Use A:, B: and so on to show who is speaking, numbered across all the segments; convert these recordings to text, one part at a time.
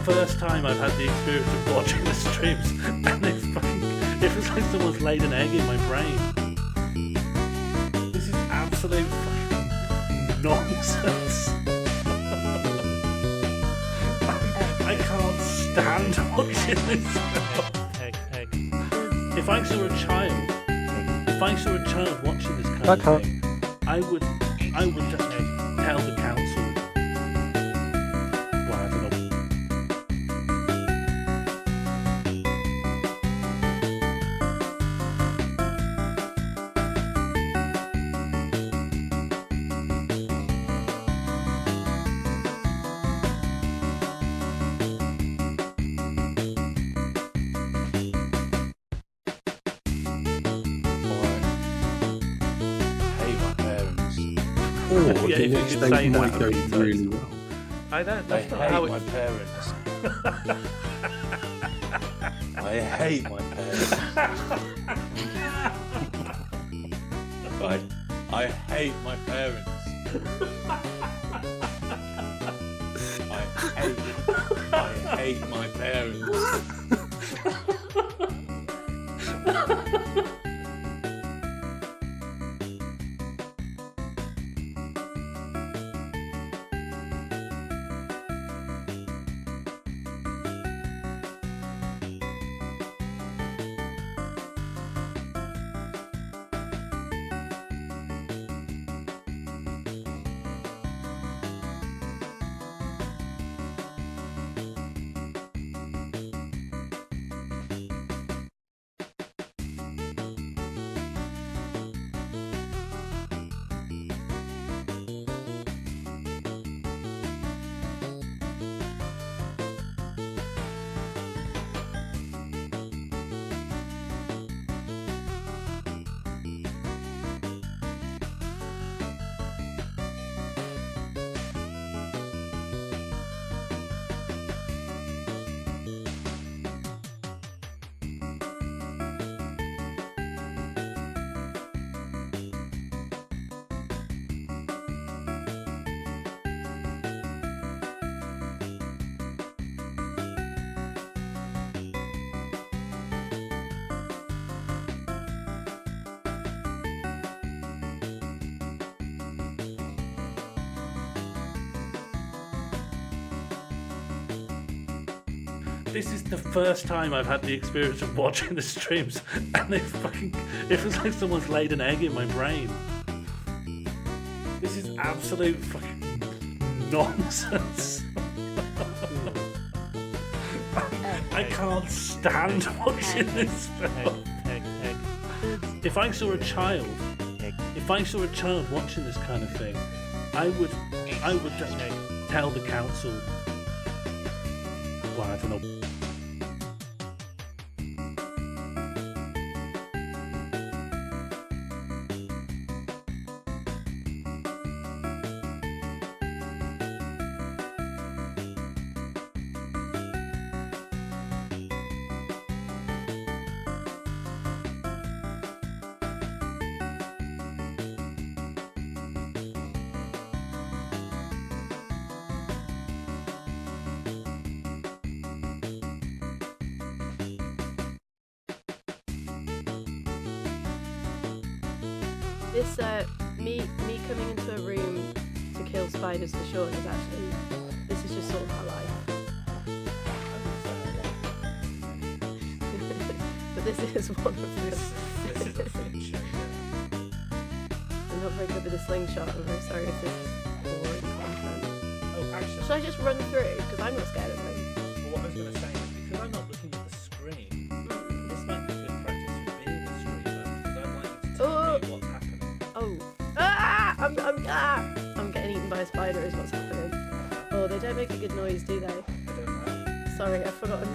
A: first time I've had the experience of watching the streams, and it was like someone's laid an egg in my brain. This is absolute fucking nonsense. I can't stand watching this stuff. If I saw a child watching this kind of thing, I would tell the council. Well, I don't know.
B: Yeah, if you could say
A: might
B: that
A: go
B: really well.
A: I don't.
C: I
A: That's not
C: hate
A: how
C: my
A: it.
C: parents. I hate my parents. I hate my parents. I hate my parents.
A: This is the first time I've had the experience of watching the streams, and it was like someone's laid an egg in my brain. This is absolute fucking nonsense. I can't stand watching this stuff. If I saw a child watching this kind of thing, I would tell the council. Well, I don't know.
D: This me coming into a room to kill spiders for Sean is actually, this is just sort of my life. But this is one of the.
C: This is a feature.
D: I'm not very good with a slingshot. I'm very sorry if this is boring content.
C: Oh, actually,
D: Should I just run through? Because I'm not scared of them.
C: well, what I was going to say is because I'm not looking at the screen, this might be good practice for being a streamer because I'd like you to tell me what's happening.
D: Oh, I'm getting eaten by a spider is what's happening. Oh, they don't make a good noise, do they?
C: I don't know.
D: Sorry, I've forgotten.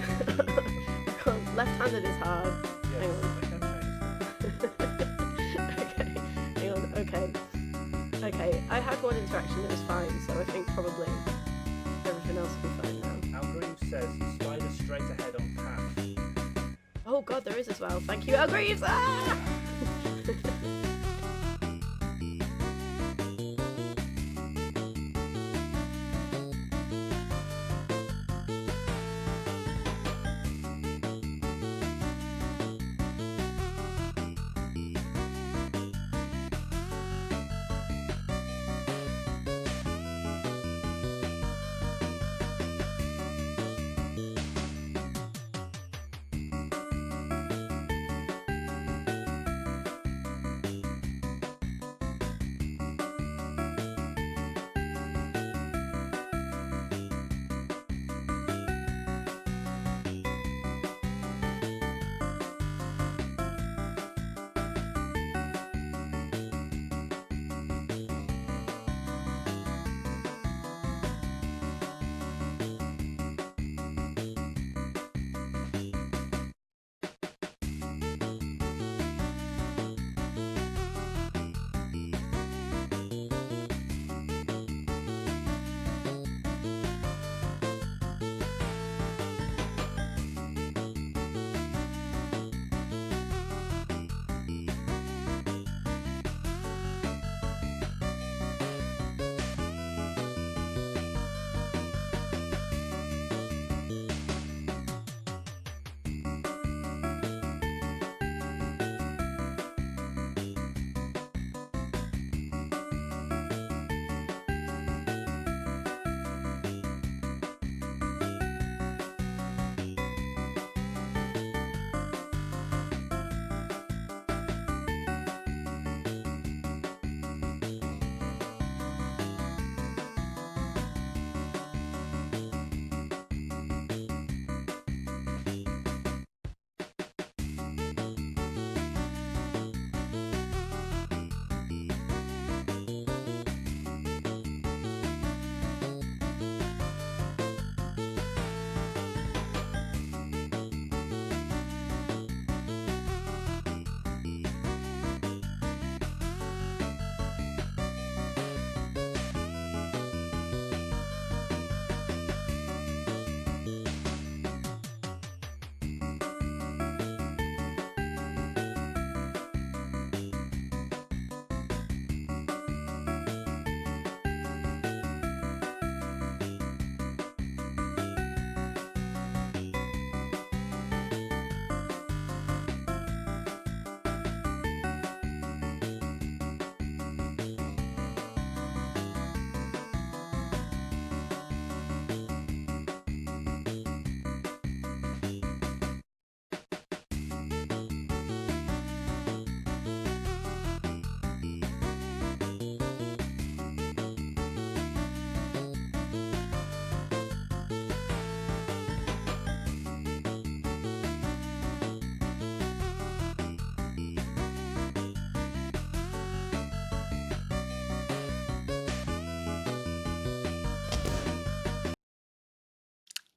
D: Left-handed is hard. Hang on. Okay, hang on. Okay. I had one interaction that was fine, so I think probably everything else will be fine now.
C: Algreaves says spider straight ahead on path.
D: Oh god, there is as well. Thank you, Algreaves! Ah!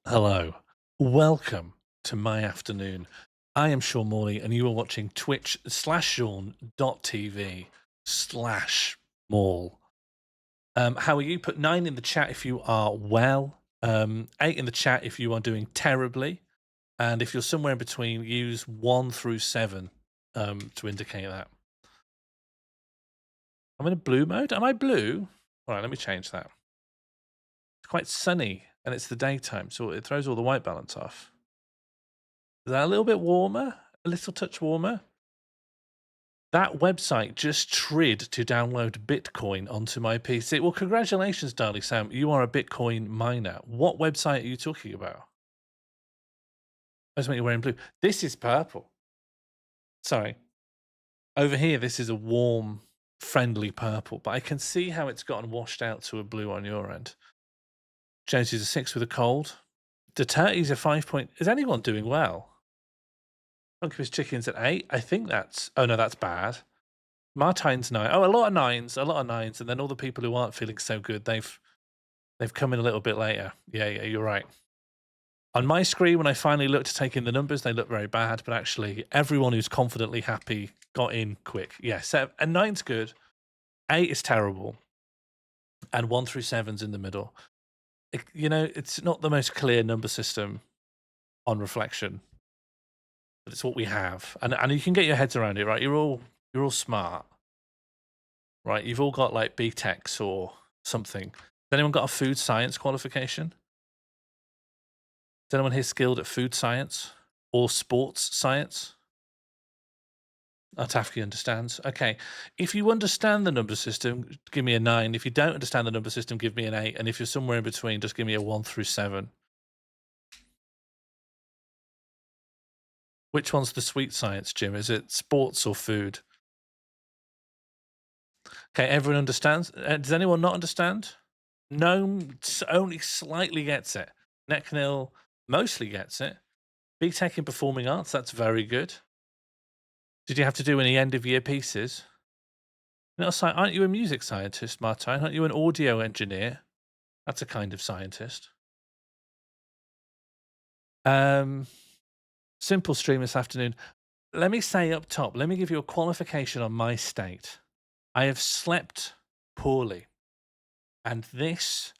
A: Hello. Welcome to my afternoon. I am Sean Morley, and you are watching twitch.sean.tv/mall. How are you? Put 9 in the chat if you are well. 8 in the chat if you are doing terribly. And if you're somewhere in between, use 1 through 7 to indicate that. I'm in a blue mode. Am I blue? All right, let me change that. It's quite sunny, and it's the daytime, so it throws all the white balance off. Is that a little bit warmer? A little touch warmer? That website just tried to download Bitcoin onto my PC. Well, congratulations, darling Sam. You are a Bitcoin miner. What website are you talking about? I just mean you're wearing blue. This is purple. Sorry. Over here, this is a warm, friendly purple, but I can see how it's gotten washed out to a blue on your end. Josie's a 6 with a cold. Duterte a 5 point. Is anyone doing well? Funky Chickens at 8. I think that's... Oh, no, that's bad. Martine's 9. Oh, a lot of 9s. And then all the people who aren't feeling so good, they've come in a little bit later. Yeah, you're right. On my screen, when I finally looked to take in the numbers, they look very bad. But actually, everyone who's confidently happy got in quick. Yeah, and 9's good. 8 is terrible. And 1 through 7's in the middle. It's not the most clear number system on reflection. But it's what we have. And you can get your heads around it, right? You're all smart. Right? You've all got like BTECs or something. Has anyone got a food science qualification? Is anyone here skilled at food science or sports science? Tafki understands. Okay. If you understand the number system, give me a 9. If you don't understand the number system, give me an 8. And if you're somewhere in between, just give me a 1 through 7. Which one's the sweet science, Jim? Is it sports or food? Okay, everyone understands. Does anyone not understand? Gnome only slightly gets it. Necknil mostly gets it. BTEC in performing arts, that's very good. Did you have to do any end of year pieces? Aren't you a music scientist, Martine? Aren't you an audio engineer? That's a kind of scientist. Simple stream this afternoon. Let me say up top, let me give you a qualification on my state. I have slept poorly, and this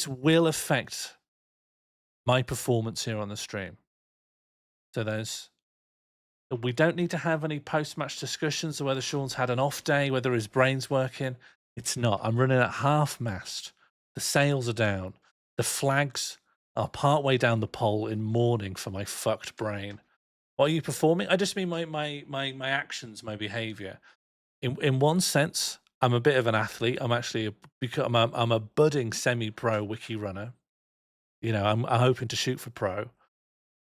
A: will affect my performance here on the stream. So we don't need to have any post-match discussions of whether Sean's had an off day, whether his brain's working. It's not. I'm running at half-mast. The sails are down. The flags are partway down the pole in mourning for my fucked brain. What are you performing? I just mean my actions, my behavior. In one sense, I'm a bit of an athlete. I'm actually I'm a budding semi-pro wiki runner. I'm hoping to shoot for pro.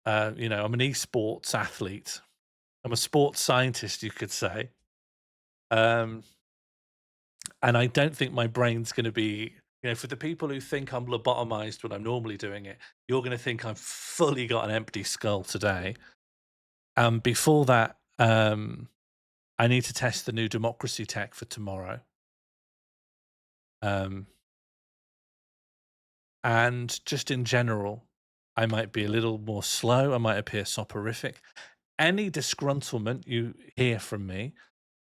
A: I'm an esports athlete. I'm a sports scientist, you could say. And I don't think my brain's going to be, for the people who think I'm lobotomized when I'm normally doing it, you're going to think I've fully got an empty skull today. Before that, I need to test the new democracy tech for tomorrow. And just in general, I might be a little more slow. I might appear soporific. Any disgruntlement you hear from me,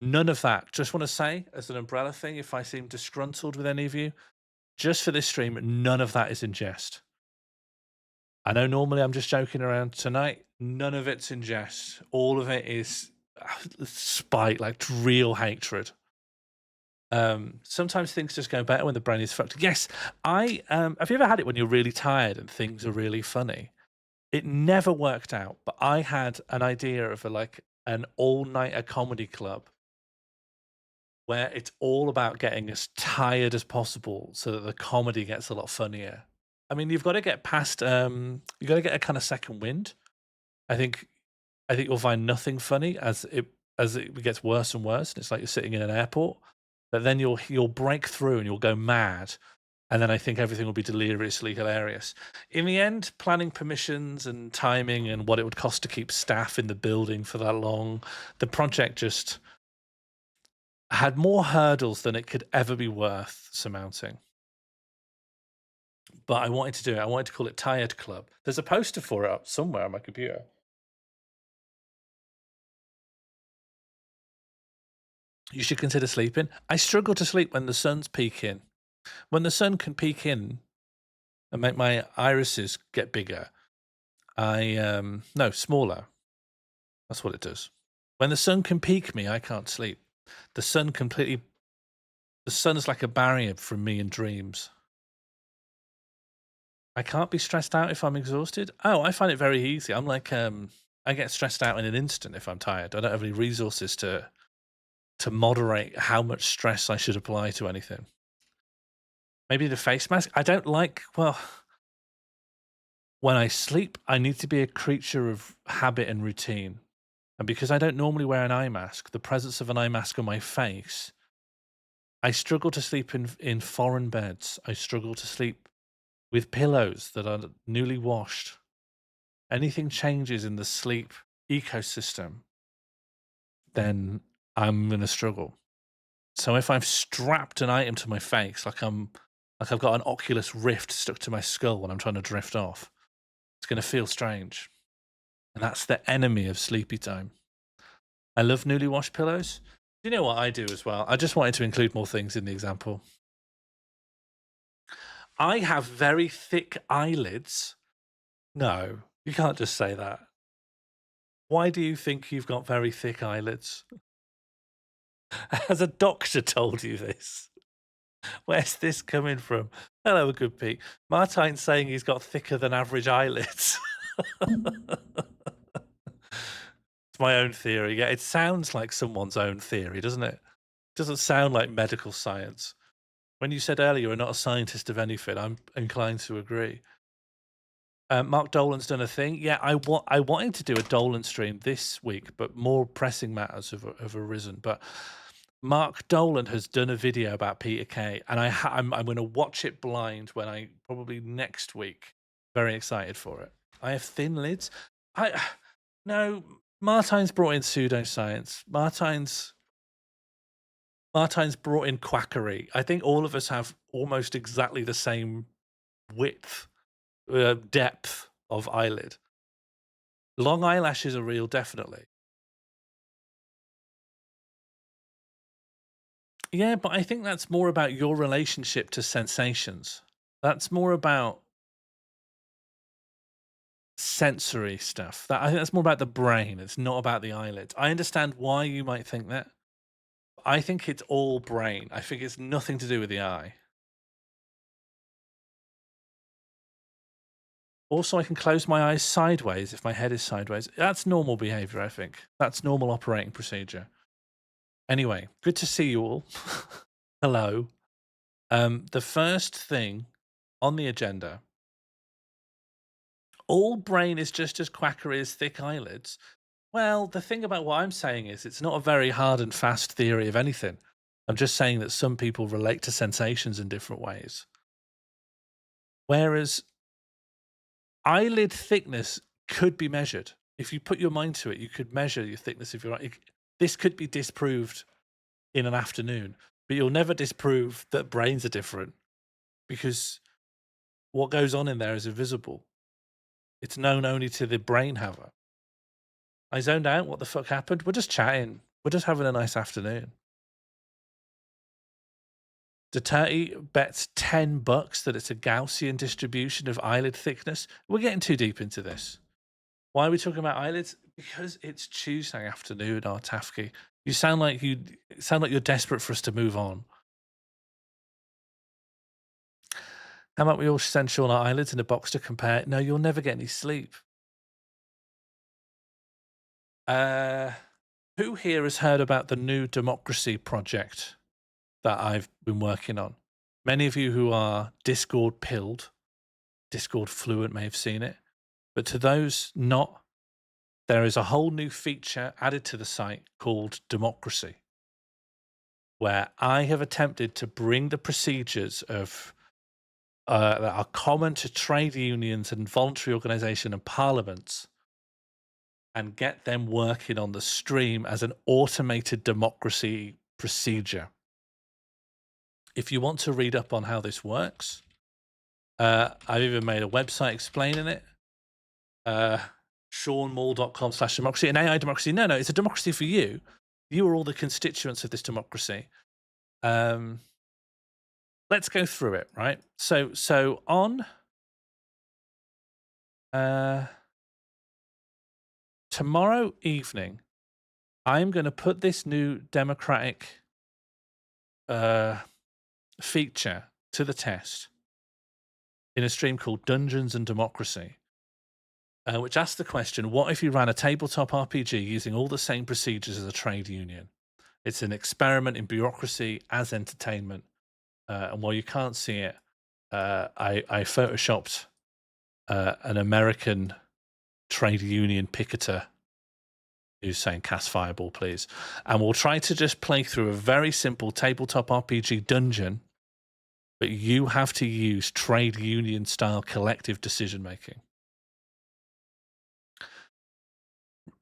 A: none of that. Just want to say, as an umbrella thing, if I seem disgruntled with any of you, just for this stream, none of that is in jest. I know normally I'm just joking around tonight. None of it's in jest. All of it is spite, like real hatred. Sometimes things just go better when the brain is fucked. Yes, have you ever had it when you're really tired and things are really funny? It never worked out, but I had an idea of an all-nighter comedy club where it's all about getting as tired as possible so that the comedy gets a lot funnier. I mean, you've got to get past, you've got to get a kind of second wind. I think you'll find nothing funny as it gets worse and worse. And it's like you're sitting in an airport, but then you'll break through and you'll go mad. And then I think everything will be deliriously hilarious. In the end, planning permissions and timing and what it would cost to keep staff in the building for that long, the project just had more hurdles than it could ever be worth surmounting. but I wanted to do it. I wanted to call it Tired Club. There's a poster for it up somewhere on my computer. You should consider sleeping. I struggle to sleep when the sun's peeking. When the sun can peek in and make my irises get bigger, no, smaller. That's what it does. When the sun can peek me, I can't sleep. The sun is like a barrier from me and dreams. I can't be stressed out if I'm exhausted. Oh, I find it very easy. I'm like, I get stressed out in an instant if I'm tired. I don't have any resources to moderate how much stress I should apply to anything. Maybe the face mask. I don't like, well, when I sleep, I need to be a creature of habit and routine. And because I don't normally wear an eye mask, the presence of an eye mask on my face, I struggle to sleep in foreign beds. I struggle to sleep with pillows that are newly washed. Anything changes in the sleep ecosystem, then I'm going to struggle. So if I've strapped an item to my face, like I've got an Oculus Rift stuck to my skull when I'm trying to drift off, it's going to feel strange. And that's the enemy of sleepy time. I love newly washed pillows. You know what I do as well? I just wanted to include more things in the example. I have very thick eyelids. No, you can't just say that. Why do you think you've got very thick eyelids? Has a doctor told you this? Where's this coming from? Hello, good Pete. Martine's saying he's got thicker than average eyelids. It's my own theory. Yeah, it sounds like someone's own theory, doesn't it? It doesn't sound like medical science. When you said earlier you're not a scientist of anything, I'm inclined to agree. Mark Dolan's done a thing. Yeah, I wanted to do a Dolan stream this week, but more pressing matters have arisen. But Mark Dolan has done a video about Peter Kay, and I'm going to watch it blind when I probably next week. Very excited for it. I have thin lids. No, Martine's brought in pseudoscience. Martine's brought in quackery. I think all of us have almost exactly the same width, depth of eyelid. Long eyelashes are real, definitely. Yeah, but I think that's more about your relationship to sensations. That's more about sensory stuff. I think that's more about the brain. It's not about the eyelids. I understand why you might think that. I think it's all brain. I think it's nothing to do with the eye. Also, I can close my eyes sideways if my head is sideways. That's normal behavior, I think. That's normal operating procedure. Anyway, good to see you all. Hello. The first thing on the agenda, all brain is just as quackery as thick eyelids. Well, the thing about what I'm saying is it's not a very hard and fast theory of anything. I'm just saying that some people relate to sensations in different ways. Whereas eyelid thickness could be measured. If you put your mind to it, you could measure your thickness of your eye. This could be disproved in an afternoon, but you'll never disprove that brains are different because what goes on in there is invisible. It's known only to the brain haver. I zoned out. What the fuck happened? We're just chatting. We're just having a nice afternoon. Duterte bets $10 that it's a Gaussian distribution of eyelid thickness. We're getting too deep into this. Why are we talking about eyelids? Because it's Tuesday afternoon, Artafki. You sound like you're desperate for us to move on. How about we all send Sean our eyelids in a box to compare? No, you'll never get any sleep. Who here has heard about the New Democracy project that I've been working on? Many of you who are Discord pilled, Discord fluent may have seen it. But to those not, there is a whole new feature added to the site called Democracy, where I have attempted to bring the procedures of that are common to trade unions and voluntary organisation and parliaments and get them working on the stream as an automated democracy procedure. If you want to read up on how this works, I've even made a website explaining it. SeanMall.com/democracy. An AI democracy. No, it's a democracy for you. You are all the constituents of this democracy. Let's go through it, right? So on tomorrow evening, I'm going to put this new democratic feature to the test in a stream called Dungeons and Democracy, which asks the question, what if you ran a tabletop RPG using all the same procedures as a trade union? It's an experiment in bureaucracy as entertainment. And while you can't see it, I photoshopped an American trade union picketer who's saying cast fireball, please. And we'll try to just play through a very simple tabletop RPG dungeon, but you have to use trade union style collective decision making.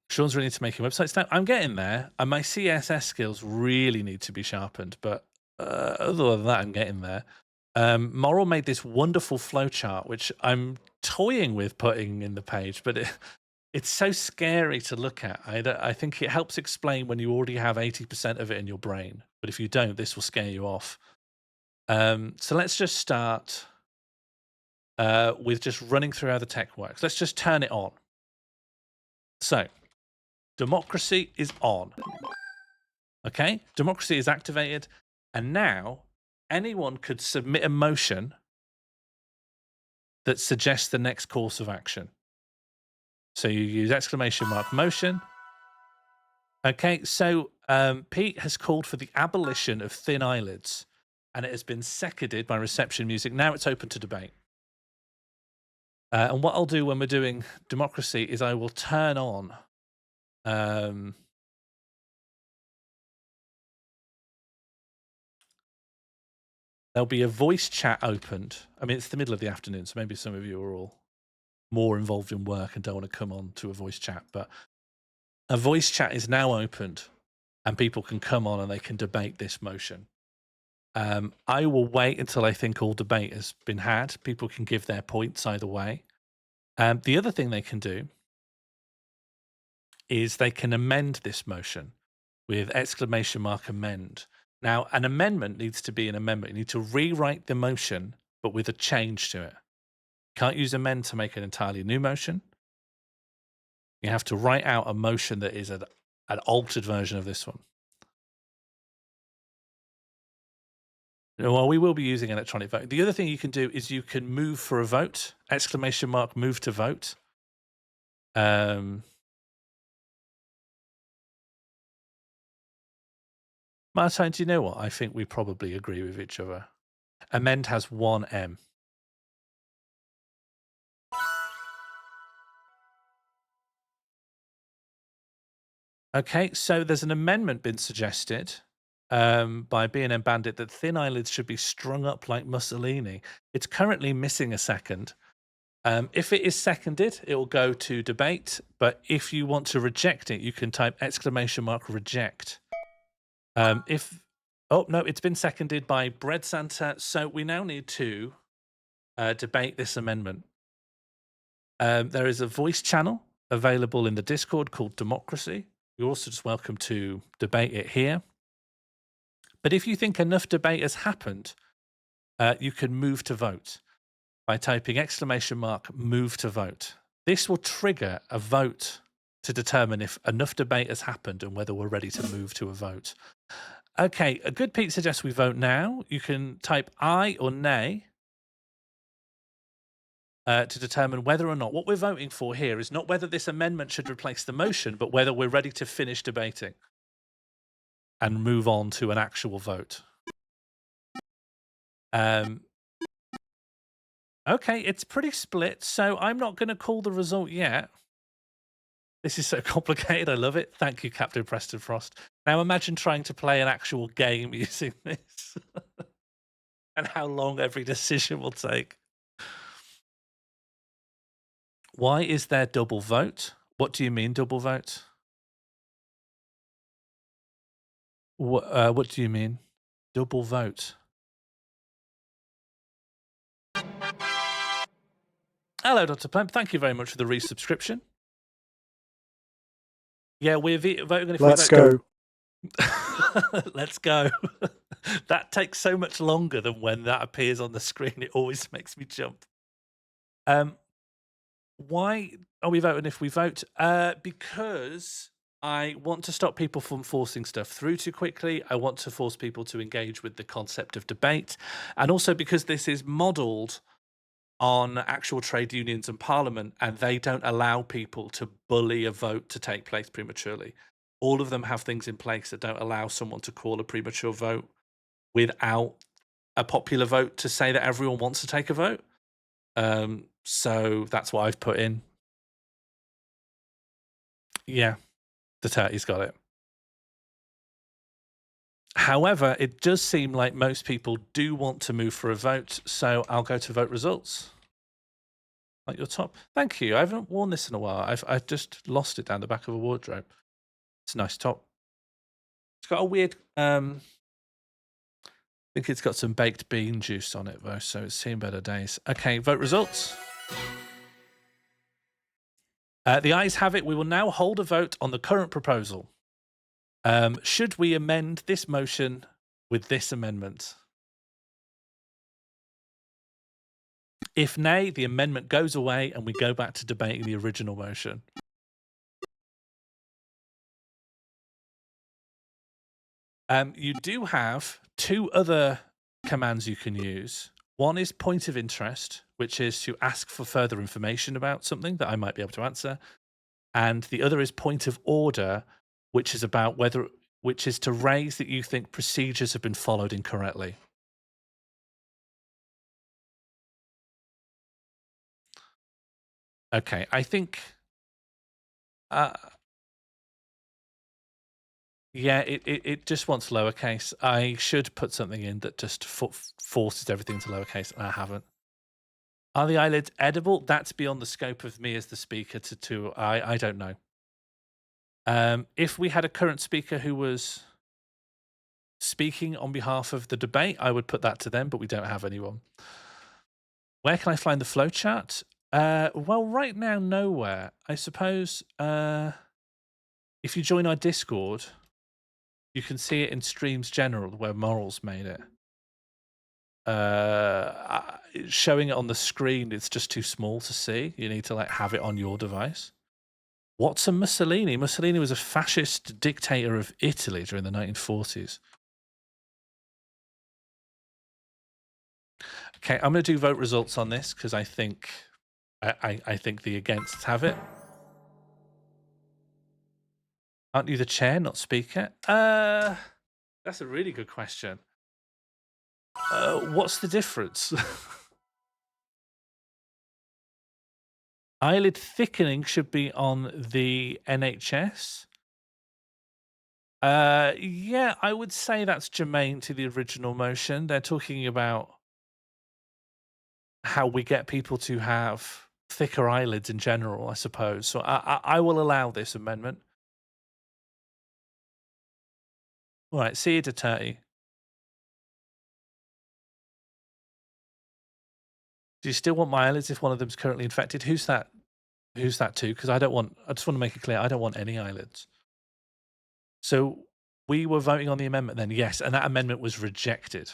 A: Sean's really into making websites now. I'm getting there, and my CSS skills really need to be sharpened, but other than that, I'm getting there. Moral made this wonderful flowchart, which I'm toying with putting in the page, but it's so scary to look at. I think it helps explain when you already have 80% of it in your brain, but if you don't, this will scare you off. So let's just start with just running through how the tech works. Let's just turn it on. So, democracy is on. Okay, democracy is activated, and now anyone could submit a motion that suggests the next course of action. So you use !motion. Okay, so Pete has called for the abolition of thin eyelids, and it has been seconded by Reception Music. Now it's open to debate. And what I'll do when we're doing democracy is I will turn on there'll be a voice chat opened. I mean, it's the middle of the afternoon, so maybe some of you are all more involved in work and don't want to come on to a voice chat, but a voice chat is now opened and people can come on and they can debate this motion. I will wait until I think all debate has been had. People can give their points either way. The other thing they can do is they can amend this motion with !amend. Now, an amendment needs to be an amendment. You need to rewrite the motion, but with a change to it. You can't use amend to make an entirely new motion. You have to write out a motion that is an altered version of this one. Well, we will be using electronic vote. The other thing you can do is you can move for a vote, !move to vote. Martijn, do you know what? I think we probably agree with each other. Amend has one M. Okay, so there's an amendment been suggested by B&M Bandit that thin eyelids should be strung up like Mussolini. It's currently missing a second. If it is seconded, it will go to debate. But if you want to reject it, you can type !reject. Oh, no, it's been seconded by Bread Santa. So we now need to debate this amendment. There is a voice channel available in the Discord called Democracy. You're also just welcome to debate it here. But if you think enough debate has happened, you can move to vote by typing !move to vote. This will trigger a vote to determine if enough debate has happened and whether we're ready to move to a vote. Okay, a good Pete suggests we vote now. You can type aye or nay to determine whether or not what we're voting for here is not whether this amendment should replace the motion, but whether we're ready to finish debating and move on to an actual vote. Okay, it's pretty split, so I'm not going to call the result yet. This is so complicated. I love it. Thank you, Captain Preston Frost. Now imagine trying to play an actual game using this and how long every decision will take. Why is there double vote? What do you mean double vote? What do you mean? Double vote. Hello, Dr. Plemp. Thank you very much for the resubscription. Yeah, we're voting. If
B: Let's
A: we vote,
B: go.
A: Let's go. That takes so much longer than when that appears on the screen. It always makes me jump. Why are we voting if we vote? Because I want to stop people from forcing stuff through too quickly. I want to force people to engage with the concept of debate. And also because this is modelled on actual trade unions and parliament, and they don't allow people to bully a vote to take place prematurely. All of them have things in place that don't allow someone to call a premature vote without a popular vote to say that everyone wants to take a vote. So that's what I've put in. Yeah, the Turtie's got it. However, it does seem like most people do want to move for a vote, so I'll go to vote results. Like your top. Thank you. I haven't worn this in a while. I've just lost it down the back of a wardrobe. It's a nice top. It's got a weird. I think it's got some baked bean juice on it though, so it's seen better days. Okay, vote results. The ayes have it. We will now hold a vote on the current proposal. Should we amend this motion with this amendment? If nay, the amendment goes away and we go back to debating the original motion. You do have two other commands you can use. One is point of interest, which is to ask for further information about something that I might be able to answer. And the other is point of order, which is about which is to raise that you think procedures have been followed incorrectly. Okay, I think, yeah, it just wants lowercase. I should put something in that just forces everything to lowercase, and I haven't. Are the eyelids edible? That's beyond the scope of me as the speaker I don't know. If we had a current speaker who was speaking on behalf of the debate, I would put that to them, but we don't have anyone. Where can I find the flowchart? Well, right now, nowhere. I suppose if you join our Discord, you can see it in Streams General, where Morals made it. Showing it on the screen, it's just too small to see. You need to have it on your device. What's a Mussolini? Mussolini was a fascist dictator of Italy during the 1940s. Okay, I'm going to do vote results on this because I think I think the against have it. Aren't you the chair, not speaker? That's a really good question. What's the difference? Eyelid thickening should be on the NHS. Yeah, I would say that's germane to the original motion. They're talking about how we get people to have thicker eyelids in general, I suppose. So I will allow this amendment. All right, see you, Duterte. Do you still want my eyelids if one of them's currently infected? Who's that? Who's that to? Because I just want to make it clear, I don't want any eyelids. So we were voting on the amendment then, yes, and that amendment was rejected.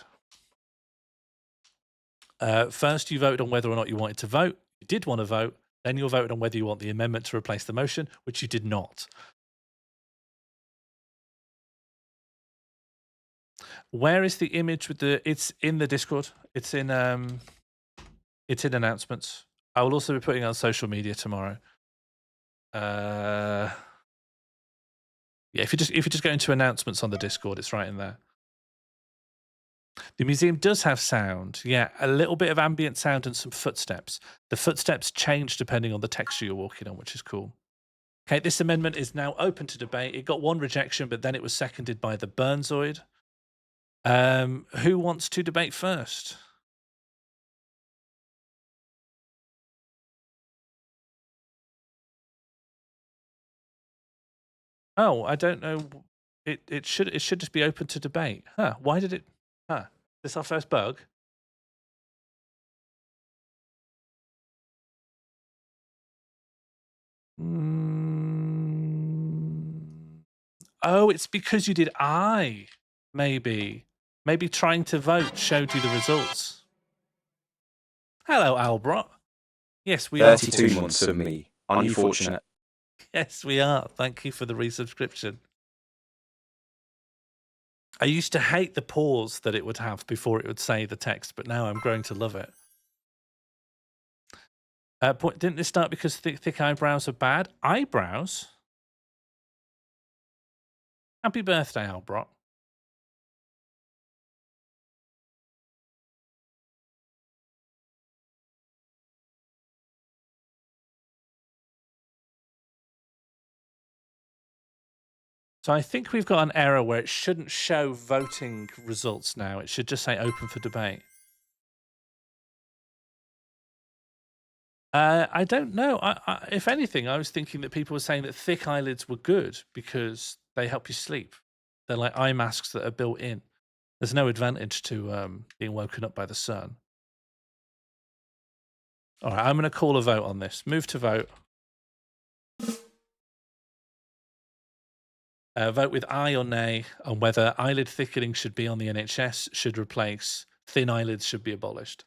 A: First, you voted on whether or not you wanted to vote. You did want to vote. Then you voted on whether you want the amendment to replace the motion, which you did not. Where is the image with the? It's in the Discord. It's in announcements. I will also be putting it on social media tomorrow. Yeah, if you just go into announcements on the Discord, it's right in there. The museum does have sound. Yeah, a little bit of ambient sound and some footsteps. The footsteps change depending on the texture you're walking on, which is cool. Okay, this amendment is now open to debate. It got one rejection, but then it was seconded by the Burnzoid. Who wants to debate first? Oh, I don't know. It should just be open to debate. Huh? Why did it? Huh? This our first bug?
B: Oh, it's because you did I. Maybe trying to vote showed you the results. Hello, Albrot. Yes, we are.
E: 32 months of me. Unfortunate.
B: Yes, we are. Thank you for the resubscription. I used to hate the pause that it would have before it would say the text, but now I'm growing to love it. Didn't this start because thick eyebrows are bad? Eyebrows? Happy birthday, Albrot. So I think we've got an error where it shouldn't show voting results now. It should just say open for debate. I don't know. If anything, I was thinking that people were saying that thick eyelids were good because they help you sleep. They're like eye masks that are built in. There's no advantage to being woken up by the sun. All right, I'm going to call a vote on this. Move to vote. Vote with aye or nay on whether eyelid thickening should be on the NHS, should replace, thin eyelids should be abolished.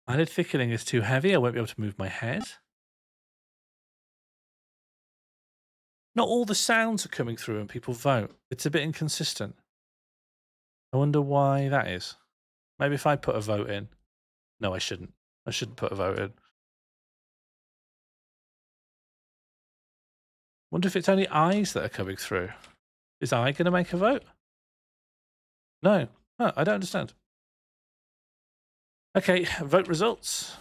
B: Eyelid thickening is too heavy. I won't be able to move my head. Not all the sounds are coming through and people vote. It's a bit inconsistent. I wonder why that is. Maybe if I put a vote in. No, I shouldn't. I shouldn't put a vote in. Wonder if it's only eyes that are coming through. Is I going to make a vote? No. Oh, I don't understand. Okay, vote results.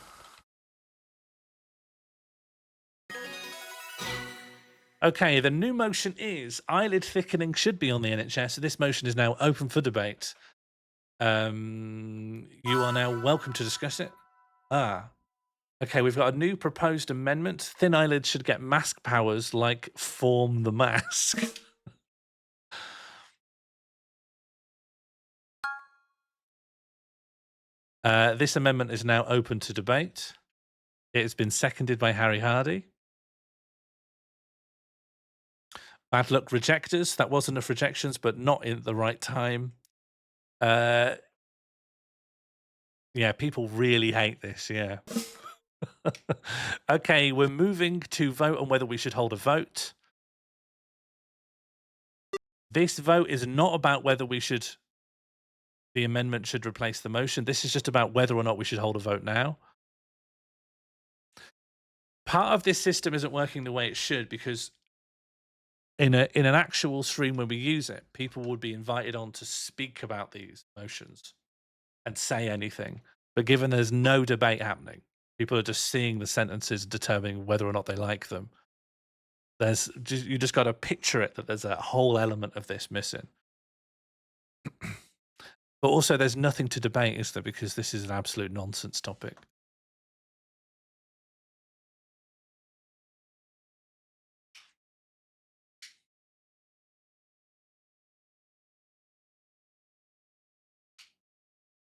B: Okay, the new motion is eyelid thickening should be on the NHS. This motion is now open for debate. You are now welcome to discuss it. Okay, we've got a new proposed amendment. Thin eyelids should get mask powers like Form the Mask. This amendment is now open to debate. It has been seconded by Harry Hardy. Bad luck rejectors. That was enough rejections, but not in the right time. Yeah, people really hate this, yeah. Okay, we're moving to vote on whether we should hold a vote. This vote is not about whether the amendment should replace the motion. This is just about whether or not we should hold a vote now. Part of this system isn't working the way it should because in an actual stream when we use it, people would be invited on to speak about these motions and say anything. But given there's no debate happening, people are just seeing the sentences and determining whether or not they like them. You just got to picture it that there's a whole element of this missing. But also there's nothing to debate, is there? Because this is an absolute nonsense topic.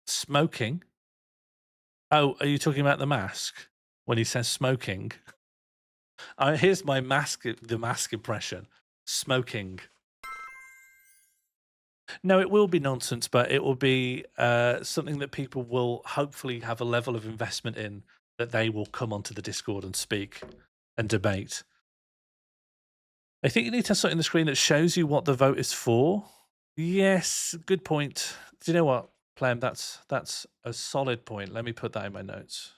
B: Smoking? Oh, are you talking about the mask? When he says smoking? Here's my the mask impression. Smoking. No, it will be nonsense, but it will be something that people will hopefully have a level of investment in, that they will come onto the Discord and speak and debate. I think you need to have something on the screen that shows you what the vote is for. Yes, good point. Do you know what, Clem? That's a solid point. Let me put that in my notes.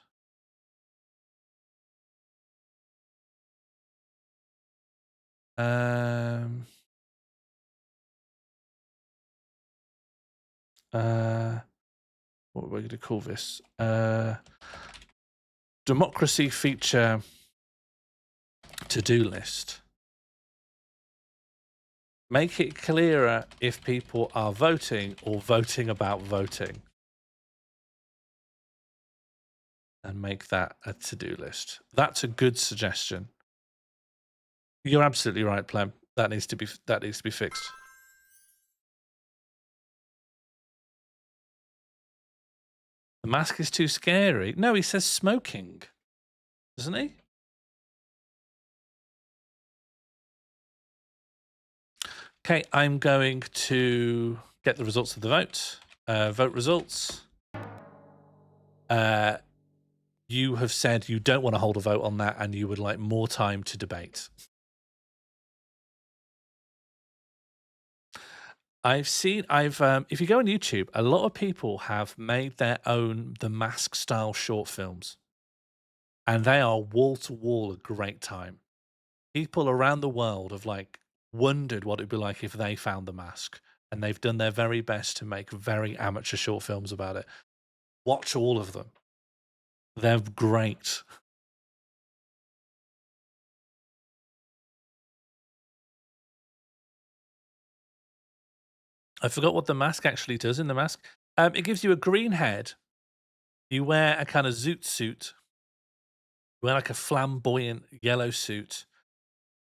B: What are we going to call this? Democracy feature to-do list. Make it clearer if people are voting or voting about voting. and make that a to-do list. That's a good suggestion. You're absolutely right, Pleb. That needs to be fixed. The mask is too scary. No, he says smoking, doesn't he? Okay, I'm going to get the results of the vote. Vote results. You have said you don't want to hold a vote on that and you would like more time to debate. If you go on YouTube, a lot of people have made their own The Mask style short films. And they are wall to wall a great time. People around the world have like wondered what it'd be like if they found The Mask. And they've done their very best to make very amateur short films about it. Watch all of them. They're great. I forgot what The Mask actually does in The Mask. It gives you a green head. You wear a kind of zoot suit. You wear like a flamboyant yellow suit.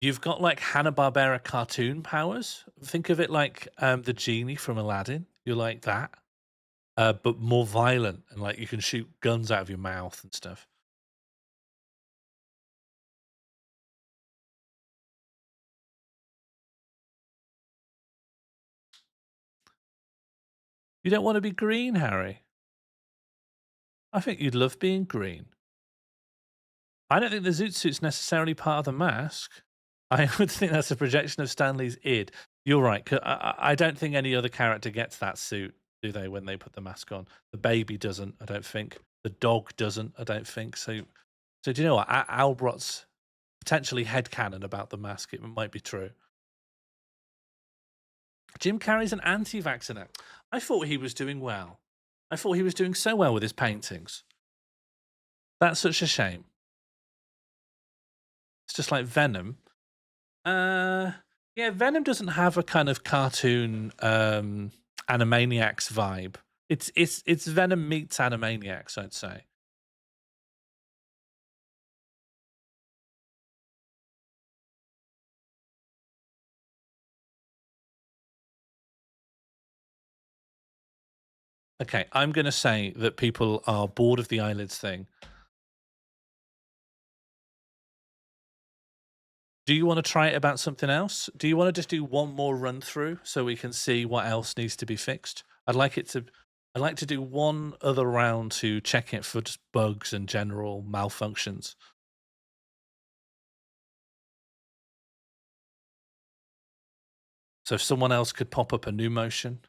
B: You've got like Hanna-Barbera cartoon powers. Think of it like the genie from Aladdin. You're like that. But more violent, and like you can shoot guns out of your mouth and stuff. You don't want to be green, Harry? I think you'd love being green. I don't think the zoot suit's necessarily part of The Mask. I would think that's a projection of Stanley's id. You're right. I don't think any other character gets that suit, do they, when they put the mask on? The baby doesn't, I don't think. The dog doesn't, I don't think. So do you know what? Albrot's potentially headcanon about The Mask. It might be true. Jim Carrey's an anti-vacciner. I thought he was doing well. I thought he was doing so well with his paintings. That's such a shame. It's just like Venom. Yeah, Venom doesn't have a kind of cartoon Animaniacs vibe. It's Venom meets Animaniacs, I'd say. Okay, I'm going to say that people are bored of the eyelids thing. Do you want to try it about something else? Do you want to just do one more run through so we can see what else needs to be fixed? I'd like to do one other round to check it for just bugs and general malfunctions. So if someone else could pop up a new motion.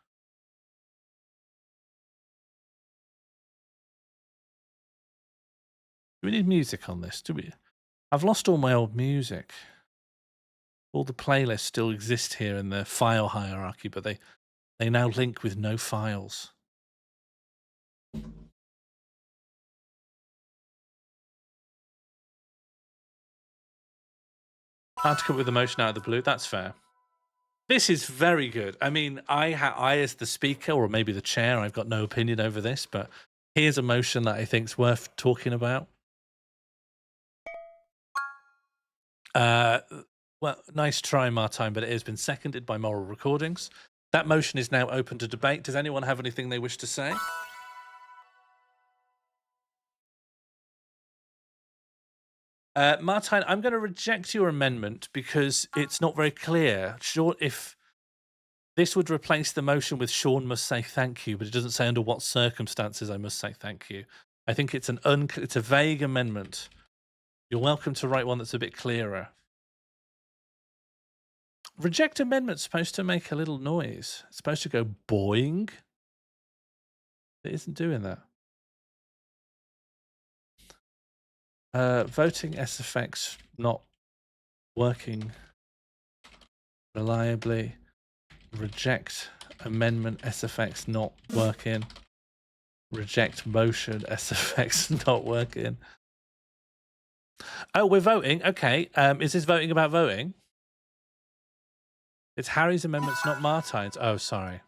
B: Do we need music on this? Do we? I've lost all my old music. All the playlists still exist here in the file hierarchy, but they now link with no files. Hard to come up with a motion out of the blue. That's fair. This is very good. I mean, I as the speaker, or maybe the chair, I've got no opinion over this, but here's a motion that I think is worth talking about. Well, nice try, Martine, but it has been seconded by Moral Recordings. That motion is now open to debate. Does anyone have anything they wish to say? Martine, I'm going to reject your amendment because it's not very clear. Sure, if this would replace the motion with Sean must say thank you, but it doesn't say under what circumstances I must say thank you. I think it's it's a vague amendment. You're welcome to write one that's a bit clearer. Reject amendment's supposed to make a little noise. It's supposed to go boing. It isn't doing that. Voting SFX not working reliably. Reject amendment SFX not working. Reject motion SFX not working. Oh, we're voting. Okay. Is this voting about voting? It's Harry's amendments, not Martine's. Oh, sorry.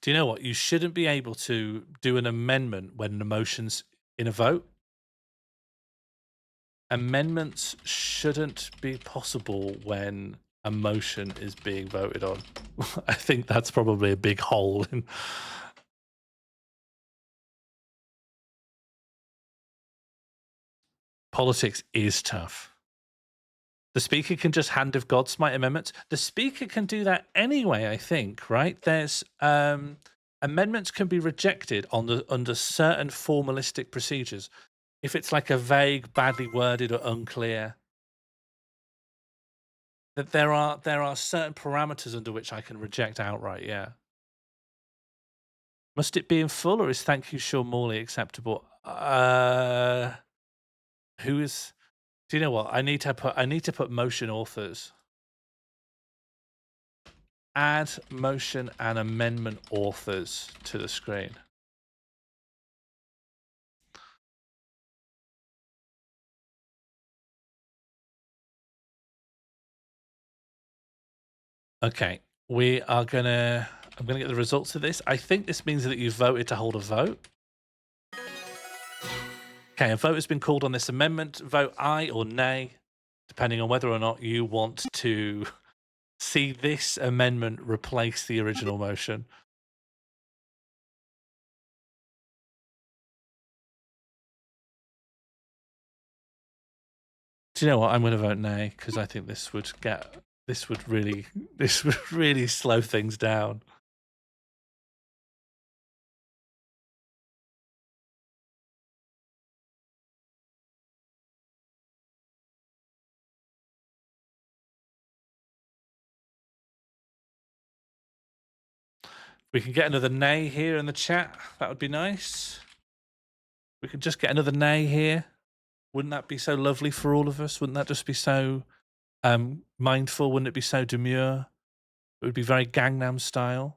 B: Do you know what? You shouldn't be able to do an amendment when an emotion's in a vote. Amendments shouldn't be possible when a motion is being voted on. I think that's probably a big hole in. Politics is tough. The Speaker can just hand of God smite amendments. The Speaker can do that anyway, I think, right? There's amendments can be rejected under certain formalistic procedures. If it's like a vague, badly worded or unclear, that there are certain parameters under which I can reject outright, yeah. Must it be in full, or is thank you, Sean Morley acceptable? Who is? Do you know what? I need to put motion authors. Add motion and amendment authors to the screen. Okay, I'm gonna get the results of this. I think this means that you voted to hold a vote. Okay, a vote has been called on this amendment. Vote aye or nay, depending on whether or not you want to see this amendment replace the original motion. Do you know what? I'm going to vote nay because I think this would really slow things down. We can get another nay here in the chat. That would be nice. We could just get another nay here. Wouldn't that be so lovely for all of us? Wouldn't that just be so mindful? Wouldn't it be so demure? It would be very Gangnam style.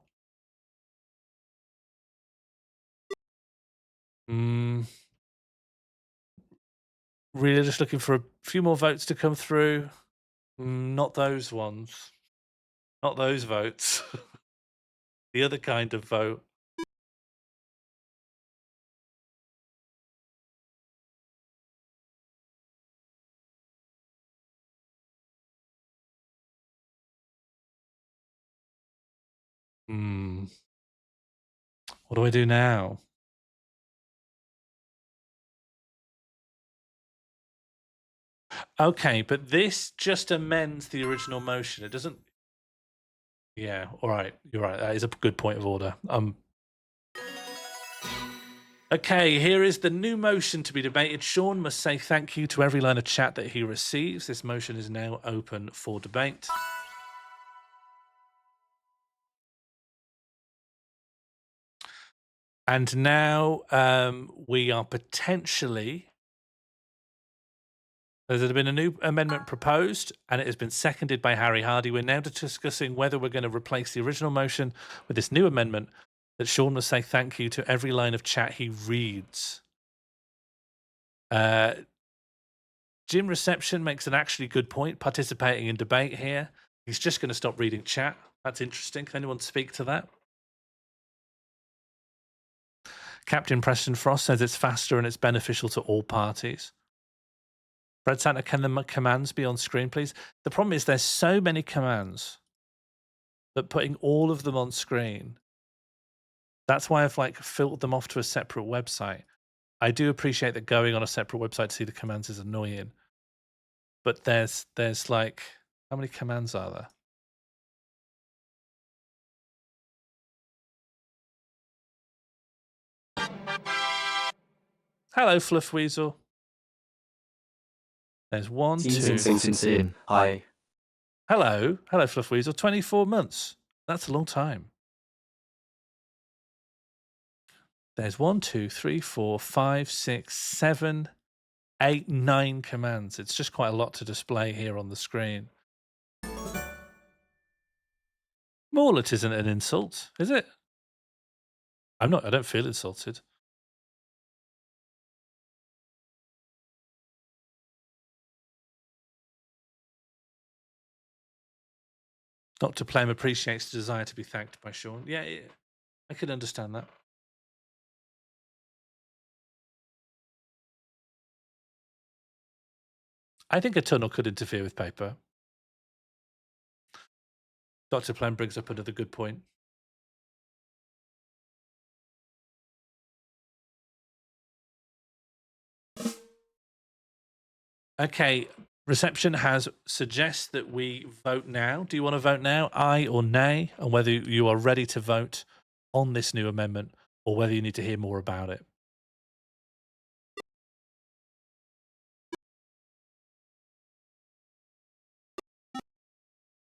B: Really just looking for a few more votes to come through. Not those ones. Not those votes. The other kind of vote. What do I do now? Okay, but this just amends the original motion. It doesn't. Yeah, all right. You're right. That is a good point of order. Okay, here is the new motion to be debated. Sean must say thank you to every line of chat that he receives. This motion is now open for debate. And now we are potentially... There's been a new amendment proposed, and it has been seconded by Harry Hardy. We're now discussing whether we're going to replace the original motion with this new amendment that Sean must say thank you to every line of chat he reads. Jim Reception makes an actually good point, participating in debate here. He's just going to stop reading chat. That's interesting. Can anyone speak to that? Captain Preston Frost says it's faster and it's beneficial to all parties. Fred Santa, can the commands be on screen, please? The problem is there's so many commands that putting all of them on screen, that's why I've like filtered them off to a separate website. I do appreciate that going on a separate website to see the commands is annoying. But there's like, how many commands are there? Hello, Fluff Weasel. There's 1, 2.
E: Hi.
B: Hello, Fluff Weasel. 24 months. That's a long time. There's 1, 2, 3, 4, 5, 6, 7, 8, 9 commands. It's just quite a lot to display here on the screen. Morlet isn't an insult, is it? I don't feel insulted. Dr. Plem appreciates the desire to be thanked by Sean. Yeah, I can understand that. I think a tunnel could interfere with paper. Dr. Plem brings up another good point. Okay, reception has suggests that we vote now. Do you want to vote now, aye or nay, and whether you are ready to vote on this new amendment or whether you need to hear more about it?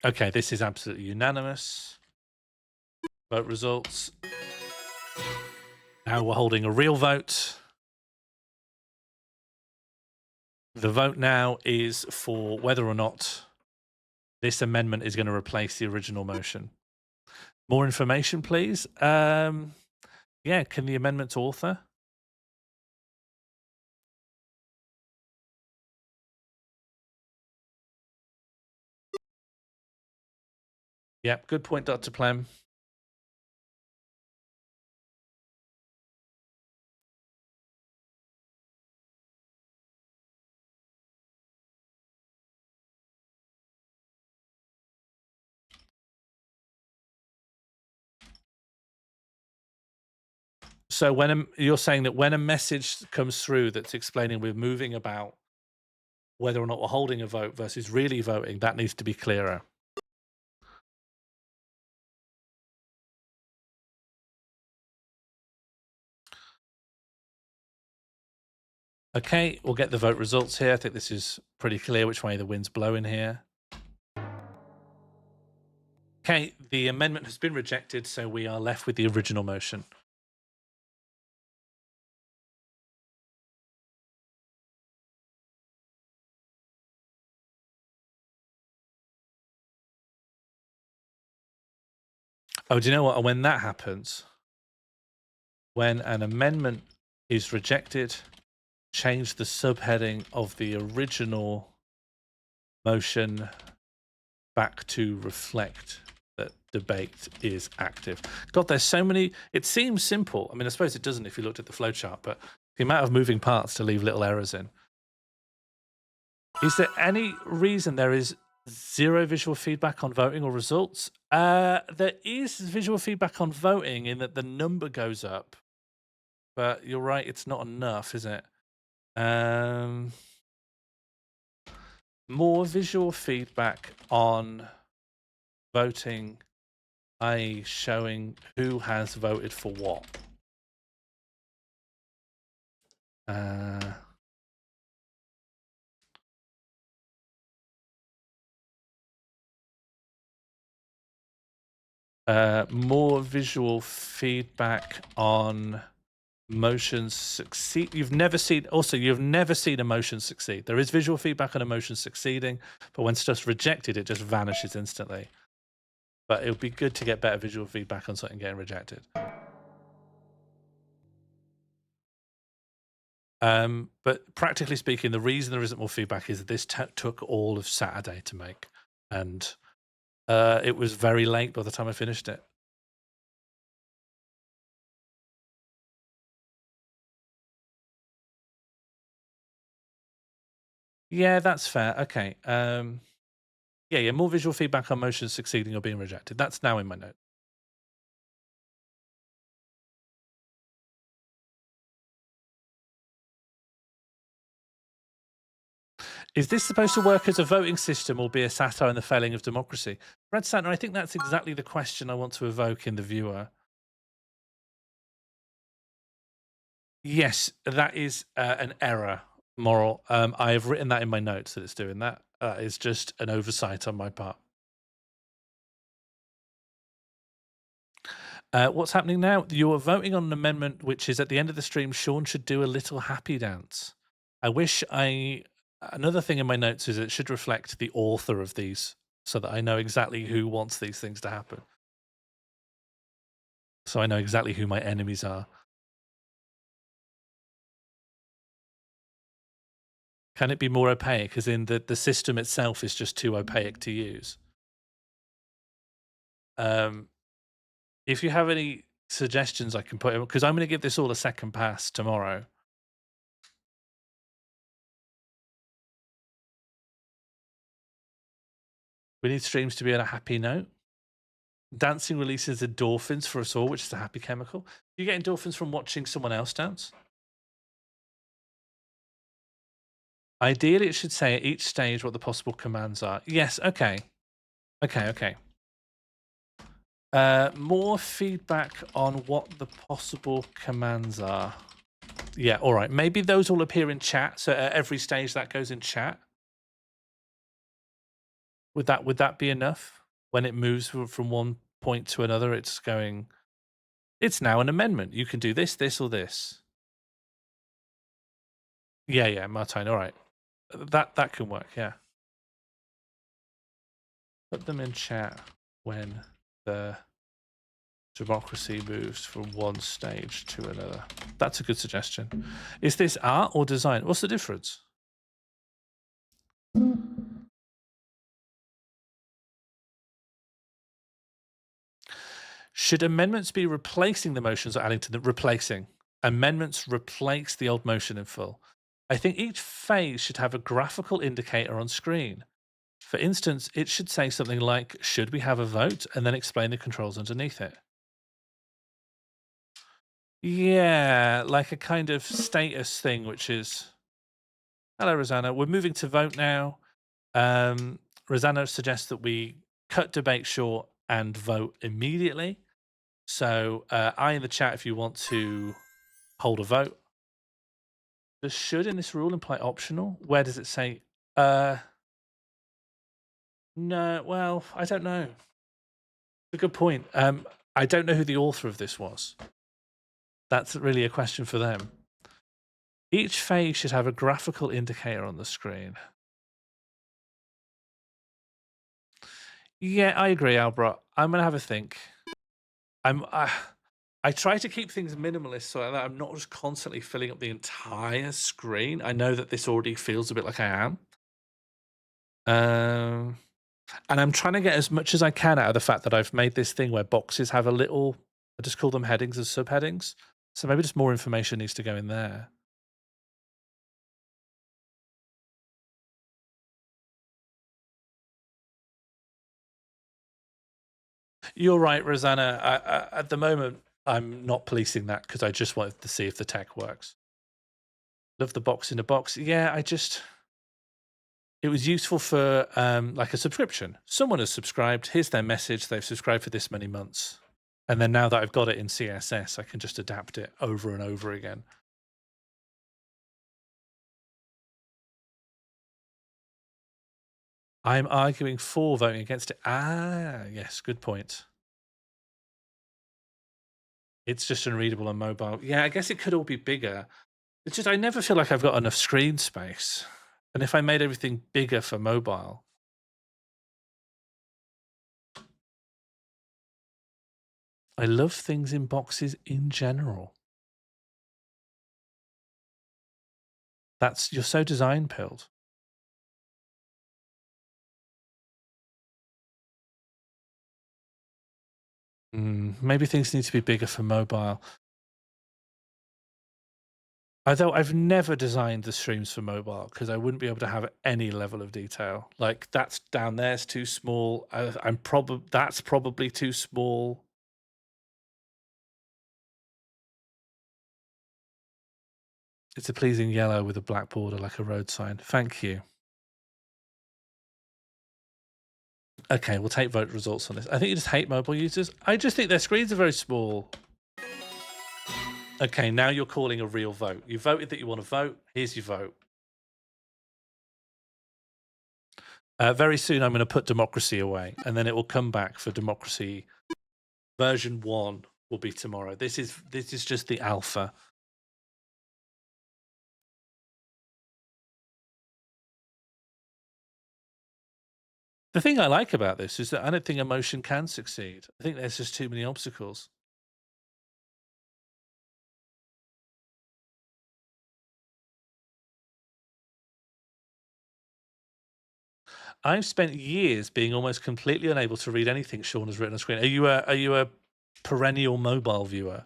B: Okay, this is absolutely unanimous. Vote results. Now we're holding a real vote. The vote now is for whether or not this amendment is going to replace the original motion. More information, please. Yeah, can the amendment's author? Yep, good point, Dr. Plem. So when you're saying that when a message comes through that's explaining we're moving about whether or not we're holding a vote versus really voting, that needs to be clearer. Okay, we'll get the vote results here. I think this is pretty clear which way the wind's blowing here. Okay, the amendment has been rejected, so we are left with the original motion. Oh, do you know what? When that happens, when an amendment is rejected, change the subheading of the original motion back to reflect that debate is active. God, there's so many. It seems simple. I mean, I suppose it doesn't if you looked at the flowchart, but the amount of moving parts to leave little errors in. Is there any reason there is zero visual feedback on voting or results? There is visual feedback on voting in that the number goes up, but you're right, it's not enough, is it? More visual feedback on voting, i.e. showing who has voted for what. More visual feedback on motions succeed. You've never seen a motion succeed. There is visual feedback on a motion succeeding, but when stuff's rejected, it just vanishes instantly. But it would be good to get better visual feedback on something getting rejected. But practically speaking, the reason there isn't more feedback is that this took all of Saturday to make, and it was very late by the time I finished it. Yeah, that's fair. Okay. Yeah, more visual feedback on motions succeeding or being rejected. That's now in my note. Is this supposed to work as a voting system or be a satire on the failing of democracy? Red Santa, I think that's exactly the question I want to evoke in the viewer. Yes, that is an error, Moral. I have written that in my notes that it's doing that. It's just an oversight on my part. What's happening now? You're voting on an amendment which is at the end of the stream. Sean should do a little happy dance. Another thing in my notes is it should reflect the author of these so that I know exactly who wants these things to happen. So I know exactly who my enemies are. Can it be more opaque? Because in the system itself is just too opaque to use. If you have any suggestions I can put in, because I'm going to give this all a second pass tomorrow. We need streams to be on a happy note. Dancing releases endorphins for us all, which is a happy chemical. Do you get endorphins from watching someone else dance? Ideally, it should say at each stage what the possible commands are. Yes, okay. Okay. More feedback on what the possible commands are. Yeah, all right. Maybe those all appear in chat. So at every stage that goes in chat. Would that be enough? When it moves from one point to another, it's going, it's now an amendment. You can do this, this, or this. Yeah, Martine, all right. That can work, yeah. Put them in chat when the democracy moves from one stage to another. That's a good suggestion. Is this art or design? What's the difference? Should amendments be replacing the motions or adding to the replacing? Amendments replace the old motion in full. I think each phase should have a graphical indicator on screen. For instance, it should say something like, should we have a vote? And then explain the controls underneath it. Yeah, like a kind of status thing, which is, hello, Rosanna. We're moving to vote now. Rosanna suggests that we cut debate short and vote immediately. So I in the chat, if you want to hold a vote. Does should in this rule imply optional? Where does it say? No, well, I don't know. It's a good point. I don't know who the author of this was. That's really a question for them. Each phase should have a graphical indicator on the screen. Yeah, I agree, Albert. I'm going to have a think. I try to keep things minimalist so that I'm not just constantly filling up the entire screen. I know that this already feels a bit like I am. And I'm trying to get as much as I can out of the fact that I've made this thing where boxes have a little, I just call them headings as subheadings. So maybe just more information needs to go in there. You're right, Rosanna. At the moment, I'm not policing that because I just wanted to see if the tech works. Love the box in a box. Yeah, it was useful for like a subscription. Someone has subscribed. Here's their message. They've subscribed for this many months. And then now that I've got it in CSS, I can just adapt it over and over again. I'm arguing for voting against it. Ah, yes, good point. It's just unreadable on mobile. Yeah, I guess it could all be bigger. It's just I never feel like I've got enough screen space. And if I made everything bigger for mobile. I love things in boxes in general. You're so design pilled. Maybe things need to be bigger for mobile. Although I've never designed the streams for mobile because I wouldn't be able to have any level of detail. Like that's down there's too small. That's probably too small. It's a pleasing yellow with a black border like a road sign. Thank you. Okay, we'll take vote results on this. I think you just hate mobile users. I just think their screens are very small. Okay, now you're calling a real vote. You voted that you want to vote. Here's your vote. Very soon I'm going to put democracy away, and then it will come back for democracy. Version 1 will be tomorrow. This is just the alpha. The thing I like about this is that I don't think emotion can succeed. I think there's just too many obstacles. I've spent years being almost completely unable to read anything Sean has written on screen. Are you a perennial mobile viewer.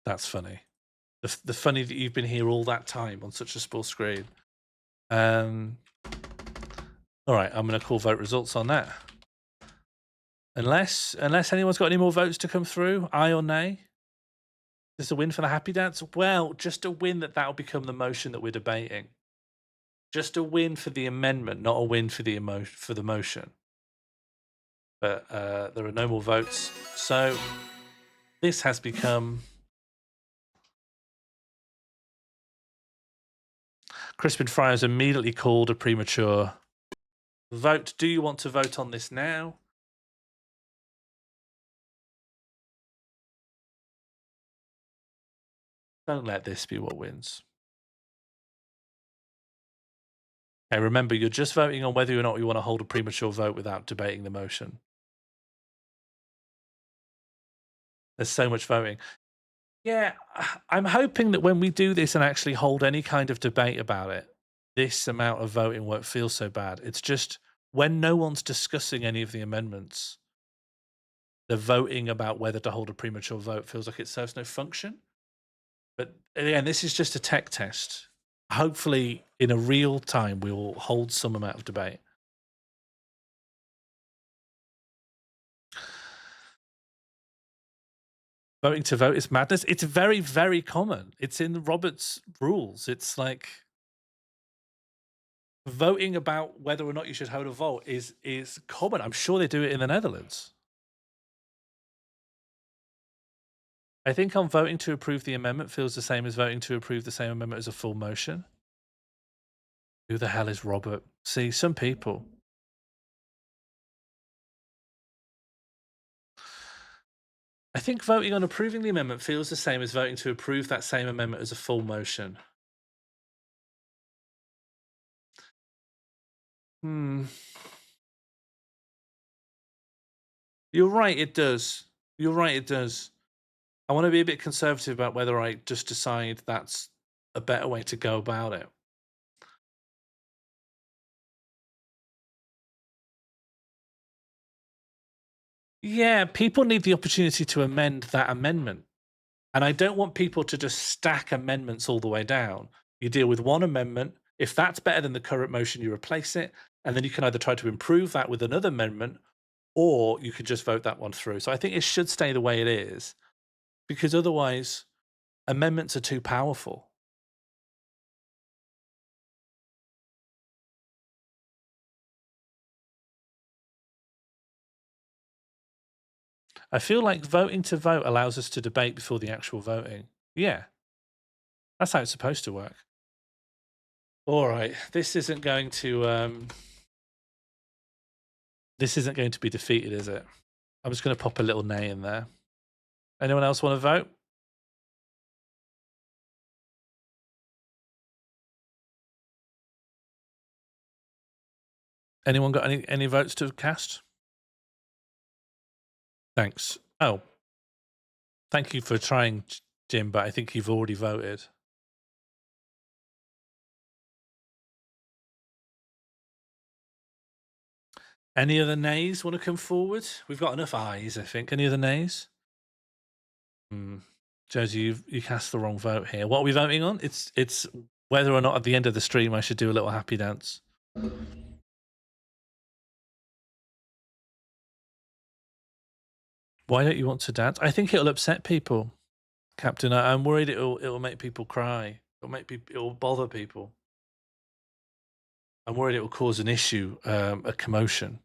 B: That's funny. The funny that you've been here all that time on such a small screen. All right, I'm going to call vote results on that. Unless anyone's got any more votes to come through, aye or nay? Is this a win for the happy dance? Well, just a win that'll become the motion that we're debating. Just a win for the amendment, not a win for the motion. But there are no more votes, so this has become. Crispin Friars immediately called a premature vote. Do you want to vote on this now? Don't let this be what wins. Okay, remember, you're just voting on whether or not you want to hold a premature vote without debating the motion. There's so much voting. Yeah, I'm hoping that when we do this and actually hold any kind of debate about it, this amount of voting won't feel so bad. It's just when no one's discussing any of the amendments, the voting about whether to hold a premature vote feels like it serves no function. But again, this is just a tech test. Hopefully, in a real time, we will hold some amount of debate. Voting to vote is madness. It's very, very common. It's in Robert's rules. It's like voting about whether or not you should hold a vote is common. I'm sure they do it in the Netherlands. I think on voting to approve the amendment feels the same as voting to approve the same amendment as a full motion. Who the hell is Robert? See, some people. I think voting on approving the amendment feels the same as voting to approve that same amendment as a full motion. You're right, it does. You're right, it does. I want to be a bit conservative about whether I just decide that's a better way to go about it. Yeah, people need the opportunity to amend that amendment. And I don't want people to just stack amendments all the way down. You deal with one amendment. If that's better than the current motion, you replace it. And then you can either try to improve that with another amendment, or you could just vote that one through. So I think it should stay the way it is, because otherwise amendments are too powerful. I feel like voting to vote allows us to debate before the actual voting. Yeah, that's how it's supposed to work. All right, this isn't going to be defeated, is it? I'm just going to pop a little nay in there. Anyone else want to vote? Anyone got any votes to cast? Thanks. Oh, thank you for trying, Jim, but I think you've already voted. Any other nays want to come forward? We've got enough ayes, I think. Any other nays? Josie, you cast the wrong vote here. What are we voting on? It's whether or not at the end of the stream I should do a little happy dance. Why don't you want to dance? I think it'll upset people, Captain. I'm worried it'll make people cry. It'll bother people. I'm worried it will cause an issue, a commotion.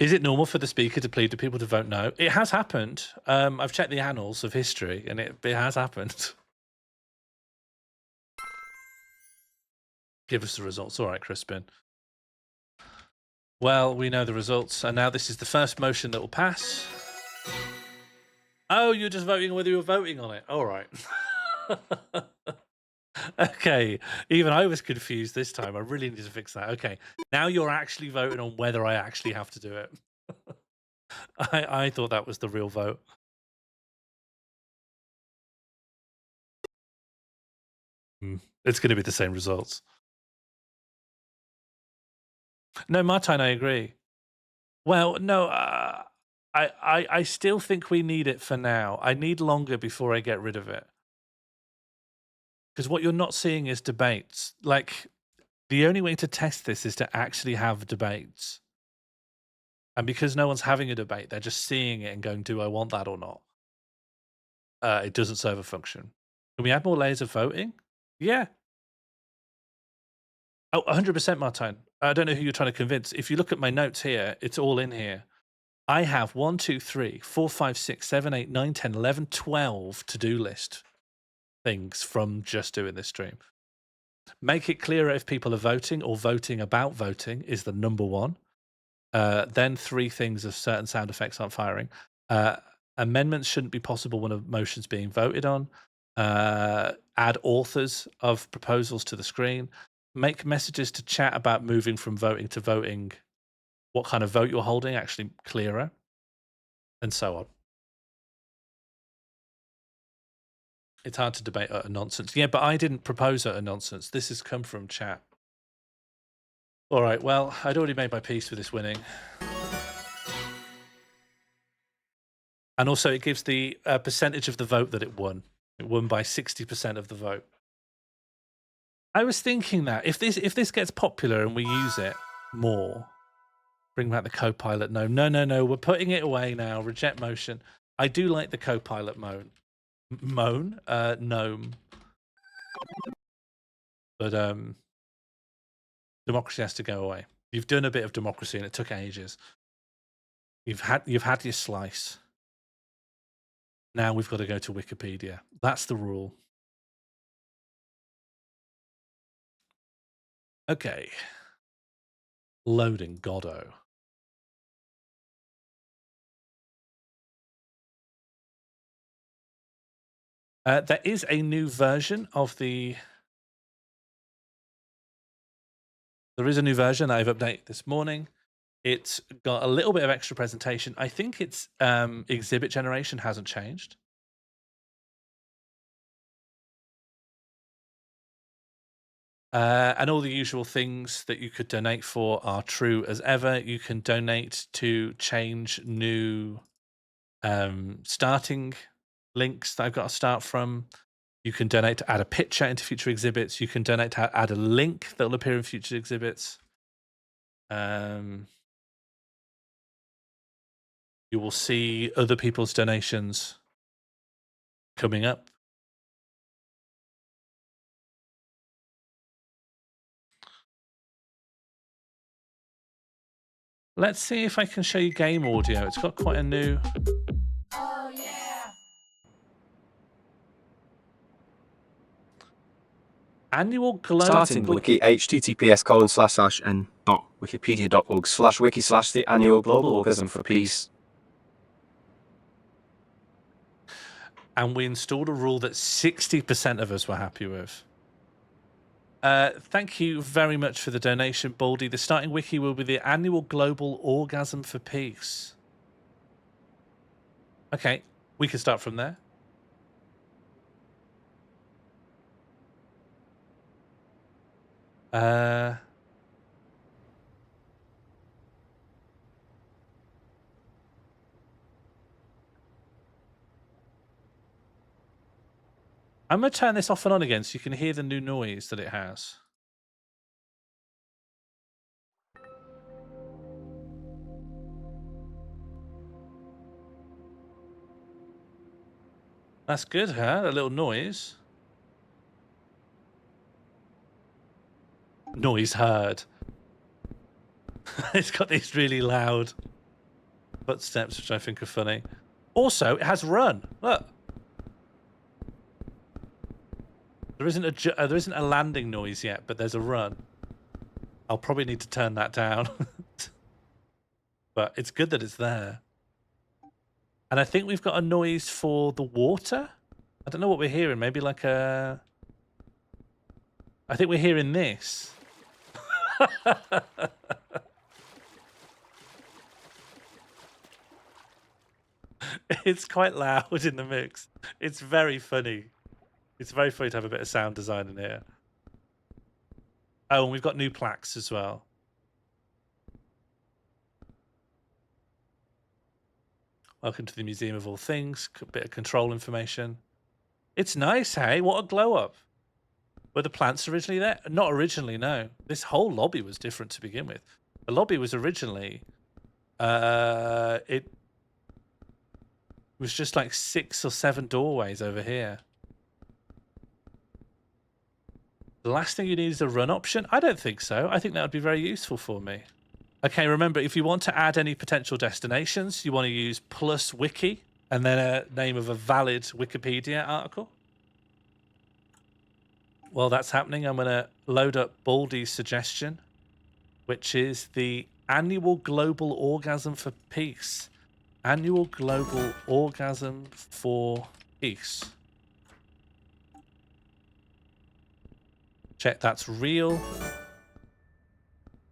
B: Is it normal for the speaker to plead to people to vote no? It has happened. I've checked the annals of history, and it has happened. Give us the results. All right, Crispin. Well, we know the results, and now this is the first motion that will pass. Oh, you're just voting whether you're voting on it. All right. Okay. Even I was confused this time. I really need to fix that. Okay. Now you're actually voting on whether I actually have to do it. I thought that was the real vote. It's going to be the same results. No, Martine, I agree. Well, no, I still think we need it for now. I need longer before I get rid of it. Because what you're not seeing is debates. Like, the only way to test this is to actually have debates. And because no one's having a debate, they're just seeing it and going, do I want that or not? It doesn't serve a function. Can we add more layers of voting? Yeah. Oh, 100%, Martine. I don't know who you're trying to convince. If you look at my notes here, it's all in here. I have 1, 2, 3, 4, 5, 6, 7, 8, 9, 10, 11, 12 to-do list things from just doing this stream. Make it clearer if people are voting or voting about voting is the number one. Then 3 things if certain sound effects aren't firing. Amendments shouldn't be possible when a motion's being voted on. Add authors of proposals to the screen. Make messages to chat about moving from voting to voting, what kind of vote you're holding, actually clearer, and so on. It's hard to debate utter nonsense. Yeah, but I didn't propose utter nonsense. This has come from chat. All right, well, I'd already made my peace with this winning. And also, it gives the percentage of the vote that it won. It won by 60% of the vote. I was thinking that if this gets popular and we use it more, bring back the Copilot gnome. No. We're putting it away now. Reject motion. I do like the Copilot gnome. But democracy has to go away. You've done a bit of democracy and it took ages. You've had your slice. Now we've got to go to Wikipedia. That's the rule. Okay. Loading Godot. There is a new version of the... There is a new version that I've updated this morning. It's got a little bit of extra presentation. I think its exhibit generation hasn't changed. And all the usual things that you could donate for are true as ever. You can donate to change new starting links that I've got to start from. You can donate to add a picture into future exhibits. You can donate to add a link that will appear in future exhibits. You will see other people's donations coming up. Let's see if I can show you game audio. It's got quite a new...
F: Oh, yeah!
B: Annual Globe...
E: Starting wiki https://n.wikipedia.org/wiki/ the annual global orgasm for peace.
B: And we installed a rule that 60% of us were happy with. Thank you very much for the donation, Baldy. The starting wiki will be the annual global orgasm for peace. Okay, we can start from there. I'm going to turn this off and on again so you can hear the new noise that it has. That's good, huh? A little noise. Noise heard. It's got these really loud footsteps, which I think are funny. Also, it has run. Look. There isn't a landing noise yet, but there's a run. I'll probably need to turn that down. But it's good that it's there. And I think we've got a noise for the water. I don't know what we're hearing. Maybe like a... I think we're hearing this. It's quite loud in the mix. It's very funny. It's very funny to have a bit of sound design in here. Oh, and we've got new plaques as well. Welcome to the Museum of All Things. A bit of control information. It's nice, hey? What a glow up. Were the plants originally there? Not originally, no. This whole lobby was different to begin with. The lobby was originally... it was just like 6 or 7 doorways over here. The last thing you need is a run option? I don't think so. I think that would be very useful for me. Okay, remember, if you want to add any potential destinations, you want to use +wiki and then a name of a valid Wikipedia article. While that's happening, I'm going to load up Baldy's suggestion, which is the Annual Global Orgasm for Peace. Annual Global Orgasm for Peace. Check that's real.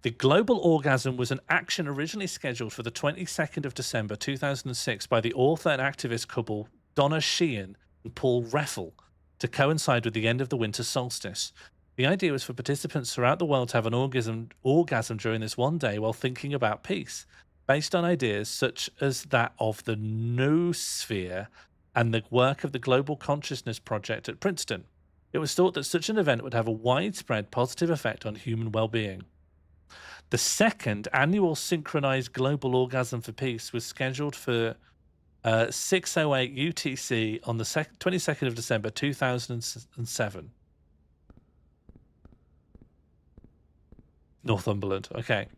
B: The global orgasm was an action originally scheduled for the 22nd of December 2006 by the author and activist couple Donna Sheehan and Paul Reffel to coincide with the end of the winter solstice. The idea was for participants throughout the world to have an orgasm during this one day while thinking about peace, based on ideas such as that of the Noosphere and the work of the Global Consciousness Project at Princeton. It was thought that such an event would have a widespread positive effect on human well-being. The second annual synchronized global orgasm for peace was scheduled for 6:08 UTC on the 22nd of December 2007. Northumberland. Okay.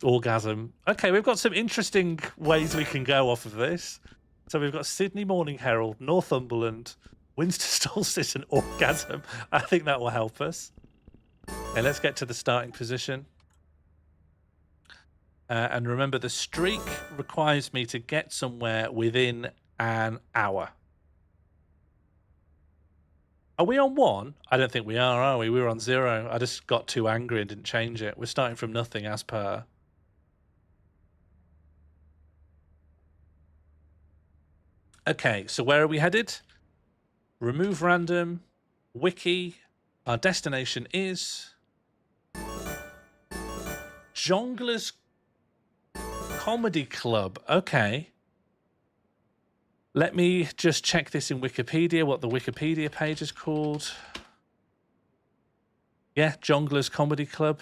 B: Orgasm. Okay, we've got some interesting ways we can go off of this. So we've got Sydney Morning Herald, Northumberland, Winter Solstice, and orgasm. I think that will help us. Okay, let's get to the starting position. And remember, the streak requires me to get somewhere within an hour. Are we on 1? I don't think we are we? We were on 0. I just got too angry and didn't change it. We're starting from nothing as per. Okay, so where are we headed? Remove random. Wiki. Our destination is... Jongleurs Comedy Club. Okay. Let me just check this in Wikipedia, what the Wikipedia page is called. Yeah, Jongleurs Comedy Club.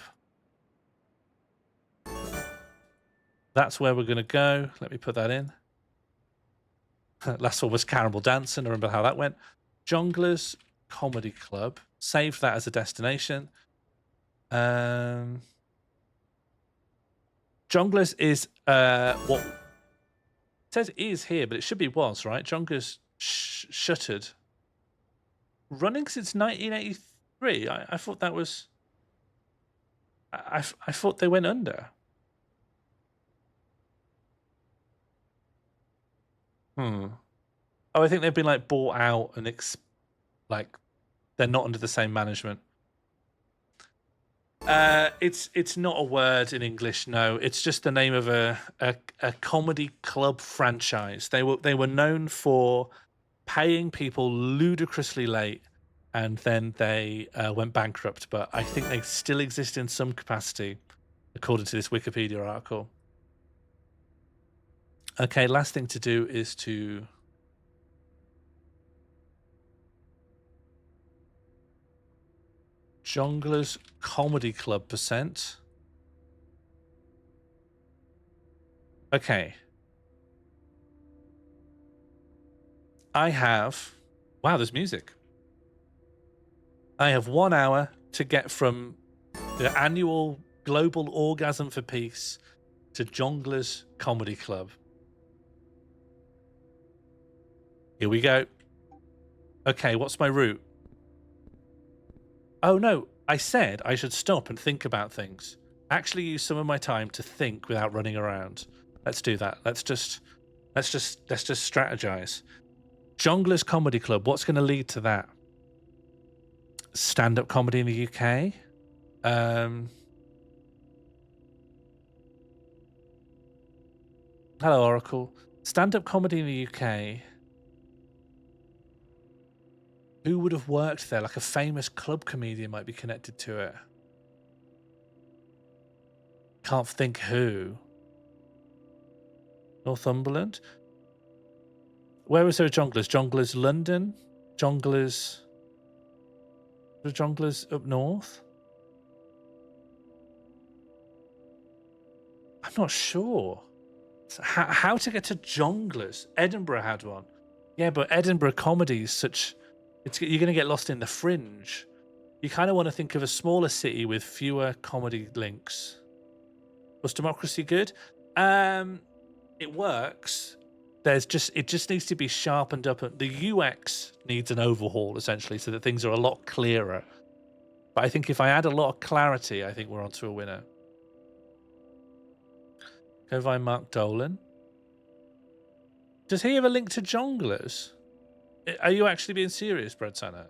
B: That's where we're going to go. Let me put that in. Last one was Caramel Dancing. I remember how that went. Jongleurs Comedy Club. Save that as a destination. Jongleurs is what it says is here, but it should be was, right? Jongleurs shuttered. Running since 1983. I thought that was. I thought they went under. Oh, I think they've been like bought out and like they're not under the same management. It's not a word in English. No, it's just the name of a comedy club franchise. They were known for paying people ludicrously late, and then they went bankrupt. But I think they still exist in some capacity, according to this Wikipedia article. Okay, last thing to do is to Jongleurs Comedy Club %. Okay. I have... Wow, there's music. I have 1 hour to get from the annual Global Orgasm for Peace to Jongleurs Comedy Club. Here we go. Okay, what's my route? Oh no, I said I should stop and think about things. Actually use some of my time to think without running around. Let's do that. Let's just strategize. Jongleurs Comedy Club, what's going to lead to that? Stand-up comedy in the UK? Hello, Oracle. Stand-up comedy in the UK. Who would have worked there? Like a famous club comedian might be connected to it. Can't think who. Northumberland? Where was there a Jongleurs? Jongleurs London? Jongleurs... The Jongleurs up north? I'm not sure. So how to get to Jongleurs? Edinburgh had one. Yeah, but Edinburgh comedy is such... you're going to get lost in the fringe. You kind of want to think of a smaller city with fewer comedy links. Was democracy good? It works. It just needs to be sharpened up. The UX needs an overhaul, essentially, so that things are a lot clearer. But I think if I add a lot of clarity, I think we're onto a winner. Go by Mark Dolan. Does he have a link to Jongleurs? Are you actually being serious, Brad Tanner?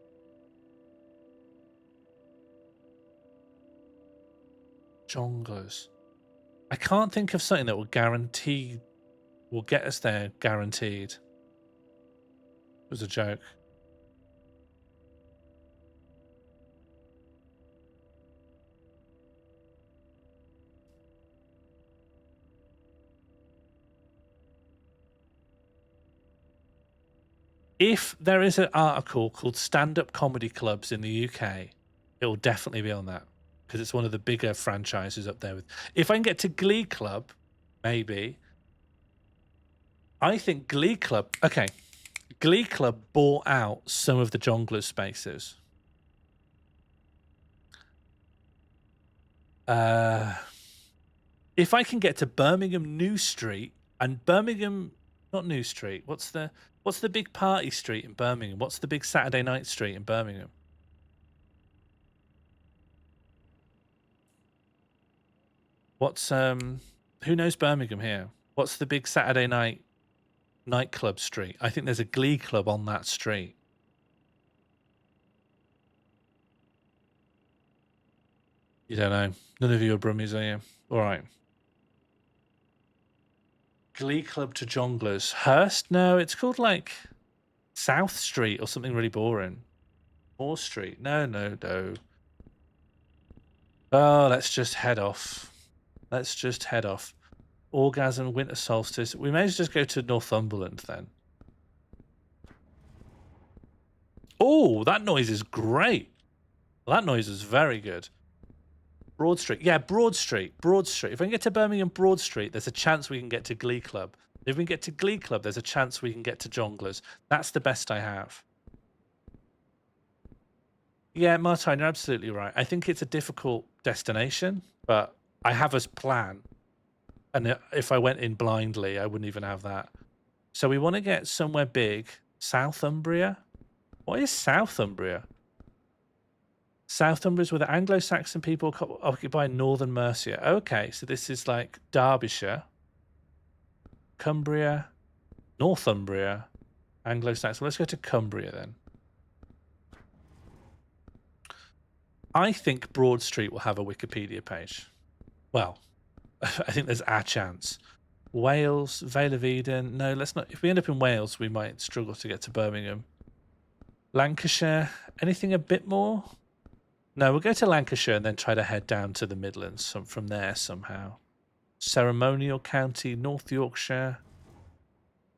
B: Jongleurs. I can't think of something that will get us there guaranteed. It was a joke. If there is an article called Stand-Up Comedy Clubs in the UK, it will definitely be on that because it's one of the bigger franchises up there. If I can get to Glee Club, maybe. I think Glee Club... Okay. Glee Club bought out some of the Jongleurs spaces. If I can get to Birmingham New Street and Birmingham... Not New Street. What's the big party street in Birmingham? What's the big Saturday night street in Birmingham? What's who knows Birmingham here? What's the big Saturday night nightclub street? I think there's a Glee Club on that street. You don't know. None of you are Brummies, are you? All right. Glee Club to Jongleurs. Hurst? No, it's called like South Street or something really boring. Moore Street? No. Oh, let's just head off. Orgasm, Winter Solstice. We may as well just go to Northumberland then. Oh, that noise is great. That noise is very good. Broad Street. Yeah, Broad Street. If I can get to Birmingham Broad Street, there's a chance we can get to Glee Club. If we can get to Glee Club, there's a chance we can get to Jongleurs. That's the best I have. Yeah, Martine, you're absolutely right. I think it's a difficult destination, but I have a plan. And if I went in blindly, I wouldn't even have that. So we want to get somewhere big. Southumbria? What is Southumbria? Southumbria is where the Anglo-Saxon people occupy northern Mercia. Okay, so this is like Derbyshire, Cumbria, Northumbria, Anglo-Saxon. Let's go to Cumbria then. I think Broad Street will have a Wikipedia page. Well, I think there's our chance. Wales, Vale of Eden. No, let's not. If we end up in Wales, we might struggle to get to Birmingham. Lancashire. Anything a bit more? No, we'll go to Lancashire and then try to head down to the Midlands from there somehow. Ceremonial County, North Yorkshire.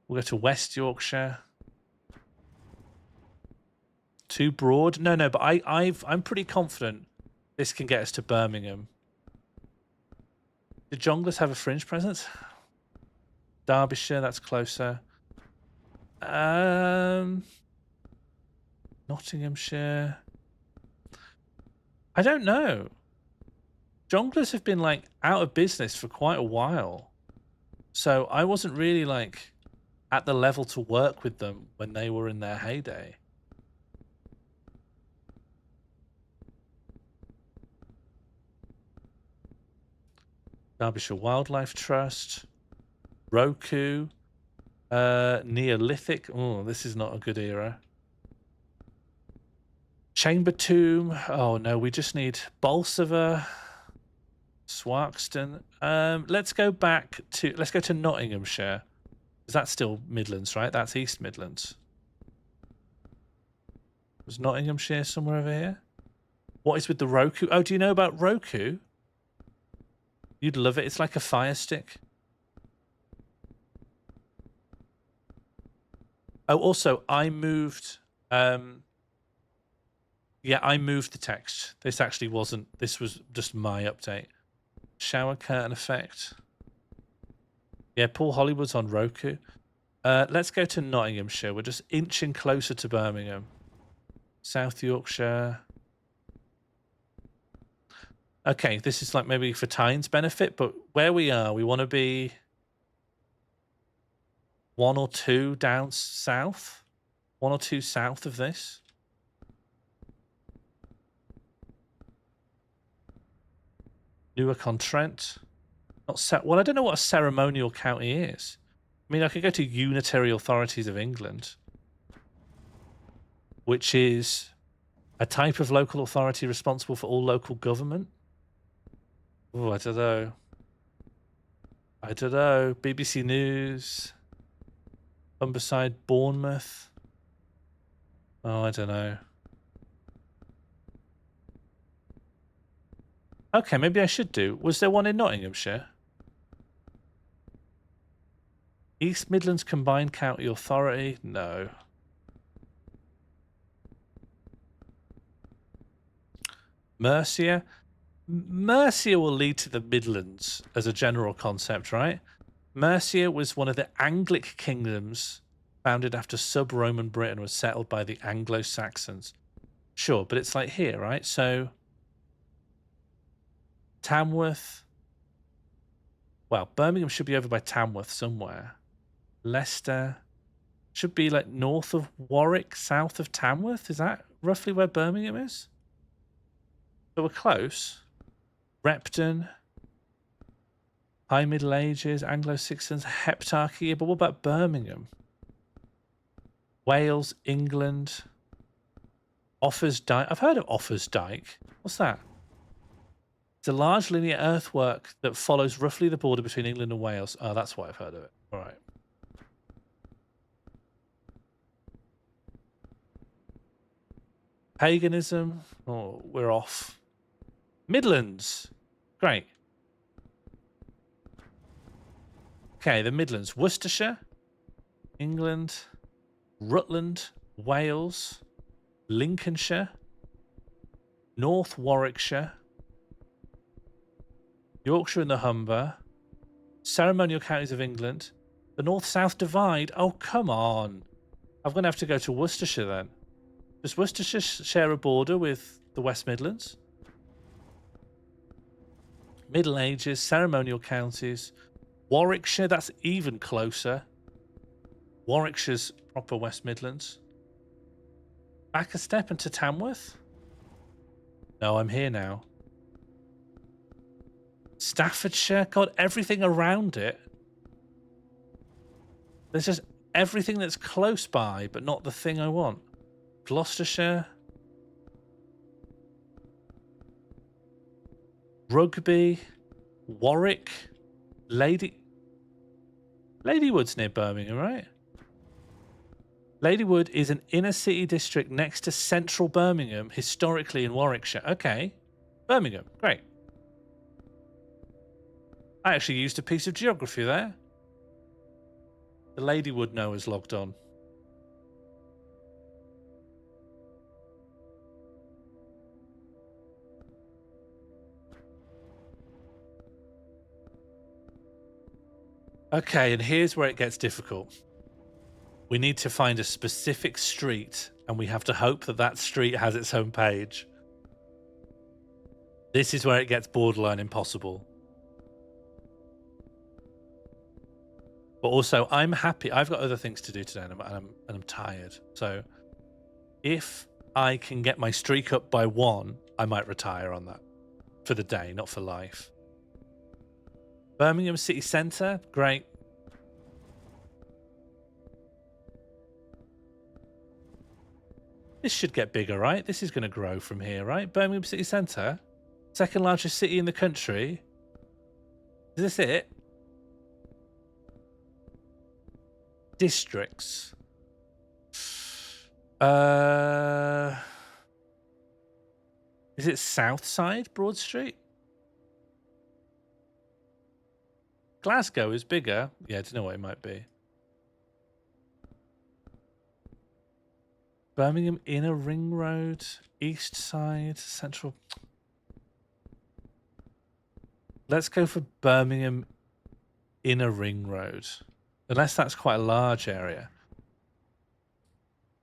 B: We'll go to West Yorkshire. Too broad? No, but I'm pretty confident this can get us to Birmingham. Did Jongleurs have a fringe presence? Derbyshire, that's closer. Nottinghamshire. I don't know. Jongleurs have been like out of business for quite a while. So I wasn't really like at the level to work with them when they were in their heyday. Derbyshire Wildlife Trust. Roku. Neolithic. Oh, this is not a good era. Chamber Tomb. Oh no, we just need Bolsover. Swarkston. Let's go to Nottinghamshire. Is that still Midlands, right? That's East Midlands. Was Nottinghamshire somewhere over here? What is with the Roku? Oh, do you know about Roku? You'd love it. It's like a Fire Stick. Oh, also, I moved... yeah, I moved the text. This actually wasn't... This was just my update. Shower curtain effect. Yeah, Paul Hollywood's on Roku. Let's go to Nottinghamshire. We're just inching closer to Birmingham. South Yorkshire. Okay, this is like maybe for Tyne's benefit, but where we are, we want to be 1 or 2 down south. 1 or 2 south of this. Newark-on-Trent. Well, I don't know what a ceremonial county is. I mean, I could go to Unitary Authorities of England, which is a type of local authority responsible for all local government. Oh, I don't know. I don't know. BBC News. Humberside, Bournemouth. Oh, I don't know. Okay, maybe I should do. Was there one in Nottinghamshire? East Midlands Combined County Authority? No. Mercia? Mercia will lead to the Midlands as a general concept, right? Mercia was one of the Anglic kingdoms founded after sub-Roman Britain was settled by the Anglo-Saxons. Sure, but it's like here, right? So, Tamworth. Well, Birmingham should be over by Tamworth somewhere. Leicester should be like north of Warwick, south of Tamworth. Is that roughly where Birmingham is? So we're close. Repton, High Middle Ages, Anglo-Saxons, Heptarchy. But what about Birmingham? Wales, England. Offers Dyke. I've heard of Offers Dyke. What's that? It's a large linear earthwork that follows roughly the border between England and Wales. Oh, that's why I've heard of it. All right. Paganism. Oh, we're off. Midlands. Great. Okay, the Midlands. Worcestershire, England, Rutland, Wales, Lincolnshire, North Warwickshire, Yorkshire and the Humber, ceremonial counties of England, the North-South divide. Oh, come on. I'm going to have to go to Worcestershire then. Does Worcestershire share a border with the West Midlands? Middle Ages, ceremonial counties. Warwickshire, that's even closer. Warwickshire's proper West Midlands. Back a step into Tamworth? No, I'm here now. Staffordshire, God, everything around it. There's just everything that's close by, but not the thing I want. Gloucestershire. Rugby. Warwick. Ladywood's near Birmingham, right? Ladywood is an inner city district next to central Birmingham, historically in Warwickshire. Okay. Birmingham, great. I actually used a piece of geography there. The Ladywood Noah's logged on. Okay, and here's where it gets difficult. We need to find a specific street, and we have to hope that that street has its own page. This is where it gets borderline impossible. But also, I'm happy. I've got other things to do today, and I'm tired. So, if I can get my streak up by 1, I might retire on that for the day, not for life. Birmingham City Centre, great. This should get bigger, right? This is going to grow from here, right? Birmingham City Centre, second largest city in the country. Is this it? Districts. Is it South Side Broad Street? Glasgow is bigger. Yeah, I don't know what it might be. Birmingham Inner Ring Road, East Side, Central. Let's go for Birmingham Inner Ring Road. Unless that's quite a large area.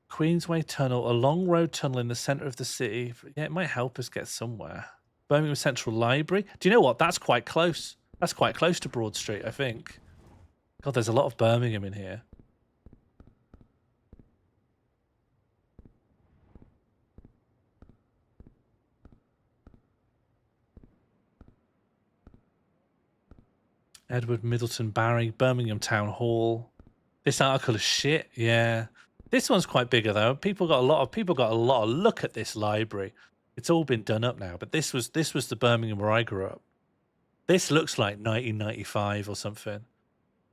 B: Queensway Tunnel, a long road tunnel in the centre of the city. Yeah, it might help us get somewhere. Birmingham Central Library. Do you know what? That's quite close. That's quite close to Broad Street, I think. God, there's a lot of Birmingham in here. Edward Middleton Barry, Birmingham Town Hall. This article is shit. Yeah, this one's quite bigger though. People got a lot of look at this library. It's all been done up now, but this was the Birmingham where I grew up. This looks like 1995 or something.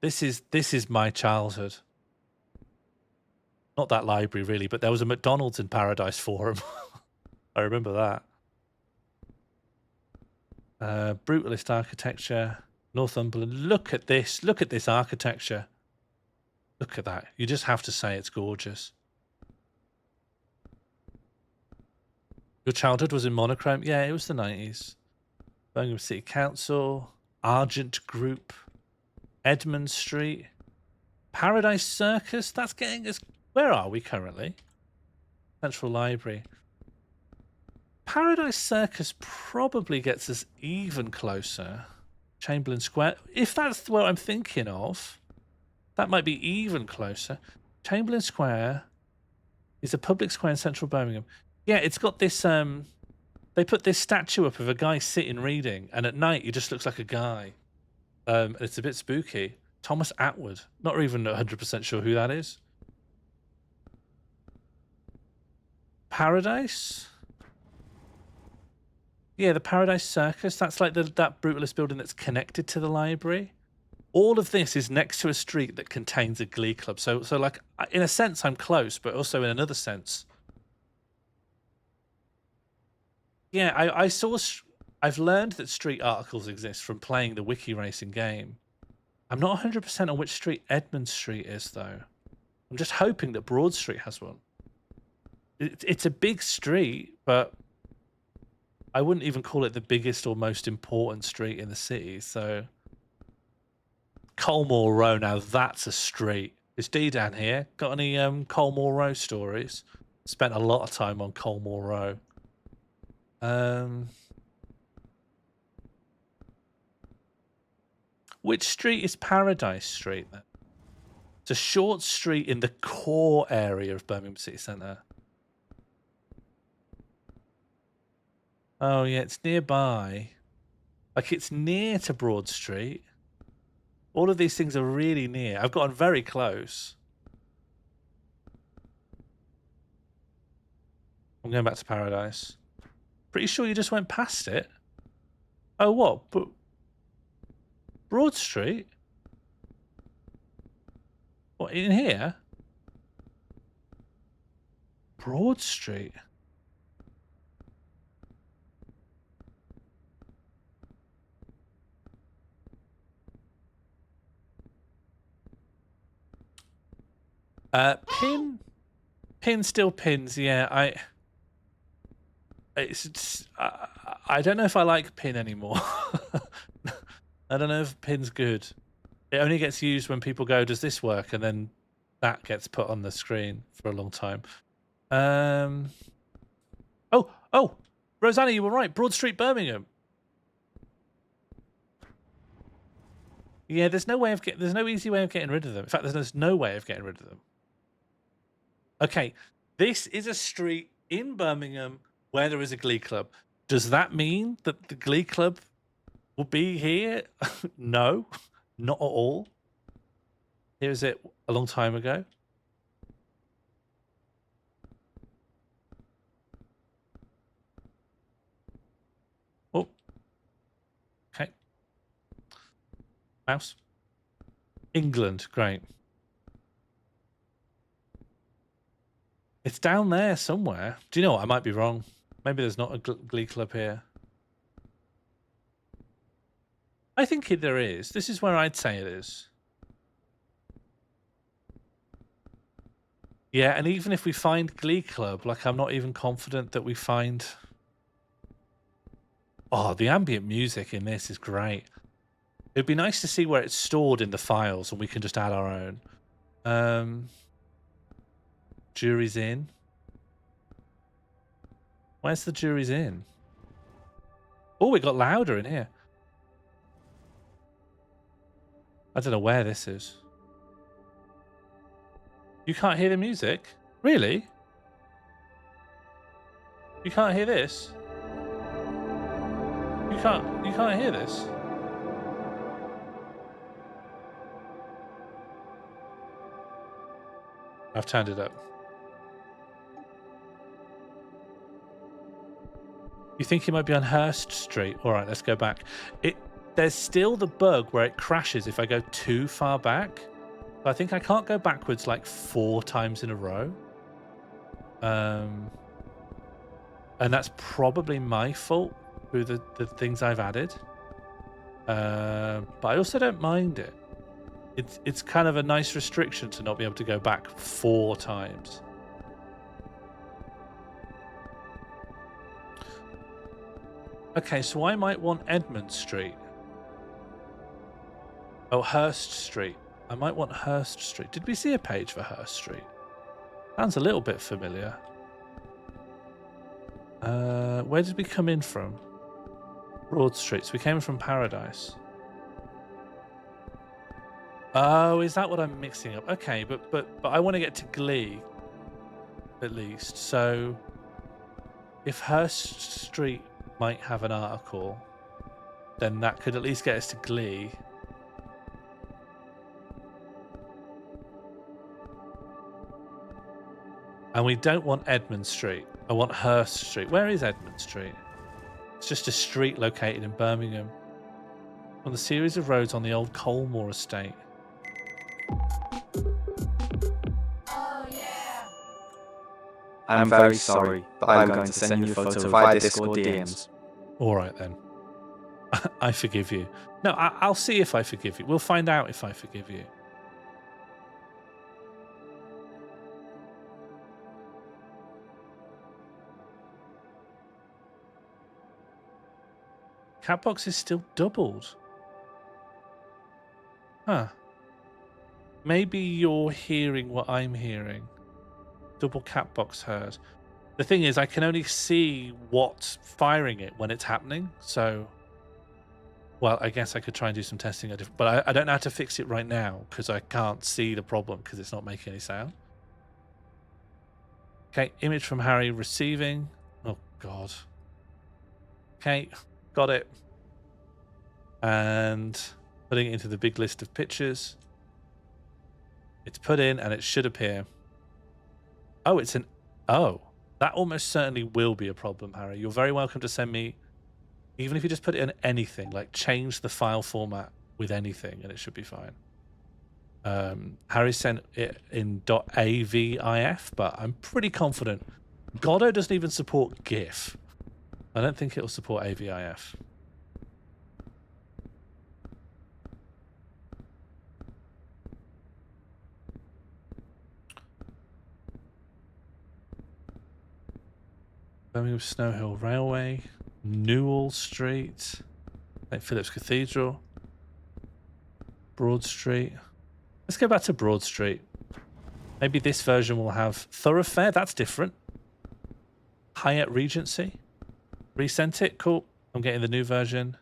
B: This is my childhood. Not that library really, but there was a McDonald's in Paradise Forum. I remember that. Brutalist architecture. Northumberland. Look at this. Look at this architecture. Look at that. You just have to say it's gorgeous. Your childhood was in monochrome? Yeah, it was the 90s. Birmingham City Council. Argent Group. Edmund Street. Paradise Circus. That's getting us... Where are we currently? Central Library. Paradise Circus probably gets us even closer. Chamberlain Square. If that's what I'm thinking of, that might be even closer. Chamberlain Square is a public square in central Birmingham. Yeah, it's got this... they put this statue up of a guy sitting reading, and at night he just looks like a guy. It's a bit spooky. Thomas Atwood. Not even 100% sure who that is. Paradise? Yeah, the Paradise Circus. That's like that Brutalist building that's connected to the library. All of this is next to a street that contains a glee club. So like, in a sense, I'm close, but also in another sense. Yeah, I've learned that street articles exist from playing the Wiki Racing game. I'm not 100% on which street Edmund Street is, though. I'm just hoping that Broad Street has one. It's a big street, but I wouldn't even call it the biggest or most important street in the city, so... Colmore Row, now that's a street. Is D-Dan here? Got any Colmore Row stories? Spent a lot of time on Colmore Row. Which street is Paradise Street, then? It's a short street in the core area of Birmingham City Centre. Oh, yeah, it's nearby. Like, it's near to Broad Street. All of these things are really near. I've gotten very close. I'm going back to Paradise. Pretty sure you just went past it. Oh, what? But Broad Street? What, in here? Broad Street? Pin still pins. Yeah, I don't know if I like pin anymore. I don't know if pin's good. It only gets used when people go, does this work? And then that gets put on the screen for a long time. Oh, Rosanna, you were right. Broad Street, Birmingham. Yeah, there's no easy way of getting rid of them. In fact, there's no way of getting rid of them. Okay, this is a street in Birmingham where there is a glee club. Does that mean that the glee club will be here? No, not at all. Here is it a long time ago. Oh, okay. Mouse. England, great. It's down there somewhere. Do you know what? I might be wrong. Maybe there's not a Glee Club here. I think there is. This is where I'd say it is. Yeah, and even if we find Glee Club, like I'm not even confident that we find... Oh, the ambient music in this is great. It'd be nice to see where it's stored in the files and we can just add our own. Jury's Inn. Where's the Jury's Inn? Oh, it got louder in here. I don't know where this is. You can't hear the music? Really? You can't hear this? You can't hear this? I've turned it up. You think it might be on Hurst Street? All right, let's go back. There's still the bug where it crashes if I go too far back. I think I can't go backwards like 4 times in a row. And that's probably my fault through the things I've added. But I also don't mind it. It's kind of a nice restriction to not be able to go back 4 times. Okay, so I might want Edmund Street. Oh, Hurst Street. I might want Hurst Street. Did we see a page for Hurst Street? Sounds a little bit familiar. Where did we come in from? Broad Street. So we came from Paradise. Oh, is that what I'm mixing up? Okay, but I want to get to Glee, at least. So if Hurst Street might have an article, then that could at least get us to Glee. And we don't want Edmund Street. I want Hurst Street. Where is Edmund Street? It's just a street located in Birmingham. On the series of roads on the old Colmore estate.
F: Oh yeah.
E: I'm very sorry, but I'm going to send you a photo via Discord DMs.
B: All right then. I forgive you. No, I'll see if I forgive you. We'll find out if I forgive you. Catbox is still doubled. Huh. Maybe you're hearing what I'm hearing. Double Catbox heard. The thing is, I can only see what's firing it when it's happening. So, well, I guess I could try and do some testing. But I don't know how to fix it right now because I can't see the problem because it's not making any sound. Okay, image from Harry receiving. Oh, God. Okay. Got it. And putting it into the big list of pictures. It's put in and it should appear. Oh, it's an... Oh, that almost certainly will be a problem, Harry. You're very welcome to send me... Even if you just put it in anything, like change the file format with anything and it should be fine. Harry sent it in .avif, but I'm pretty confident. Godot doesn't even support GIF. I don't think it'll support AVIF. Birmingham Snow Hill Railway, Newell Street, St. Philip's Cathedral, Broad Street. Let's go back to Broad Street. Maybe this version will have Thoroughfare. That's different. Hyatt Regency. Resent it. Cool. I'm getting the new version.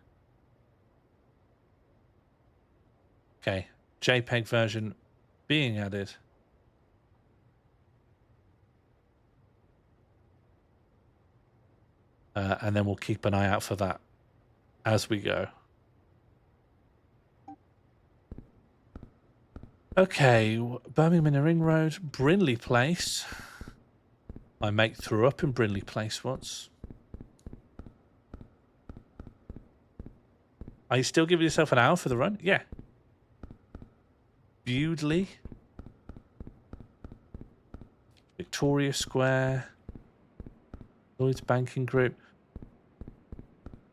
B: Okay. JPEG version being added. And then we'll keep an eye out for that as we go. Okay. Birmingham Inner Ring Road. Brinley Place. My mate threw up in Brinley Place once. Are you still giving yourself an hour for the run? Yeah. Bewdley. Victoria Square, Lloyd's Banking Group.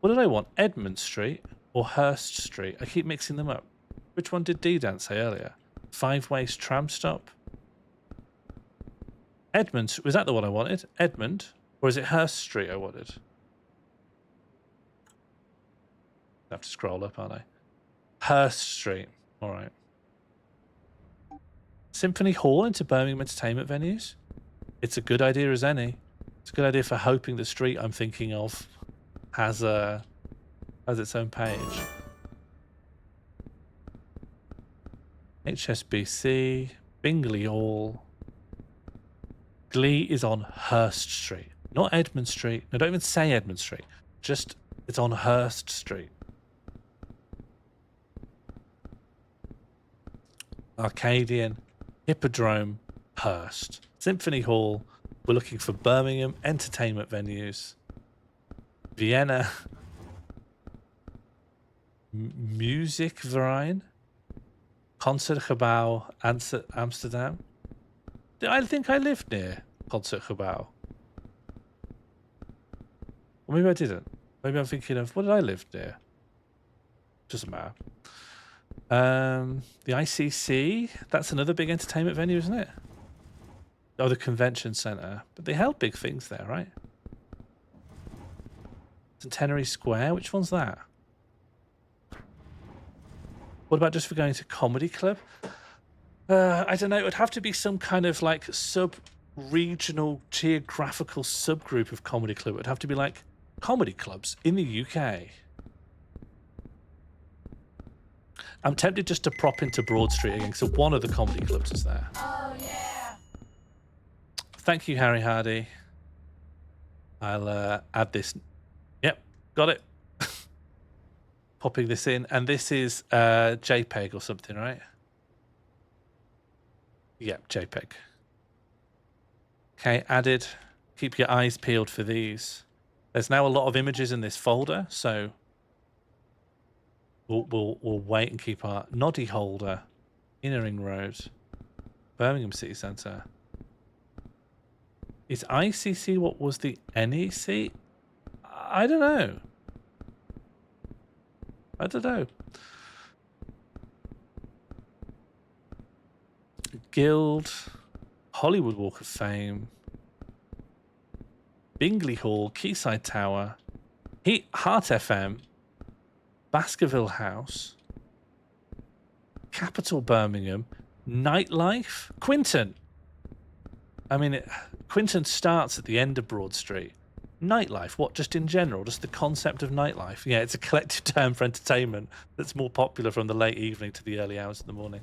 B: What did I want? Edmund Street or Hurst Street? I keep mixing them up. Which one did D-Dan say earlier? 5 Ways Tram Stop? Edmund, was that the one I wanted? Edmund? Or is it Hurst Street I wanted? I have to scroll up, aren't I? Hurst Street. All right. Symphony Hall into Birmingham entertainment venues? It's a good idea as any. It's a good idea for hoping the street I'm thinking of has its own page. HSBC, Bingley Hall. Glee is on Hurst Street, not Edmund Street. No, don't even say Edmund Street. Just, it's on Hurst Street. Arcadian, Hippodrome, Hurst. Symphony Hall, we're looking for Birmingham entertainment venues. Vienna, Muziekverein, Concertgebouw, Amsterdam. I think I lived near Concertgebouw. Or maybe I didn't. Maybe I'm thinking of, what did I live near? Doesn't matter. The ICC, that's another big entertainment venue, isn't it? Oh, the convention centre. But they held big things there, right? Centenary Square, which one's that? What about just for going to comedy club? I don't know, it would have to be some kind of like sub-regional geographical subgroup of comedy club. It would have to be like comedy clubs in the UK. I'm tempted just to prop into Broad Street again, so one of the comedy clubs is there.
F: Oh yeah.
B: Thank you, Harry Hardy. I'll add this. Yep, got it. Popping this in, and this is JPEG or something, right? Yep, JPEG. Okay, added. Keep your eyes peeled for these. There's now a lot of images in this folder, so we'll wait and keep our Noddy Holder, Inner Ring Road, Birmingham City Centre. Is ICC what was the NEC? I don't know. I don't know. Guild, Hollywood Walk of Fame, Bingley Hall, Quayside Tower, Heart FM, Baskerville House, Capital Birmingham, Nightlife, Quinton. I mean, Quinton starts at the end of Broad Street. Nightlife, what, just in general? Just the concept of nightlife? Yeah, it's a collective term for entertainment that's more popular from the late evening to the early hours of the morning.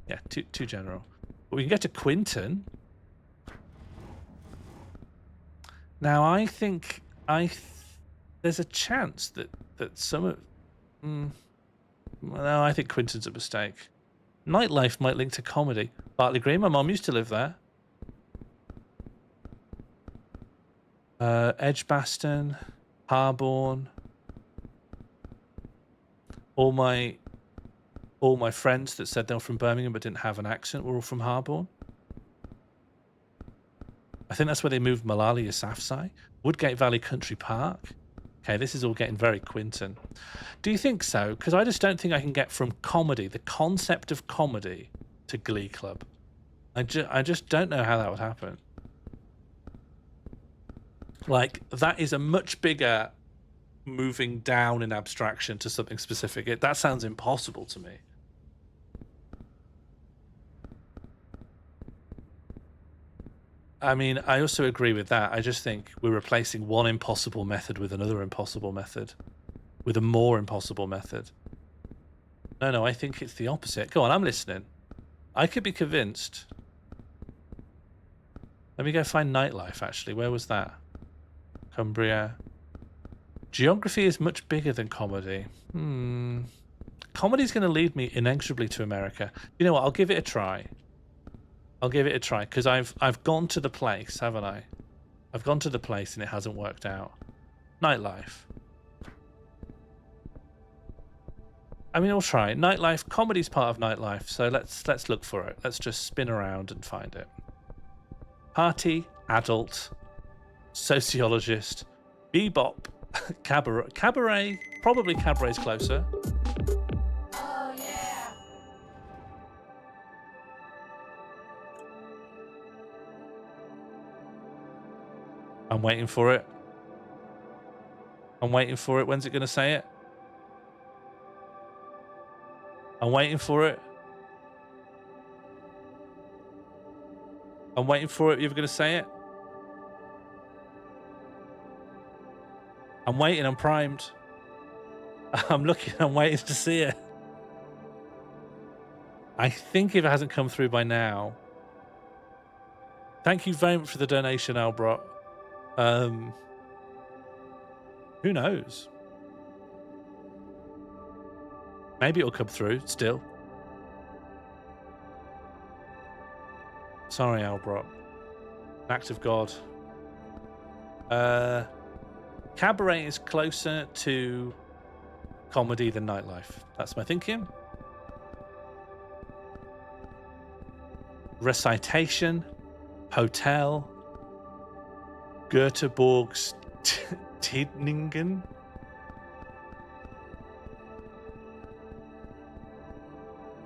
B: Yeah, too general. But we can get to Quinton. Now, I think there's a chance that some of... no, I think Quinton's a mistake. Nightlife might link to comedy. Bartley Green, my mum used to live there. Edgbaston, Harborne. All my friends that said they were from Birmingham but didn't have an accent were all from Harborne. I think that's where they moved Malala Yousafzai. Woodgate Valley Country Park. Okay, this is all getting very Quinton. Do you think so? Because I just don't think I can get from comedy, the concept of comedy, to Glee Club. I just don't know how that would happen. Like, that is a much bigger moving down in abstraction to something specific. That sounds impossible to me. I mean, I also agree with that. I just think we're replacing one impossible method with another impossible method, with a more impossible method. No, I think it's the opposite. Go on, I'm listening. I could be convinced. Let me go find Nightlife, actually. Where was that? Cumbria. Geography is much bigger than comedy. Comedy's going to lead me inexorably to America. You know what? I'll give it a try. I'll give it a try, because I've gone to the place, haven't I? I've gone to the place and it hasn't worked out. Nightlife. I mean, I'll try. Nightlife, comedy's part of Nightlife, so let's look for it. Let's just spin around and find it. Party adult, sociologist, bebop, cabaret. Probably cabaret's closer.
F: Oh yeah.
B: I'm waiting for it. I'm waiting for it. When's it going to say it? I'm waiting for it. I'm waiting for it. You ever going to say it? I'm waiting. I'm primed. I'm looking. I'm waiting to see it. I think if it hasn't come through by now. Thank you very much for the donation, Albert. Who knows? Maybe it'll come through still. Sorry, Albert. An act of God. Cabaret is closer to comedy than nightlife. That's my thinking. Recitation, hotel, Göteborg's Tidningen.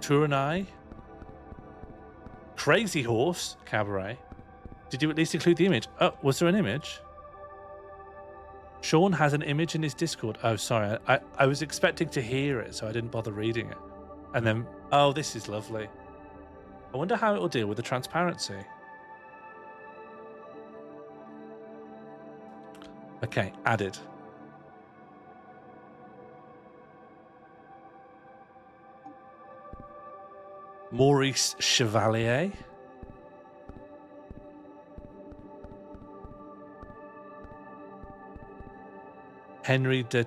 B: Turanai. Crazy Horse, cabaret. Did you at least include the image? Oh, was there an image? Sean has an image in his Discord. Oh, sorry. I was expecting to hear it, so I didn't bother reading it. And then, oh, this is lovely. I wonder how it will deal with the transparency. Okay, added. Maurice Chevalier. Henry de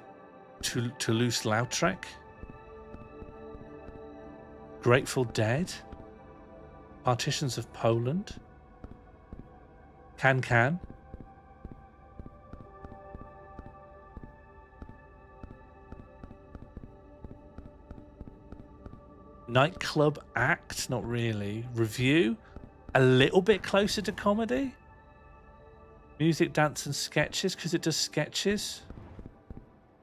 B: Toulouse-Lautrec. Grateful Dead. Partitions of Poland. Can. Nightclub act, not really. Review, a little bit closer to comedy. Music, dance, and sketches, because it does sketches.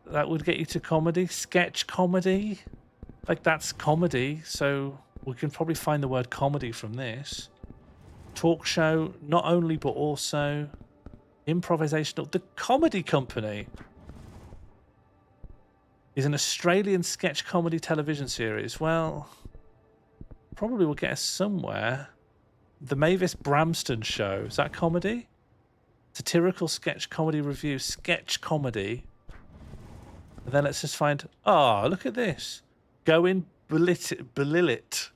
B: That would get you to comedy. Sketch comedy, like that's comedy. So we can probably find the word comedy from this. Talk show, not only but also improvisational. The Comedy Company is an Australian sketch comedy television series. Well, probably will get us somewhere. The Mavis Bramston Show, is that comedy? Satirical sketch comedy review, sketch comedy. And then let's just find, oh, look at this. Go in, belittle it.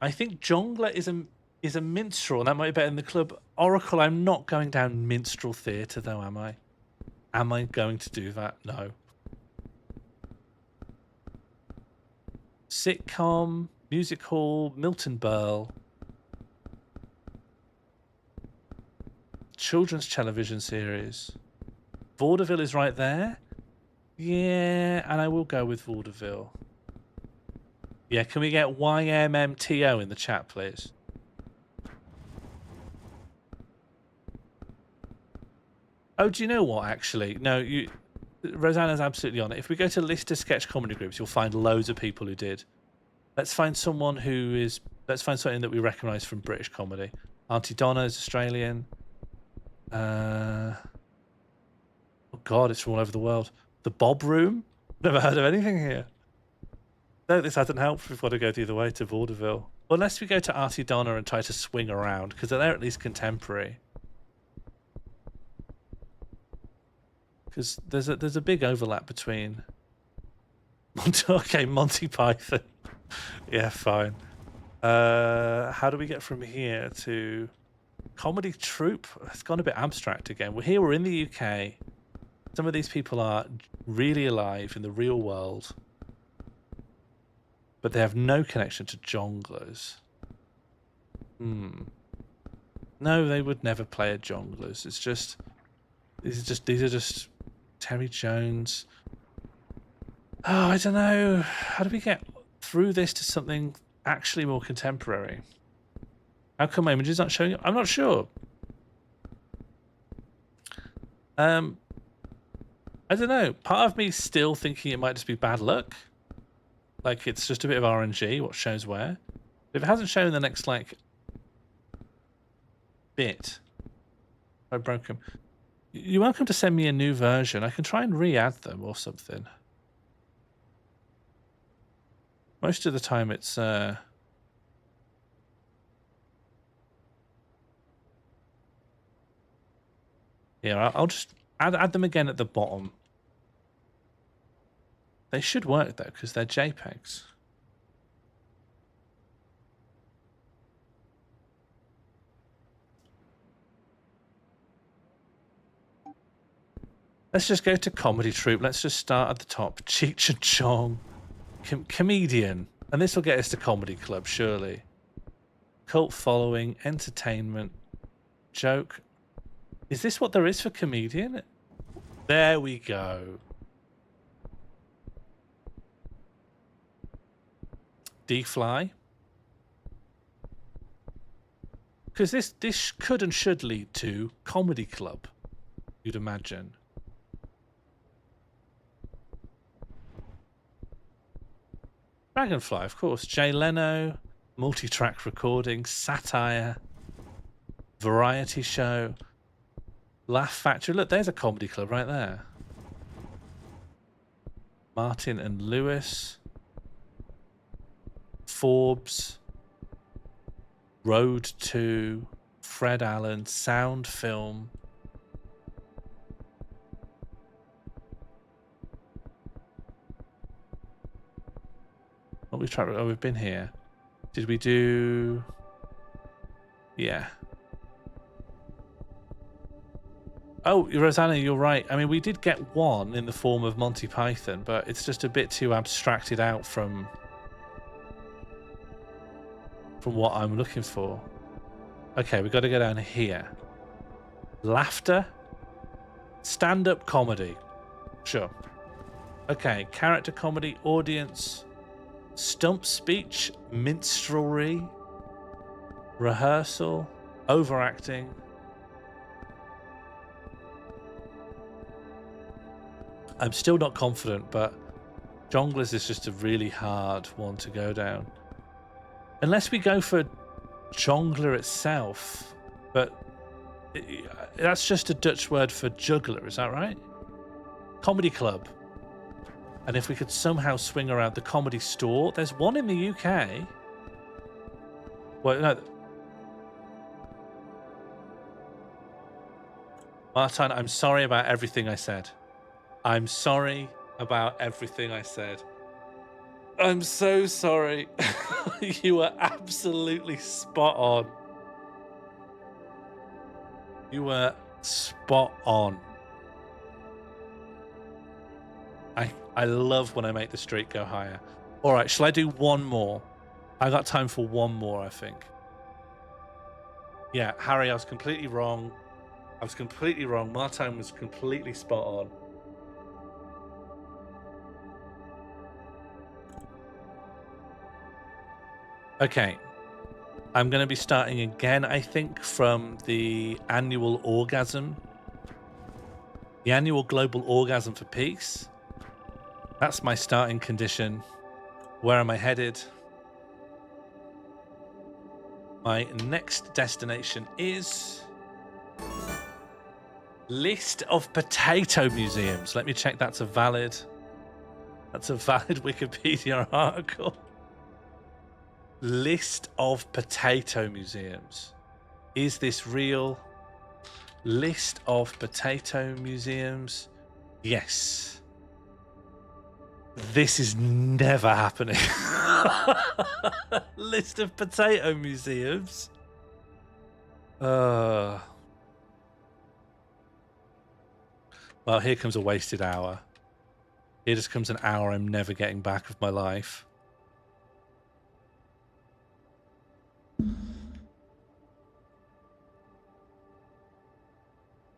B: I think Jongler is a minstrel, and that might be better than the club. Oracle, I'm not going down minstrel theatre, though, am I? Am I going to do that? No. Sitcom, music hall, Milton Berle. Children's television series. Vaudeville is right there. Yeah, and I will go with Vaudeville. Yeah, can we get YMMTO in the chat, please? Oh, do you know what, actually? No, Rosanna's absolutely on it. If we go to list of sketch comedy groups, you'll find loads of people who did. Let's find someone who is... Let's find something that we recognise from British comedy. Auntie Donna is Australian. Oh, God, it's from all over the world. The Bob Room? Never heard of anything here. No, this hasn't helped. We've got to go the other way to Vaudeville. Unless we go to Auntie Donna and try to swing around, because they're at least contemporary. Because there's a big overlap between... Monty Python. Yeah, fine. How do we get from here to... Comedy troupe? It's gone a bit abstract again. We're in the UK. Some of these people are really alive in the real world. But they have no connection to jonglers. No, they would never play at jonglers. It's just... These are just Terry Jones. Oh, I don't know. How do we get through this to something actually more contemporary? How come my image is not showing up? I'm not sure. I don't know. Part of me still thinking it might just be bad luck. Like it's just a bit of RNG, what shows where. If it hasn't shown the next like bit, I broke them. You're welcome to send me a new version. I can try and re-add them or something. Most of the time it's yeah, I'll just add them again at the bottom. They should work though, because they're JPEGs. Let's just go to comedy troupe. Let's just start at the top. Cheech and Chong. Comedian. And this will get us to comedy club, surely. Cult following, entertainment, joke. Is this what there is for comedian? There we go. D-Fly. Because this could and should lead to comedy club, you'd imagine. Dragonfly, of course. Jay Leno, multi-track recording, satire, variety show, Laugh Factory. Look, there's a comedy club right there. Martin and Lewis, Forbes, Road to, Fred Allen, Sound Film. What we tried? Oh, we've been here. Did we do? Yeah. Oh, Rosanna, you're right. I mean, we did get one in the form of Monty Python, but it's just a bit too abstracted out from what I'm looking for. Okay, we've got to go down here. Laughter, stand-up comedy. Sure. Okay, character comedy, audience, stump speech, minstrelry, rehearsal, overacting. I'm still not confident, but Jonglers is just a really hard one to go down. Unless we go for Jongler itself, but that's just a Dutch word for juggler, is that right? Comedy club. And if we could somehow swing around the comedy store, there's one in the UK. Well, no. Martin, I'm sorry about everything I said. I'm sorry about everything I said. I'm so sorry. You were absolutely spot on. You were spot on. I love when I make the streak go higher. All right, shall I do one more? I got time for one more, I think. Yeah, Harry, I was completely wrong. I was completely wrong. Martin was completely spot on. Okay. I'm going to be starting again, I think, from the annual orgasm. The annual global orgasm for peace. That's my starting condition. Where am I headed? My next destination is list of potato museums. Let me check that's a valid Wikipedia article. List of potato museums. Is this real? List of potato museums. Yes. This is never happening. List of potato museums. Well, here comes a wasted hour. Here just comes an hour I'm never getting back of my life.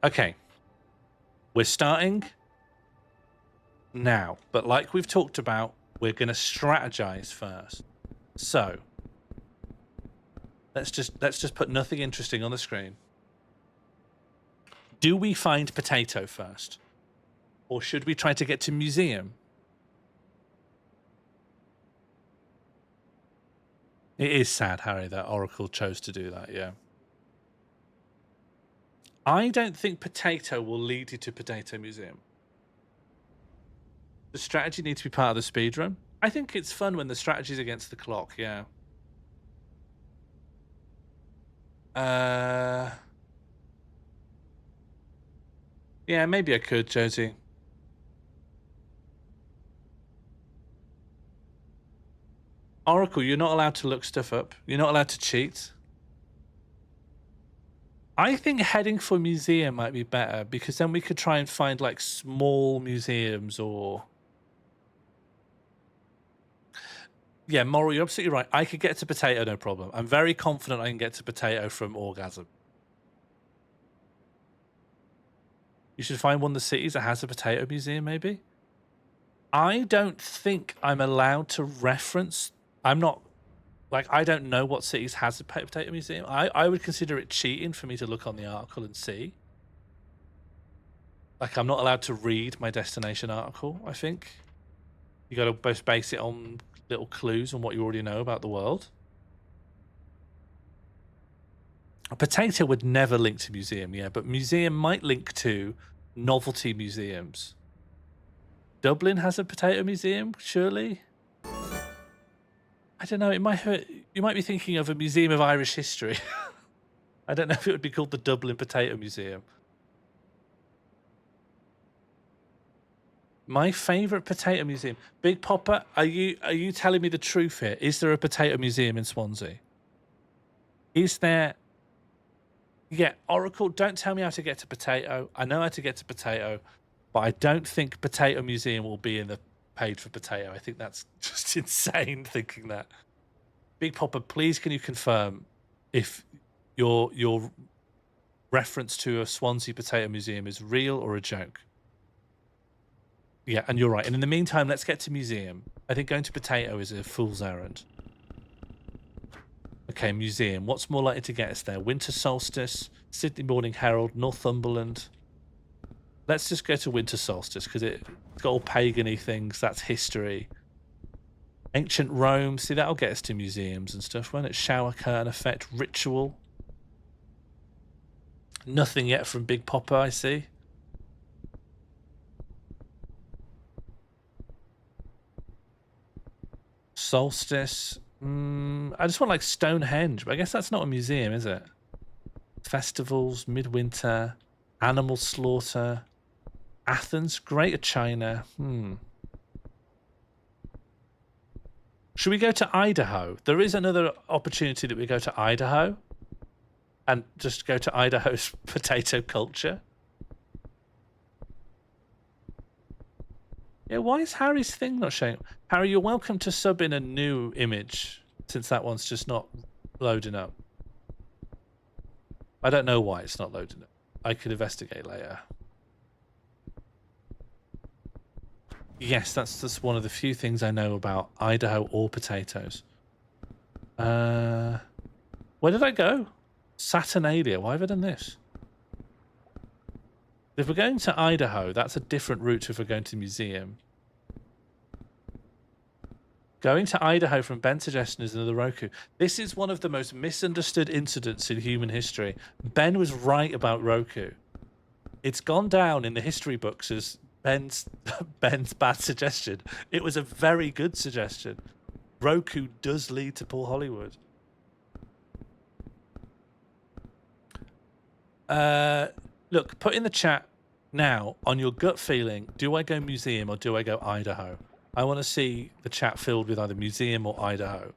B: Okay. We're starting now. But like we've talked about, we're going to strategize first. So let's just put nothing interesting on the screen. Do we find potato first? Or should we try to get to museum? It is sad, Harry, that Oracle chose to do that, yeah. I don't think potato will lead you to Potato Museum. The strategy needs to be part of the speedrun. I think it's fun when the strategy's against the clock, yeah. Yeah, maybe I could, Josie. Oracle, you're not allowed to look stuff up. You're not allowed to cheat. I think heading for museum might be better because then we could try and find like small museums or... Yeah, Moral, you're absolutely right. I could get to potato, no problem. I'm very confident I can get to potato from Orgasm. You should find one of the cities that has a potato museum, maybe. I don't think I'm allowed to reference... I'm not... Like, I don't know what cities has a potato museum. I would consider it cheating for me to look on the article and see. Like, I'm not allowed to read my destination article, I think. You got to both base it on little clues on what you already know about the world. A potato would never link to museum, yeah, but museum might link to novelty museums. Dublin has a potato museum, surely? I don't know, it might hurt. You might be thinking of a museum of Irish history. I don't know if it would be called the Dublin Potato Museum. My favourite potato museum. Big Popper, are you telling me the truth here? Is there a potato museum in Swansea? Is there... Yeah, Oracle, don't tell me how to get to potato. I know how to get to potato, but I don't think Potato Museum will be in the page for potato. I think that's just insane thinking that. Big Popper, please can you confirm if your reference to a Swansea Potato Museum is real or a joke? Yeah, and you're right. And in the meantime, let's get to museum. I think going to potato is a fool's errand. Okay, museum. What's more likely to get us there? Winter Solstice, Sydney Morning Herald, Northumberland. Let's just go to Winter Solstice because it's got all pagan-y things. That's history. Ancient Rome. See, that'll get us to museums and stuff, won't it? Shower curtain effect. Ritual. Nothing yet from Big Popper, I see. Solstice. I just want like Stonehenge, but I guess that's not a museum, is it? Festivals, midwinter, animal slaughter, Athens, Greater China. Should we go to Idaho? There is another opportunity that we go to Idaho and just go to Idaho's potato culture. Yeah, why is Harry's thing not showing? Harry, you're welcome to sub in a new image since that one's just not loading up. I don't know why it's not loading up. I could investigate later. Yes, that's one of the few things I know about Idaho or potatoes. Where did I go? Saturnalia. Why have I done this? If we're going to Idaho, that's a different route if we're going to the museum. Going to Idaho from Ben's suggestion is another Roku. This is one of the most misunderstood incidents in human history. Ben was right about Roku. It's gone down in the history books as Ben's bad suggestion. It was a very good suggestion. Roku does lead to Paul Hollywood. Look, put in the chat now on your gut feeling, do I go museum or do I go Idaho? I want to see the chat filled with either museum or Idaho.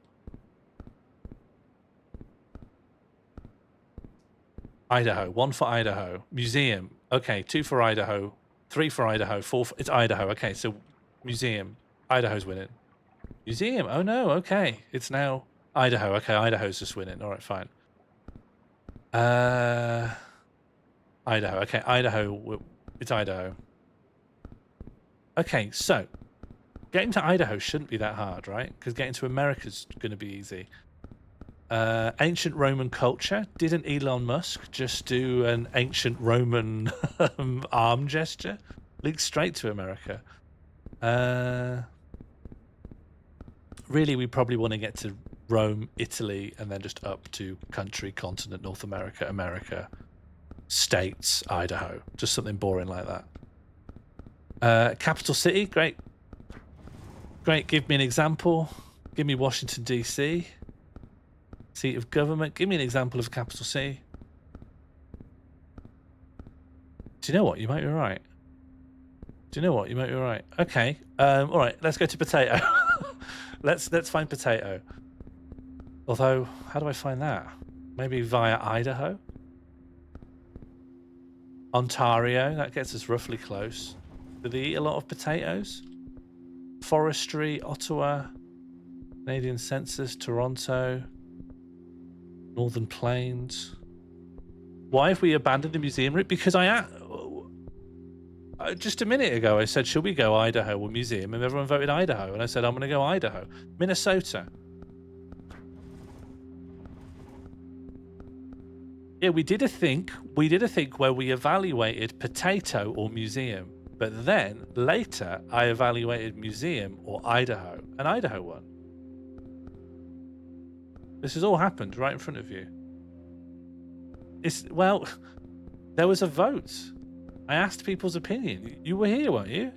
B: Idaho. 1 for Idaho. Museum. Okay, 2 for Idaho. 3 for Idaho. 4 for... It's Idaho. Okay, so museum. Idaho's winning. Museum. Oh, no. Okay. It's now Idaho. Okay, Idaho's just winning. All right, fine. Idaho. Okay, Idaho. It's Idaho. Okay, so getting to Idaho shouldn't be that hard, right? Because getting to America's going to be easy. Ancient Roman culture. Didn't Elon Musk just do an ancient Roman arm gesture? Leads straight to America. Really, we probably want to get to Rome, Italy, and then just up to country, continent, North America, America, states, Idaho. Just something boring like that. Capital city, great. Great, give me an example. Give me Washington, D.C. Seat of government. Give me an example of a capital city. Do you know what? You might be right. Do you know what? You might be right. Okay. All right. Let's go to potato. let's find potato. Although, how do I find that? Maybe via Idaho, Ontario. That gets us roughly close. Do they eat a lot of potatoes? Forestry, Ottawa, Canadian Census, Toronto. Northern Plains. Why have we abandoned the museum route? Because just a minute ago I said, should we go Idaho or museum? And everyone voted Idaho. And I said, I'm going to go Idaho. Minnesota. Yeah, we did a think where we evaluated potato or museum. But then later I evaluated museum or Idaho. And Idaho won. This has all happened right in front of you. Well, there was a vote. I asked people's opinion. You were here, weren't you?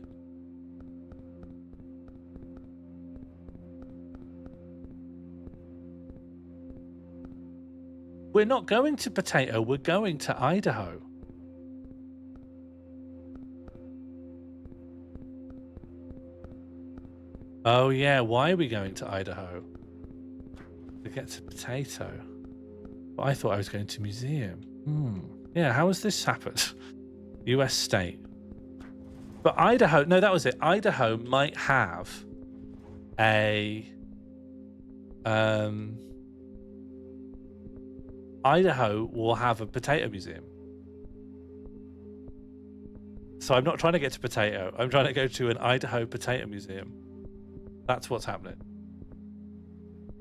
B: We're not going to potato, we're going to Idaho. Oh yeah, why are we going to Idaho? To get to potato. But I thought I was going to museum. Yeah, how has this happened? US state. But Idaho, no, that was it. Idaho might have a Idaho will have a potato museum. So I'm not trying to get to potato. I'm trying to go to an Idaho potato museum. That's what's happening.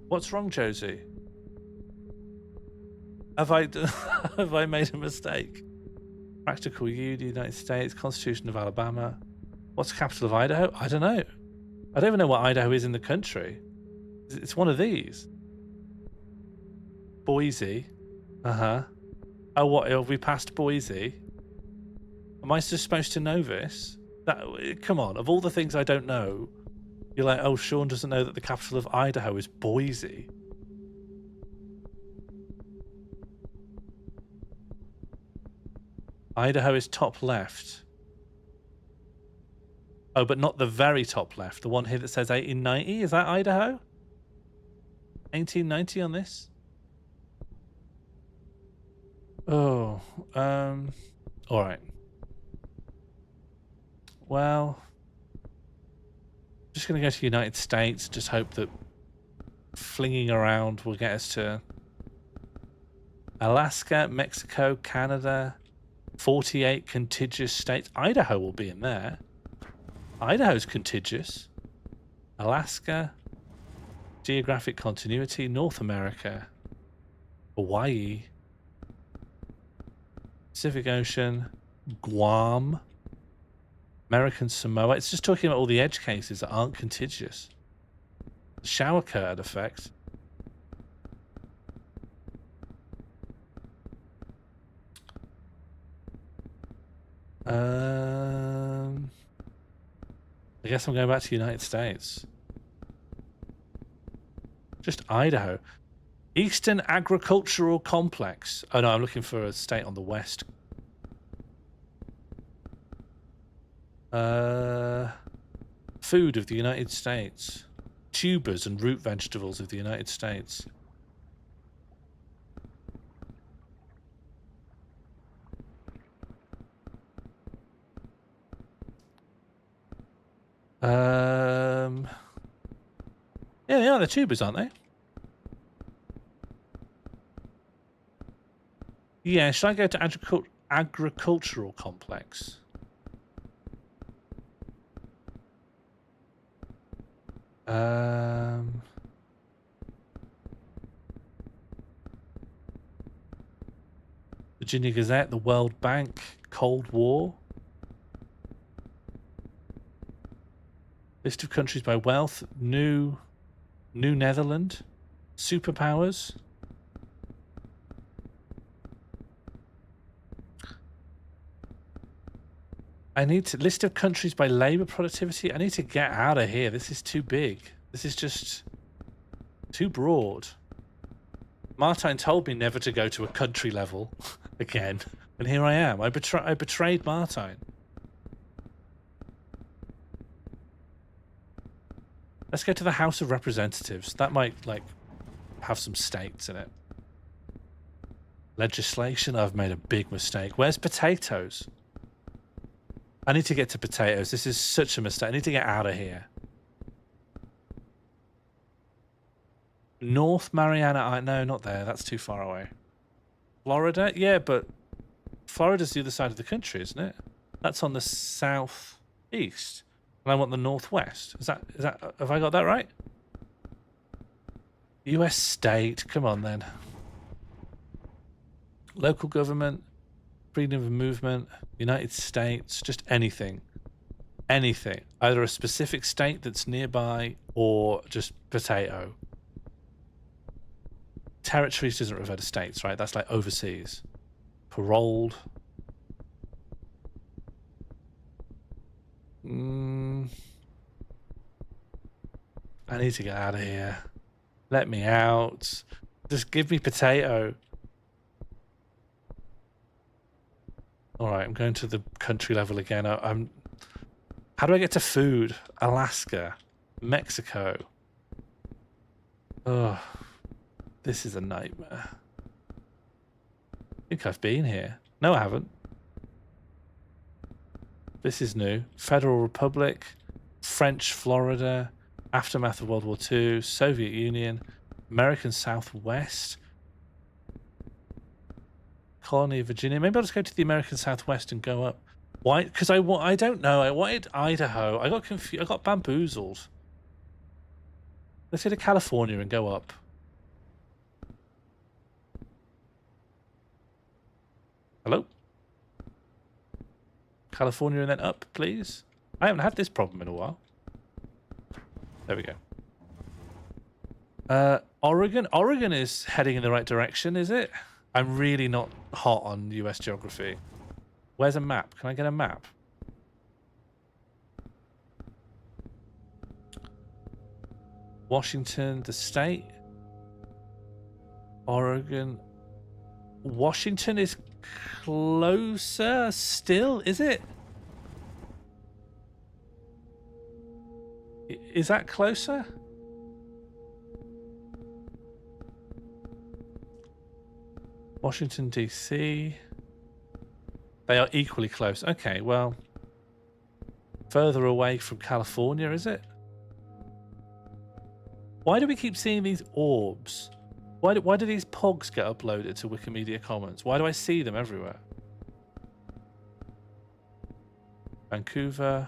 B: What's wrong, Josie? Have I made a mistake? Practical U, the United States, Constitution of Alabama. What's the capital of Idaho? I don't know. I don't even know what Idaho is in the country. It's one of these. Boise. Oh, what? Have we passed Boise? Am I just supposed to know this? Come on. Of all the things I don't know, you're like, oh, Sean doesn't know that the capital of Idaho is Boise. Idaho is top left. Oh, but not the very top left. The one here that says 1890. Is that Idaho? 1890 on this? Oh, all right. Well, just going to go to the United States. Just hope that flinging around will get us to Alaska, Mexico, Canada, 48 contiguous states. Idaho will be in there. Idaho's contiguous. Alaska, geographic continuity, North America, Hawaii, Pacific Ocean, Guam, American Samoa. It's just talking about all the edge cases that aren't contiguous. Shower curtain effect. I guess I'm going back to the United States. Just Idaho. Eastern Agricultural Complex. Oh no, I'm looking for a state on the west. Food of the United States. Tubers and root vegetables of the United States. Yeah, they are the tubers, aren't they? Yeah, should I go to agricultural complex? Virginia Gazette, the World Bank, Cold War. List of countries by wealth, New Netherland, superpowers. I need to list of countries by labor productivity. I need to get out of here. This is too big. This is just too broad. Martine told me never to go to a country level again, and here I am. I betrayed Martine. Let's go to the House of Representatives. That might, like, have some states in it. Legislation. I've made a big mistake. Where's potatoes? I need to get to potatoes. This is such a mistake. I need to get out of here. North Mariana. No, not there. That's too far away. Florida? Yeah, but Florida's the other side of the country, isn't it? That's on the southeast. And I want the northwest. Is that have I got that right? US state. Come on then. Local government, freedom of movement, United States, just anything. Anything. Either a specific state that's nearby or just potato. Territories doesn't refer to states, right? That's like overseas. Paroled. I need to get out of here. Let me out. Just give me potato. Alright, I'm going to the country level again. I'm. How do I get to food? Alaska. Mexico. Oh, this is a nightmare. I think I've been here. No, I haven't. This is new. Federal Republic, French Florida, aftermath of World War II, Soviet Union, American Southwest, colony of Virginia. Maybe I'll just go to the American Southwest and go up. Why? Because I don't know. I wanted Idaho. I got confused. I got bamboozled. Let's go to California and go up. Hello? California and then up, please. I haven't had this problem in a while. There we go. Oregon. Oregon is heading in the right direction, is it? I'm really not hot on US geography. Where's a map? Can I get a map? Washington, the state. Oregon. Washington is closer still, is it? Is that closer? Washington, D.C. They are equally close. Okay, well, further away from California, is it? Why do we keep seeing these orbs? Why do these pogs get uploaded to Wikimedia Commons? Why do I see them everywhere? Vancouver.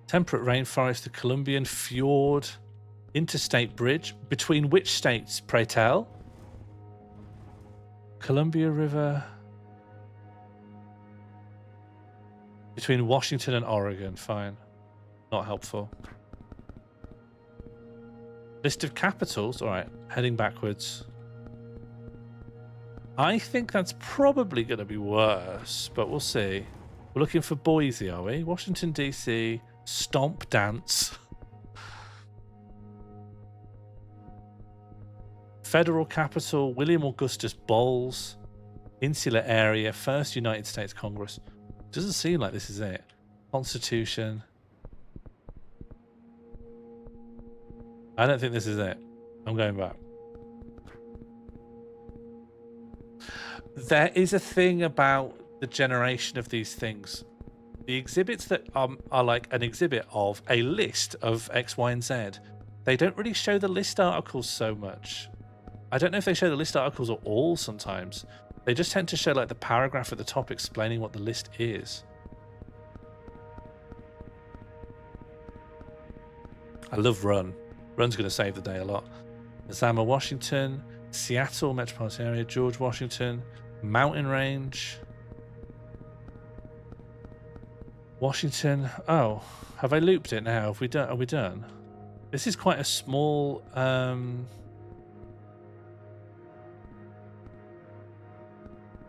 B: Temperate rainforest, the Columbian Fjord, interstate bridge. Between which states, pray tell? Columbia River. Between Washington and Oregon, fine. Not helpful. List of capitals, all right, heading backwards. I think that's probably going to be worse, but we'll see. We're looking for Boise, are we? Washington, D.C., Stomp Dance. Federal capital, William Augustus Bowles. Insular area, First United States Congress. Doesn't seem like this is it. Constitution. I don't think this is it. I'm going back. There is a thing about the generation of these things. The exhibits that are like an exhibit of a list of X, Y, and Z. They don't really show the list articles so much. I don't know if they show the list articles or all sometimes. They just tend to show like the paragraph at the top explaining what the list is. I love Run. Run's going to save the day a lot. Zama, Washington, Seattle metropolitan area, George Washington, mountain range, Washington. Oh, have I looped it now? Have we done? Are we done? This is quite a small.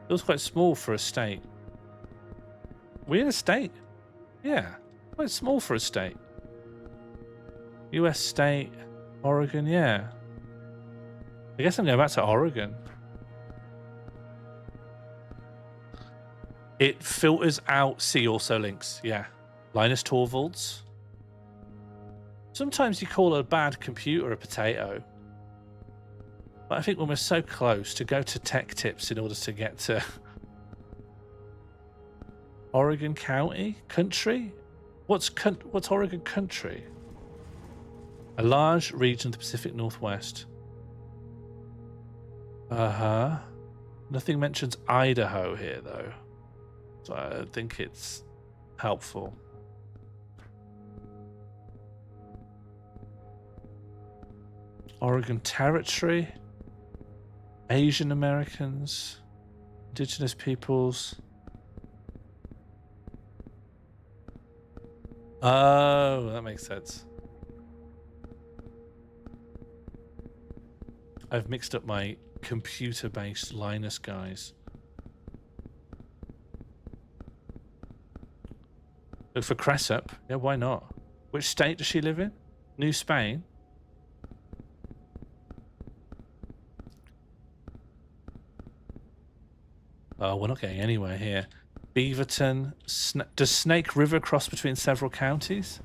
B: Feels quite small for a state. We're in a state. Yeah, quite small for a state. U.S. state, Oregon. Yeah. I guess I'm going back to Oregon. It filters out see also links. Yeah. Linus Torvalds. Sometimes you call a bad computer a potato. But I think when we're so close to go to tech tips in order to get to Oregon County? Country? What's Oregon Country? A large region of the Pacific Northwest. Nothing mentions Idaho here, though. So I don't think it's helpful. Oregon Territory. Asian Americans. Indigenous peoples. Oh, that makes sense. I've mixed up my computer-based Linus guys. Look for Cressup. Yeah, why not? Which state does she live in? New Spain? Oh, we're not getting anywhere here. Beaverton. Does Snake River cross between several counties?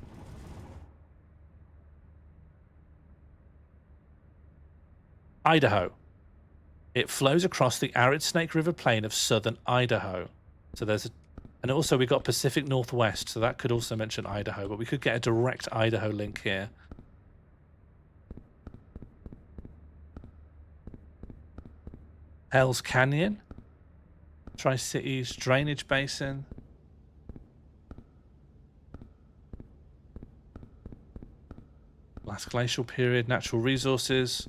B: Idaho. It flows across the arid Snake River plain of southern Idaho. So there's and also we got Pacific Northwest, so that could also mention Idaho, but we could get a direct Idaho link here. Hells Canyon. Tri-Cities, drainage basin. Last glacial period, natural resources.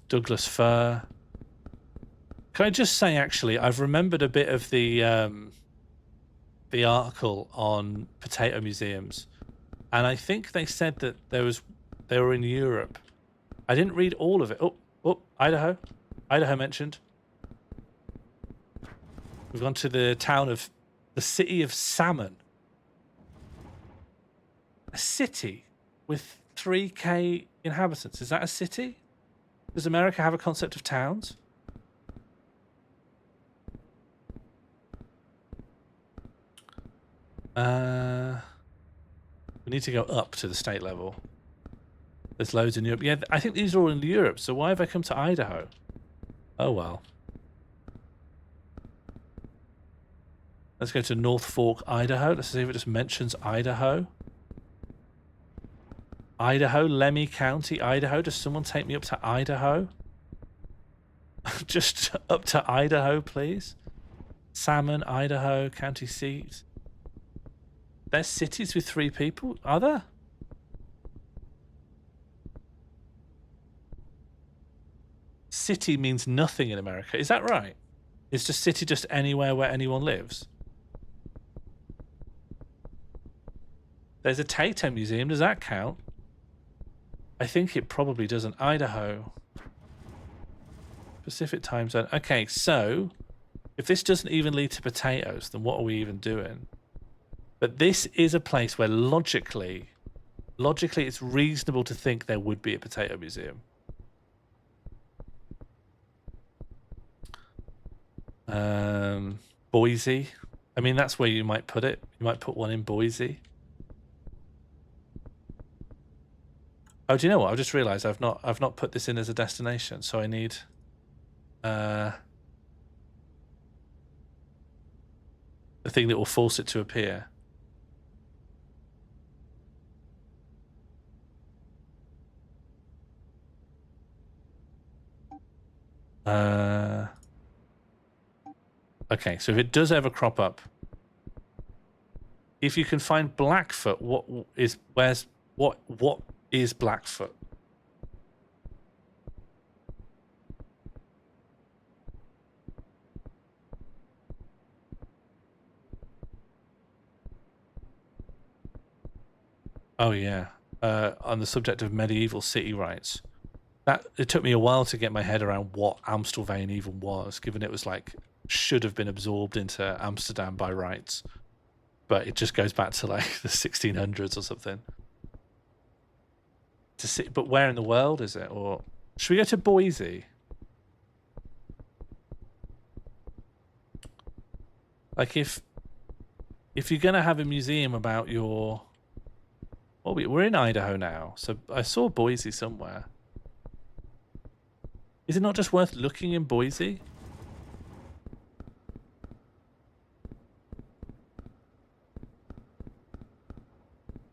B: Douglas fir. Can I just say, actually, I've remembered a bit of the article on potato museums, and I think they said that they were in Europe. I didn't read all of it. Oh, Idaho. Idaho mentioned. We've gone to the city of Salmon. A city with 3,000 inhabitants. Is that a city? Does America have a concept of towns? We need to go up to the state level. There's loads in Europe. Yeah, I think these are all in Europe, so why have I come to Idaho? Oh well. Let's go to North Fork, Idaho. Let's see if it just mentions Idaho. Idaho, Lemhi County, Idaho. Does someone take me up to Idaho? Just up to Idaho, please. Salmon, Idaho, county seat. There's cities with 3 people, are there? City means nothing in America. Is that right? Is the city just anywhere where anyone lives? There's a Tato Museum. Does that count? I think it probably doesn't. Idaho. Pacific time zone. Okay, so if this doesn't even lead to potatoes, then what are we even doing? But this is a place where logically it's reasonable to think there would be a potato museum. Boise. I mean, that's where you might put it. You might put one in Boise. Oh, do you know what? I've just realised I've not put this in as a destination, so I need the thing that will force it to appear. Okay, so if it does ever crop up, if you can find Blackfoot, what is Blackfoot? Oh yeah, on the subject of medieval city rights, that it took me a while to get my head around what Amstelveen even was, given it was like should have been absorbed into Amsterdam by rights, but it just goes back to like the 1600s or something. To see, but where in the world is it? Or should we go to Boise? Like if you're gonna have a museum about your, well, we're in Idaho now, so I saw Boise somewhere. Is it not just worth looking in Boise?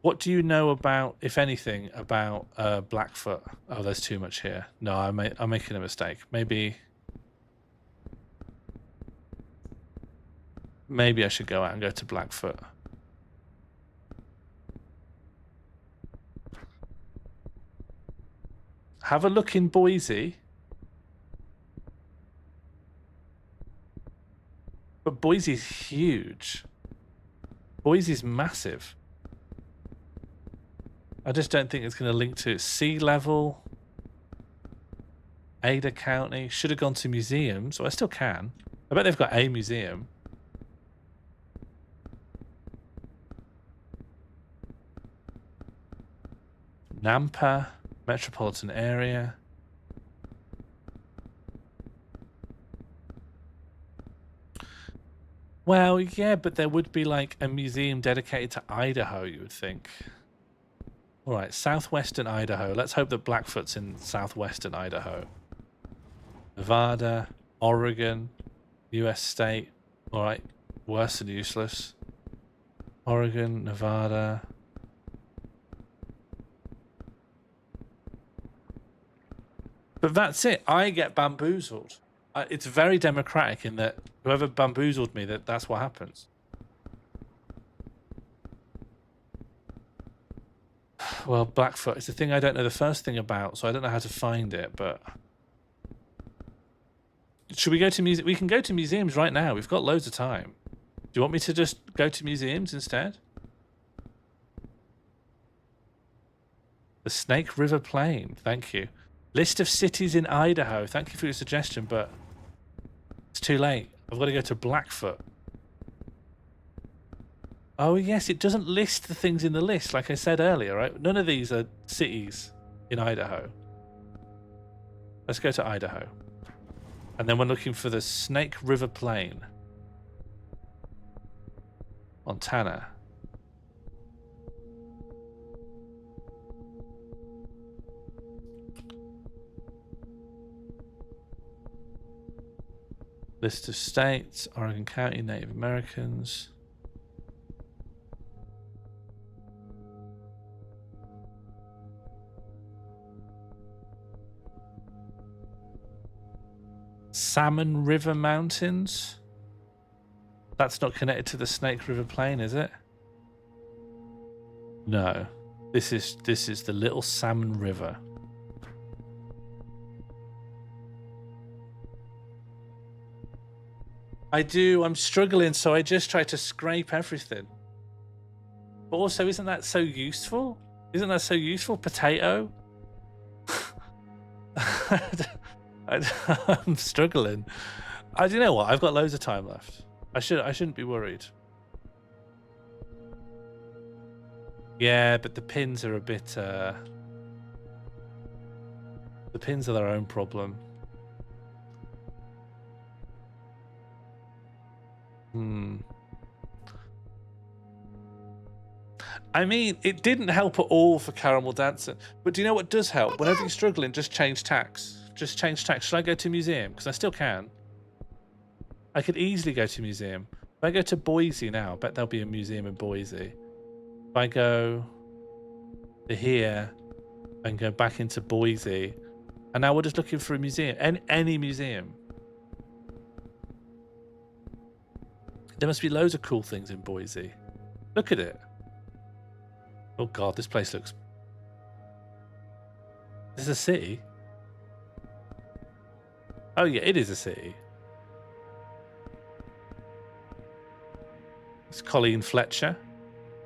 B: What do you know about, if anything, about Blackfoot? Oh, there's too much here. No, I'm making a mistake. Maybe I should go out and go to Blackfoot. Have a look in Boise. But Boise's huge. Boise's massive. I just don't think it's going to link to sea level. Ada County. Should have gone to museums. Well, I still can. I bet they've got a museum. Nampa metropolitan area. Well, yeah, but there would be like a museum dedicated to Idaho, you would think. All right, southwestern Idaho. Let's hope that Blackfoot's in southwestern Idaho. Nevada, Oregon, US state. All right, worse than useless. Oregon, Nevada. But that's it. I get bamboozled. It's very democratic in that whoever bamboozled me, that's what happens. Well, Blackfoot is the thing I don't know the first thing about, so I don't know how to find it, but... Should we go to museums? We can go to museums right now. We've got loads of time. Do you want me to just go to museums instead? The Snake River Plain. Thank you. List of cities in Idaho. Thank you for your suggestion, but it's too late. I've got to go to Blackfoot. Oh, yes, it doesn't list the things in the list, like I said earlier, right? None of these are cities in Idaho. Let's go to Idaho. And then we're looking for the Snake River Plain. Montana. List of states, Oregon County, Native Americans. Salmon River Mountains. That's not connected to the Snake River Plain, is it? No. This is the Little Salmon River. I'm struggling, so I just try to scrape everything. But also, isn't that so useful? Isn't that so useful? Potato? I'm struggling. Do you know what? I've got loads of time left. I shouldn't be worried. Yeah, but the pins are a bit... The pins are their own problem. I mean, it didn't help at all for Caramel Dancer. But do you know what does help? Whenever you're struggling, just change tax. Just change tax. Should I go to museum? Because I still can. I could easily go to museum. If I go to Boise now, I bet there'll be a museum in Boise. If I go to here and go back into Boise, And now we're just looking for a museum. Any museum. There must be loads of cool things in Boise. Look at it. Oh god, this place looks... Is this a city? Oh yeah, it is a city. It's Colleen Fletcher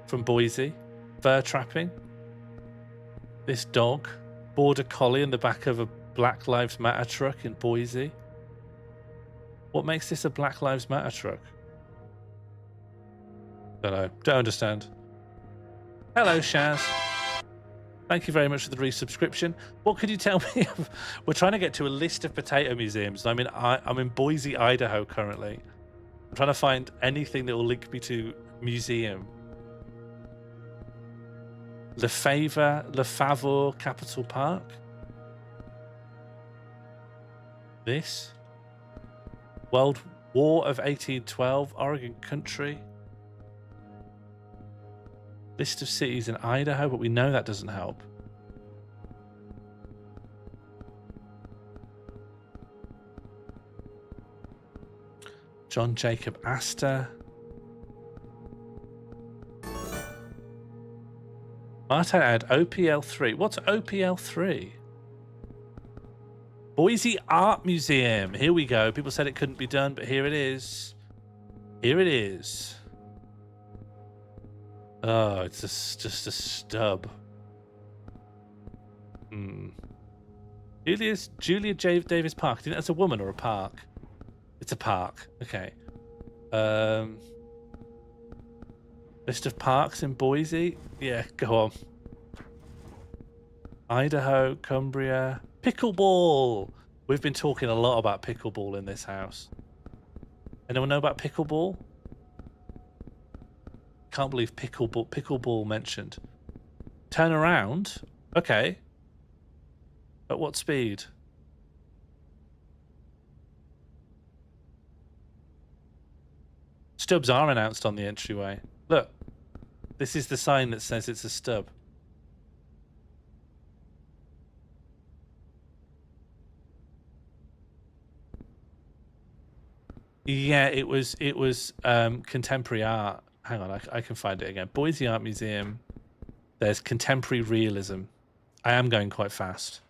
B: from Boise. Fur trapping. This dog. Border collie in the back of a Black Lives Matter truck in Boise. What makes this a Black Lives Matter truck? Don't know. Don't understand. Hello, Shaz. Thank you very much for the resubscription. What could you tell me? We're trying to get to a list of potato museums. I'm in Boise, Idaho currently. I'm trying to find anything that will link me to museum. Lefevre Capital Park. This. World War of 1812, Oregon Country. List of cities in Idaho, but we know that doesn't help. John Jacob Astor. Might I add OPL3? What's OPL3? Boise Art Museum. Here we go. People said it couldn't be done, but here it is. Here it is. Oh, it's just a stub. Julia J. Davis Park. Do you think that's a woman or a park? It's a park. Okay. List of parks in Boise. Yeah, go on. Idaho, Cumbria. Pickleball. We've been talking a lot about pickleball in this house. Anyone know about pickleball? Can't believe pickleball mentioned. Turn around. Okay. At what speed? Stubs are announced on the entryway. Look. This is the sign that says it's a stub. Yeah, it was contemporary art. Hang on, I can find it again. Boise Art Museum. There's contemporary realism. I am going quite fast.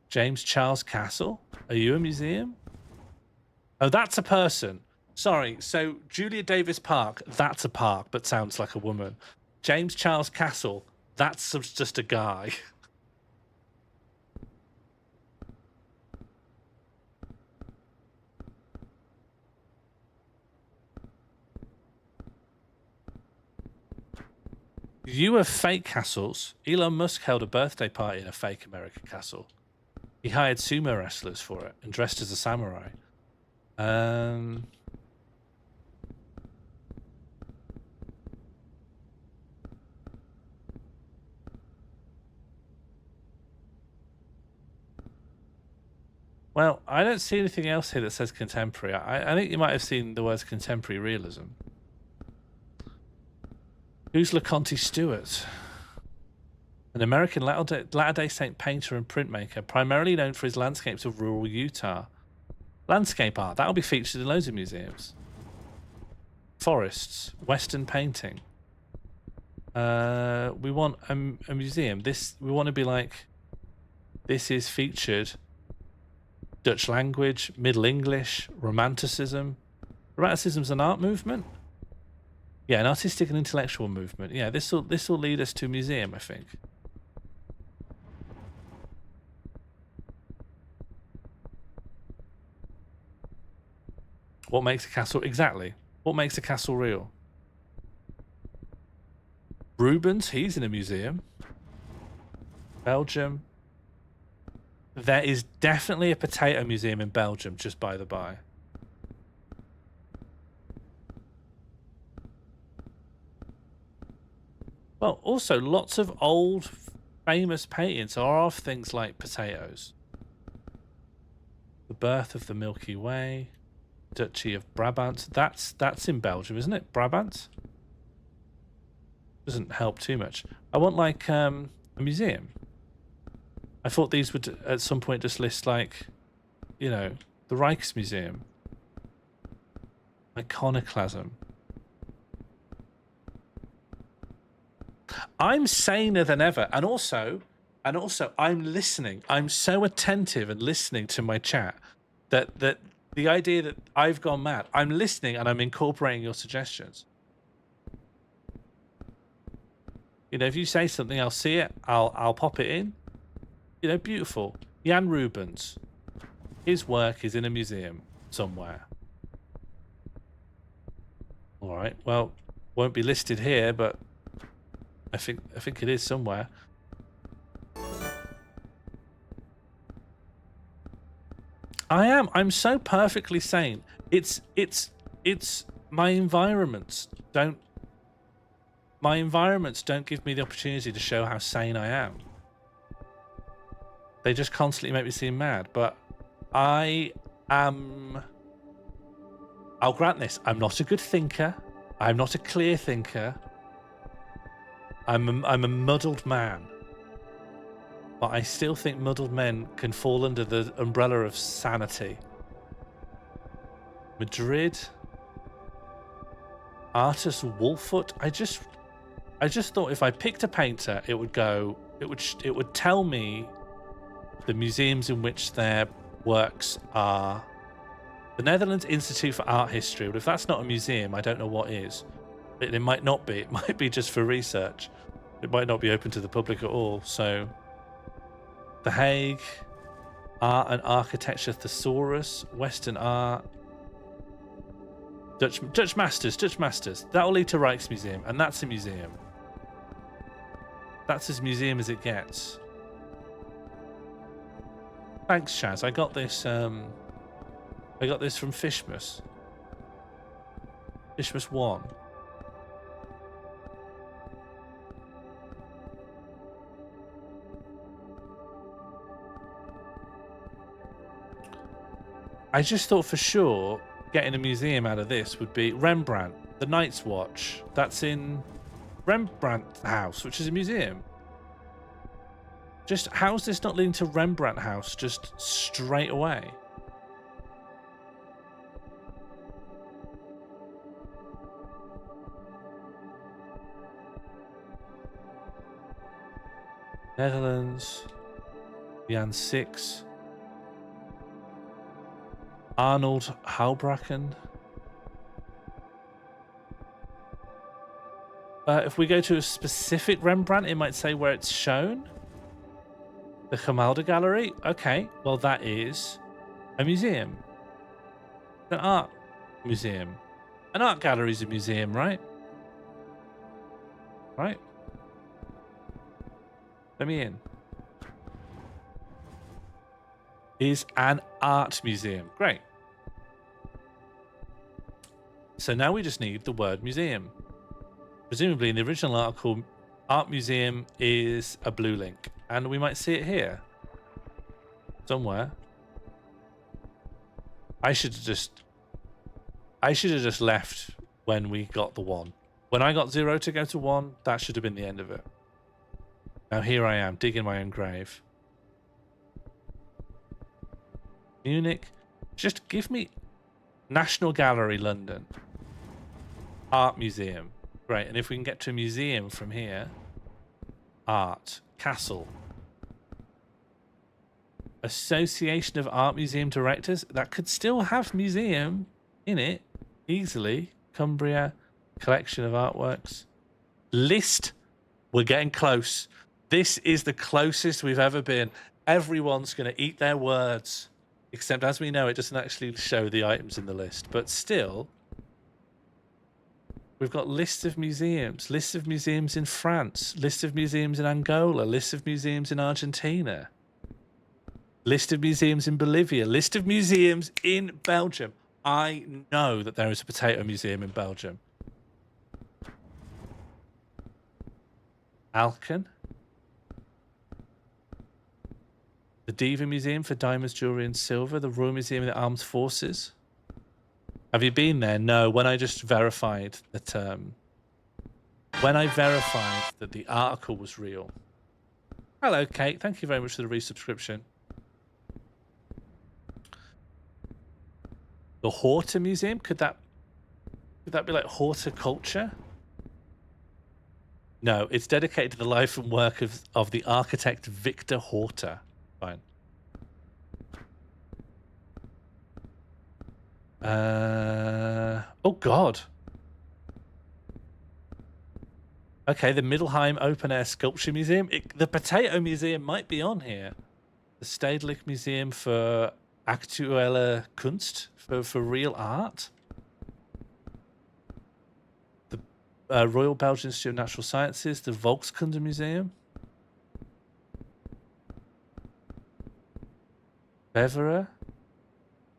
B: James Charles Castle. Are you a museum? Oh, that's a person. Sorry. So Julia Davis Park. That's a park, but sounds like a woman. James Charles Castle. That's just a guy. You have fake castles. Elon Musk held a birthday party in a fake American castle. He hired sumo wrestlers for it and dressed as a samurai. Well, I don't see anything else here that says contemporary. I think you might have seen the words contemporary realism. Who's LeConte Stewart? An American Latter-day Saint painter and printmaker, primarily known for his landscapes of rural Utah. Landscape art, that'll be featured in loads of museums. Forests, Western painting. We want a museum. We want to be like, this is featured. Dutch language, Middle English, Romanticism. Romanticism's an art movement? Yeah, an artistic and intellectual movement. Yeah, this will lead us to a museum, I think. What makes a castle exactly? What makes a castle real? Rubens, he's in a museum. Belgium. There is definitely a potato museum in Belgium, just by the by. Well, also, lots of old, famous paintings are of things like potatoes. The birth of the Milky Way, Duchy of Brabant. That's in Belgium, isn't it? Brabant? Doesn't help too much. I want, like, a museum. I thought these would at some point just list like, you know, the Rijksmuseum, iconoclasm. I'm saner than ever, and also I'm listening. I'm so attentive and listening to my chat that the idea that I've gone mad, I'm listening and I'm incorporating your suggestions. You know, if you say something, I'll see it. I'll pop it in. You know, beautiful. Jan Rubens. His work is in a museum somewhere. All right. Well, won't be listed here, but I think it is somewhere. I'm so perfectly sane. It's my environments don't give me the opportunity to show how sane I am. They just constantly make me seem mad. But I'll grant this. I'm not a good thinker. I'm not a clear thinker. I'm a muddled man. But I still think muddled men can fall under the umbrella of sanity. Madrid. Artus Wolfut. I just thought if I picked a painter, it would tell me the museums in which their works are. The Netherlands Institute for Art History. But if that's not a museum, I don't know what is. It might not be. It might be just for research. It might not be open to the public at all. So, The Hague, Art and Architecture Thesaurus, Western Art, Dutch Masters. That will lead to Rijksmuseum, and that's a museum. That's as museum as it gets. Thanks, Chaz. I got this from Fishmas. Fishmas 1. I just thought for sure getting a museum out of this would be Rembrandt, the Night's Watch. That's in Rembrandt House, which is a museum. Just how's this not leading to Rembrandt House just straight away? Netherlands, Jan 6. Arnold Houbraken. If we go to a specific Rembrandt, it might say where it's shown. The Gemäldegalerie Gallery. Okay, well that is a museum. An art museum. An art gallery is a museum, right? Right? Let me in. Is an art museum. Great. So now we just need the word museum. Presumably in the original article, art museum is a blue link, and we might see it here somewhere. I should have just left when we got the 1. When I got 0 to go to 1, that should have been the end of it. Now here I am digging my own grave. Munich, just give me National Gallery, London. Art Museum. Great, and if we can get to a museum from here. Art. Castle. Association of Art Museum Directors. That could still have museum in it. Easily. Cumbria. Collection of artworks. List. We're getting close. This is the closest we've ever been. Everyone's going to eat their words. Except, as we know, it doesn't actually show the items in the list. But still, we've got lists of museums in France, lists of museums in Angola, lists of museums in Argentina, list of museums in Bolivia, list of museums in Belgium. I know that there is a potato museum in Belgium. Alken. The Diva Museum for Diamonds, Jewelry and Silver. The Royal Museum of the Armed Forces. Have you been there? No, when I just verified that... when I verified that the article was real. Hello, Kate. Thank you very much for the resubscription. The Horta Museum? Could that be like horticulture? No, it's dedicated to the life and work of the architect Victor Horta. Fine. Oh God. Okay, the Middelheim Open Air Sculpture Museum. The Potato Museum might be on here. The Stedelijk Museum for Actuelle Kunst, for real art. The Royal Belgian Institute of Natural Sciences, the Volkskunde Museum. Beveren.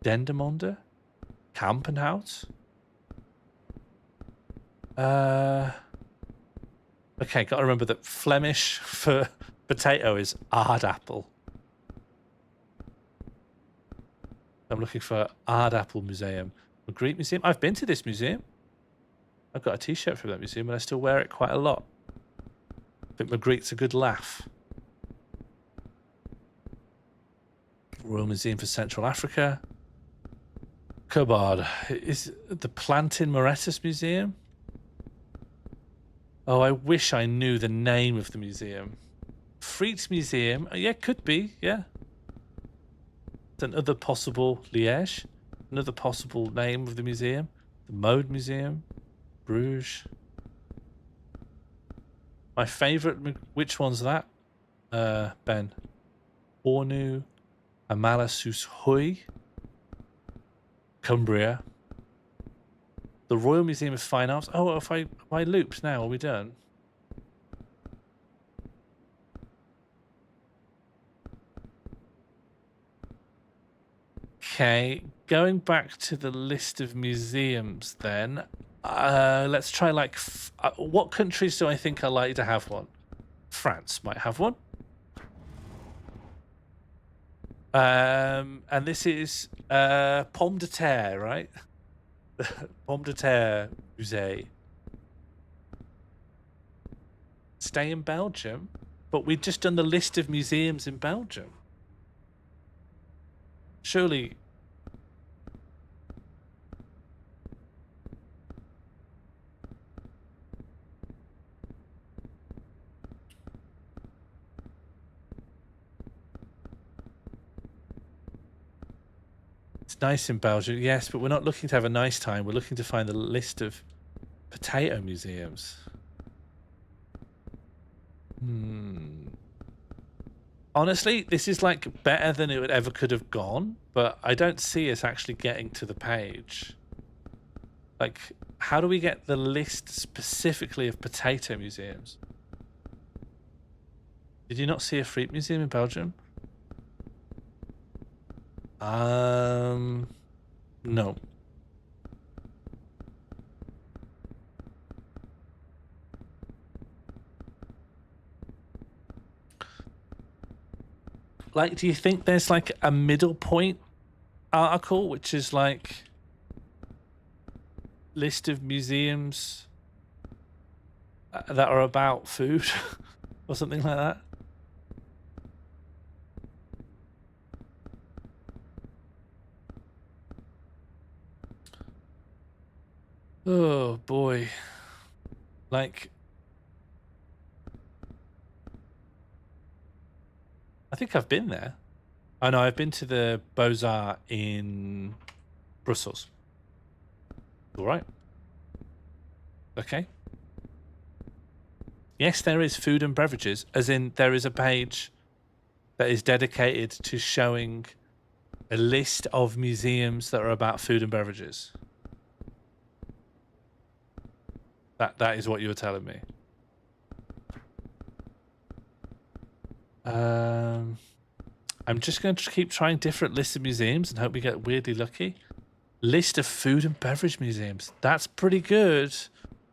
B: Dendermonde. Kampenhout. Okay, got to remember that Flemish for potato is aardappel. I'm looking for Aardappel Museum. Magritte Museum. I've been to this museum. I've got a t-shirt from that museum and I still wear it quite a lot. I think Magritte's a good laugh. Royal Museum for Central Africa. Cobard. Is the Plantin Moretus Museum? Oh, I wish I knew the name of the museum. Friet's Museum. Oh, yeah, could be, yeah. Another possible Liège. Another possible name of the museum. The Mode Museum. Bruges. My favourite, which one's that? Ben. Ornu. Amalasus Hui. Cumbria. The Royal Museum of Fine Arts. Oh, if I looped now, are we done? Okay, going back to the list of museums then. Let's try like... what countries do I think are likely to have one? France might have one. And this is Pomme de Terre, right? Pomme de Terre Musée. Stay in Belgium? But we've just done the list of museums in Belgium. Surely... It's nice in Belgium, yes, but we're not looking to have a nice time. We're looking to find the list of potato museums. Honestly, this is like better than it ever could have gone, but I don't see us actually getting to the page. Like, how do we get the list specifically of potato museums? Did you not see a Friet museum in Belgium? No. Like, do you think there's like a middle point article, which is like list of museums that are about food or something like that? Oh boy. Like, I think I've been there. Oh no, I've been to the Beaux-Arts in Brussels. All right. Okay. Yes, there is food and beverages, as in there is a page that is dedicated to showing a list of museums that are about food and beverages. That is what you were telling me. I'm just going to keep trying different lists of museums and hope we get weirdly lucky. List of food and beverage museums. That's pretty good.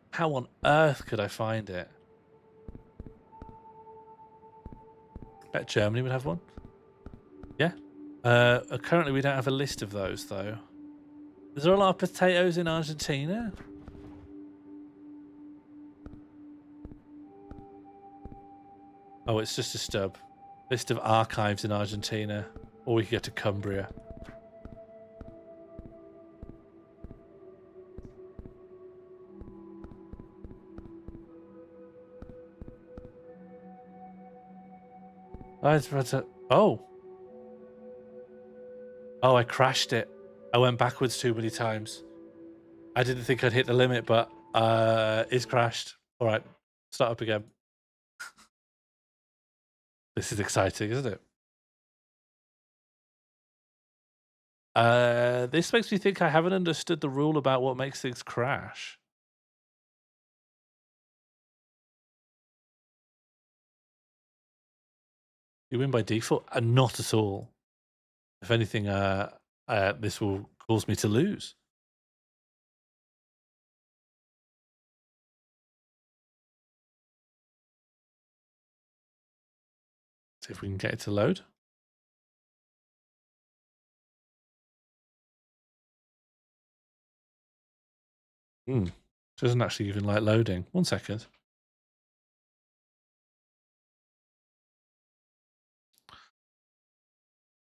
B: How on earth could I find it? Bet Germany would have one. Yeah. Currently we don't have a list of those though. Is there a lot of potatoes in Argentina? Oh, it's just a stub. List of archives in Argentina. Or we could get to Cumbria. I was about to... Oh. Oh, I crashed it. I went backwards too many times. I didn't think I'd hit the limit, but it's crashed. All right, start up again. This is exciting, isn't it? This makes me think I haven't understood the rule about what makes things crash. You win by default? Not at all. If anything, this will cause me to lose. See if we can get it to load. Doesn't actually even like loading. 1 second.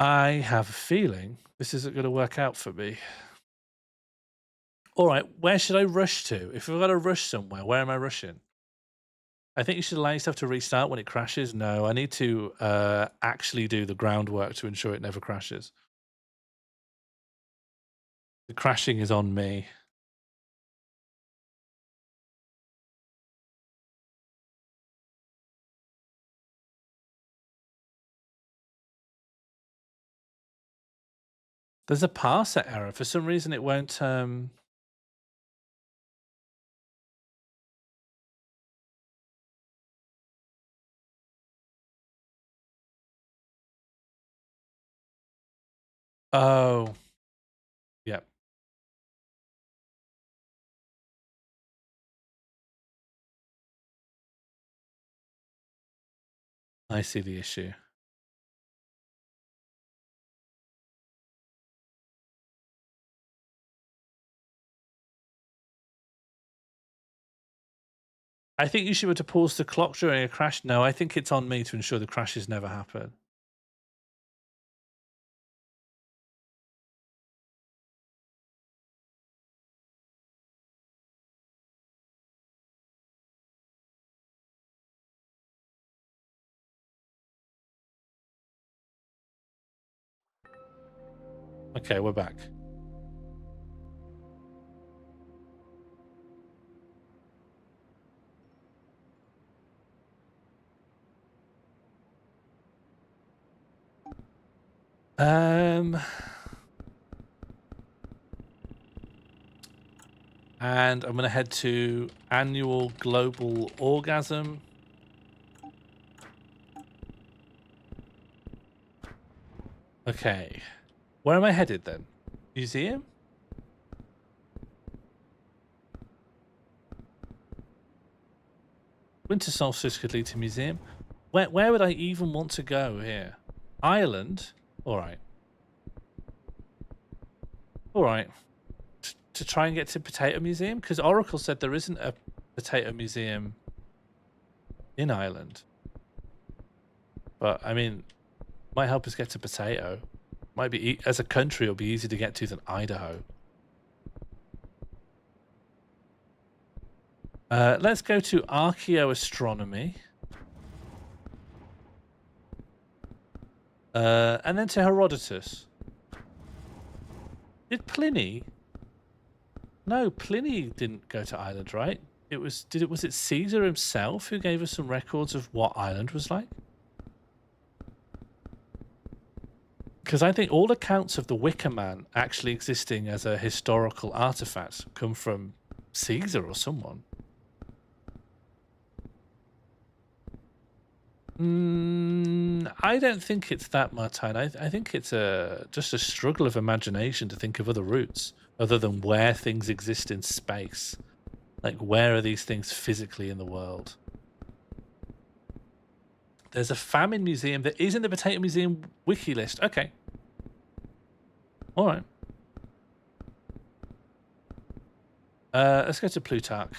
B: I have a feeling this isn't going to work out for me. All right, where should I rush to? If I've got to rush somewhere, where am I rushing? I think you should allow yourself to restart when it crashes. No, I need to actually do the groundwork to ensure it never crashes. The crashing is on me. There's a parser error. For some reason, it won't... Oh. Yep. I see the issue. I think you should be able to pause the clock during a crash. No, I think it's on me to ensure the crashes never happen. Okay, we're back. And I'm going to head to Annual Global Orgasm. Okay. Where am I headed then? Museum? Winter solstice could lead to museum. Where would I even want to go here? Ireland? Alright. Alright. To try and get to Potato Museum? Because Oracle said there isn't a Potato Museum in Ireland. But, I mean, might help us get to Potato. Might be, as a country, it'll be easier to get to than Idaho. Let's go to Archaeoastronomy. And then to Herodotus. Did Pliny? No, Pliny didn't go to Ireland, right? Was it Caesar himself who gave us some records of what Ireland was like? Because I think all accounts of the Wicker Man actually existing as a historical artifact come from Caesar or someone. I don't think it's that, Martine. I think it's just a struggle of imagination to think of other routes other than where things exist in space. Like, where are these things physically in the world? There's a famine museum that is in the Potato Museum wiki list. Okay. All right. Let's go to Plutarch.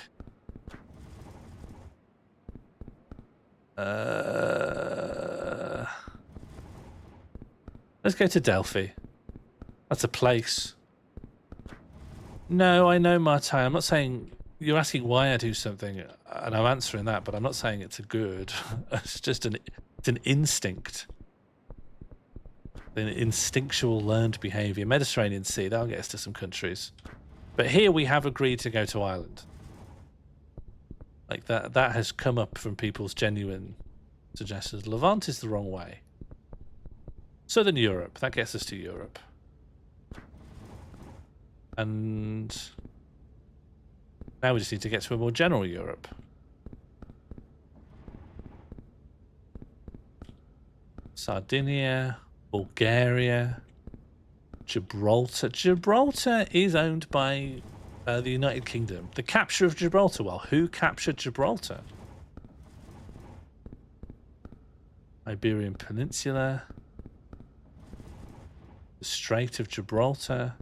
B: Let's go to Delphi. That's a place. No, I know, Martin. I'm not saying... You're asking why I do something, and I'm answering that, but I'm not saying it's a good. It's just an instinct. An instinctual learned behaviour. Mediterranean Sea, that'll get us to some countries. But here we have agreed to go to Ireland. Like that has come up from people's genuine suggestions. Levant is the wrong way. Southern Europe, that gets us to Europe. And now we just need to get to a more general Europe. Sardinia, Bulgaria, Gibraltar. Gibraltar is owned by the United Kingdom. The capture of Gibraltar. Well, who captured Gibraltar? Iberian Peninsula. The Strait of Gibraltar.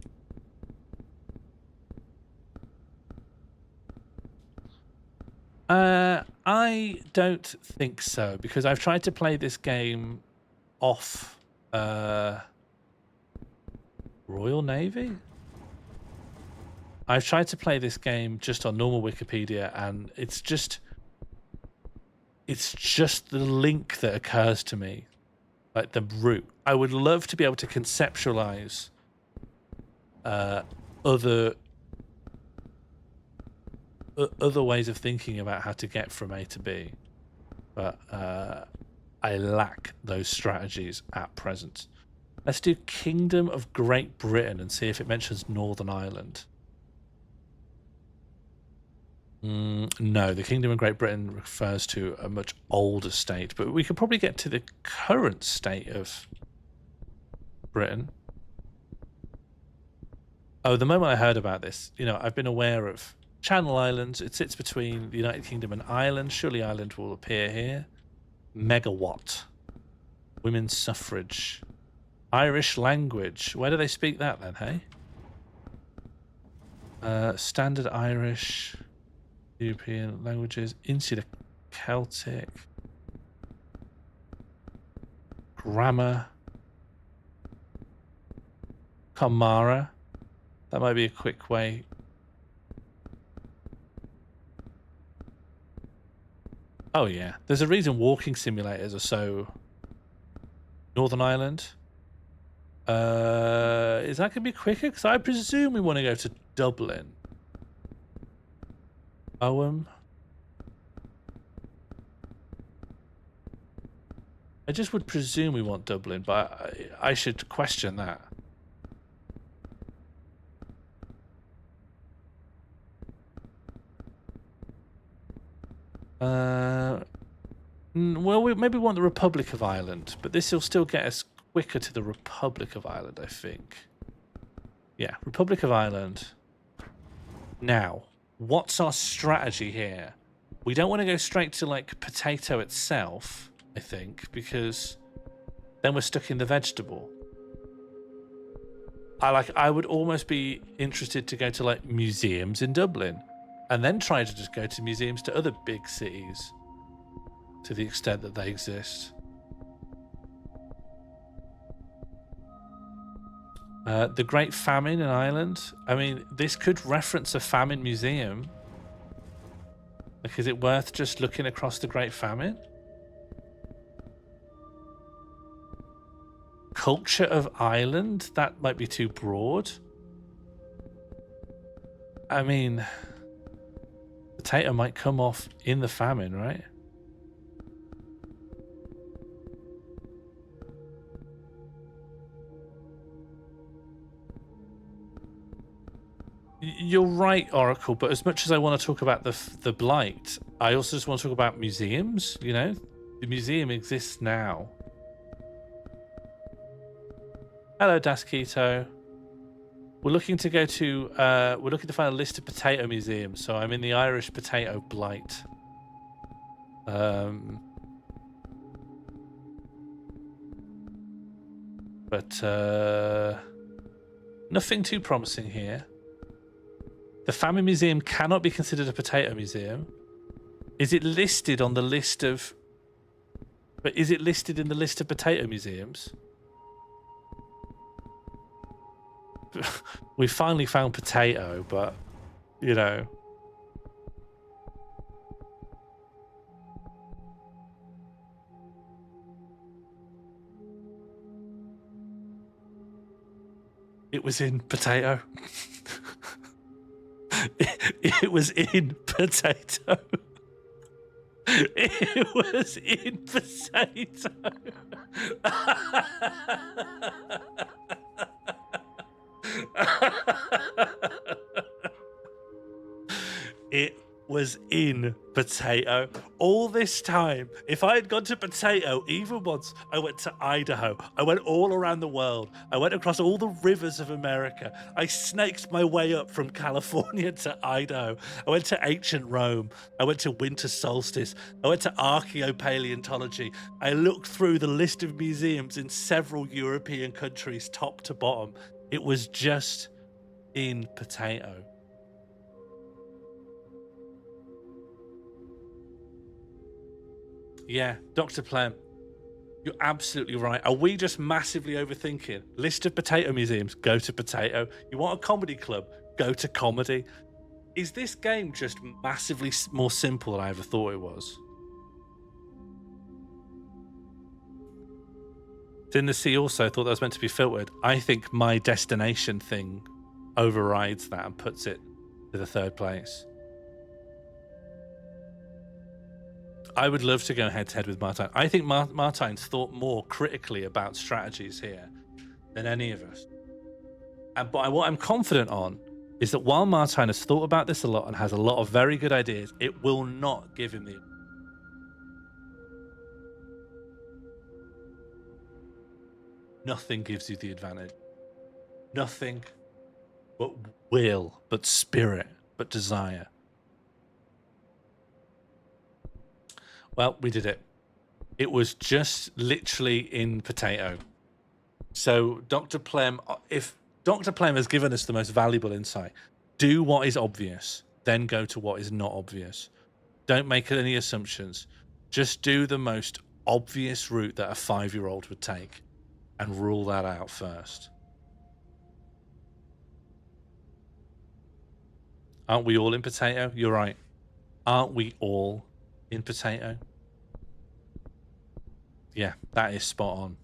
B: I don't think so, because I've tried to play this game off Royal Navy? I've tried to play this game just on normal Wikipedia, and it's just the link that occurs to me, like the route. I would love to be able to conceptualize other ways of thinking about how to get from A to B, but I lack those strategies at present. Let's do Kingdom of Great Britain and see if it mentions Northern Ireland. No, the Kingdom of Great Britain refers to a much older state, but we could probably get to the current state of Britain. Oh, the moment I heard about this, I've been aware of Channel Islands. It sits between the United Kingdom and Ireland. Surely Ireland will appear here. Megawatt. Women's suffrage. Irish language. Where do they speak that then, hey? Standard Irish. European languages. Insular Celtic. Grammar. Conmara. That might be a quick way. Oh yeah, there's a reason walking simulators are so... Northern Ireland. Is that going to be quicker? Because I presume we want to go to Dublin. Ogham. I just would presume we want Dublin, but I should question that. Well, we maybe want the Republic of Ireland, but this will still get us quicker to the Republic of Ireland, I think. Yeah, Republic of Ireland. Now, what's our strategy here? We don't want to go straight to, like, potato itself, I think, because then we're stuck in the vegetable. I would almost be interested to go to, like, museums in Dublin, and then try to just go to museums to other big cities, to the extent that they exist. The Great Famine in Ireland. I mean, this could reference a famine museum. Like, is it worth just looking across the Great Famine? Culture of Ireland? That might be too broad. I mean, potato might come off in the famine, right? You're right, Oracle, but as much as I want to talk about the Blight, I also just want to talk about museums, The museum exists now. Hello, Daskito. We're looking to go to, we're looking to find a list of potato museums, so I'm in the Irish Potato Blight. But nothing too promising here. The Famine Museum cannot be considered a potato museum. Is it listed on the list of... But is it listed in the list of potato museums? we finally found potato, but you know. It was in potato. It was in potato. It was in potato. It was in potato. All this time, if I had gone to potato even once, I went to Idaho. I went all around the world. I went across all the rivers of America. I snaked my way up from California to Idaho. I went to ancient Rome. I went to winter solstice. I went to archaeopaleontology. I looked through the list of museums in several European countries, top to bottom. It was just in potato. Yeah, Dr. Plem, you're absolutely right. Are we just massively overthinking? List of potato museums, go to potato. You want a comedy club, go to comedy. Is this game just massively more simple than I ever thought it was? Didn't the sea also thought that was meant to be filtered? I think my destination thing overrides that and puts it to the third place. I would love to go head-to-head with Martijn. I think Martijn's thought more critically about strategies here than any of us. But what I'm confident on is that while Martijn has thought about this a lot and has a lot of very good ideas, it will not give him the... Nothing gives you the advantage. Nothing but will, but spirit, but desire. Well, we did it. It was just literally in potato. So Dr. Plem, if Dr. Plem has given us the most valuable insight, do what is obvious, then go to what is not obvious. Don't make any assumptions. Just do the most obvious route that a 5-year-old would take and rule that out first. Aren't we all in potato? You're right. Aren't we all in potato? Yeah, that is spot on.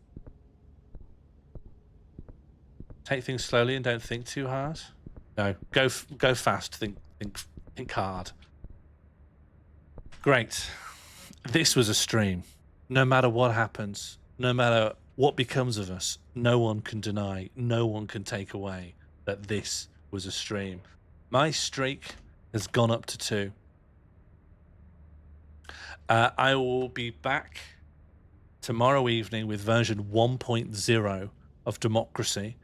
B: Take things slowly and don't think too hard. No, go fast. Think hard. Great. This was a stream. No matter what happens, no matter what becomes of us, no one can deny, no one can take away that this was a stream. My streak has gone up to 2. I will be back tomorrow evening with version 1.0 of Democracy.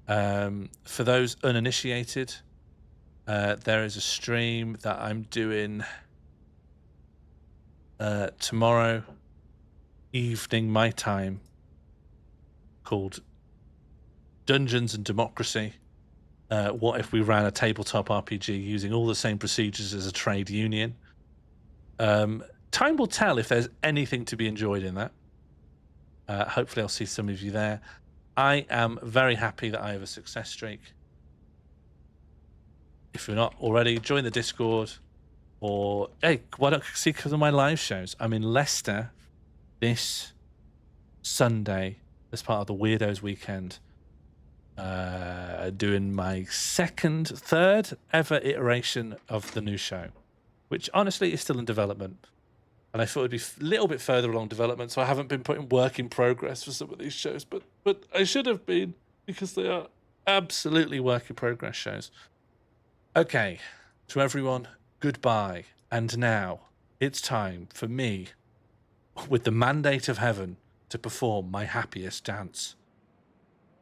B: For those uninitiated, there is a stream that I'm doing tomorrow evening my time called Dungeons and Democracy. What if we ran a tabletop RPG using all the same procedures as a trade union? Time will tell if there's anything to be enjoyed in that. Hopefully I'll see some of you there. I am very happy that I have a success streak. If you're not already, join the Discord. Or, hey, why don't you see some of my live shows? I'm in Leicester this Sunday as part of the Weirdos Weekend. Doing my third ever iteration of the new show, which honestly is still in development. And I thought it'd be a little bit further along development, so I haven't been putting work in progress for some of these shows, but I should have been, because they are absolutely work in progress shows. Okay, to everyone, goodbye. And now it's time for me, with the mandate of heaven, to perform my happiest dance.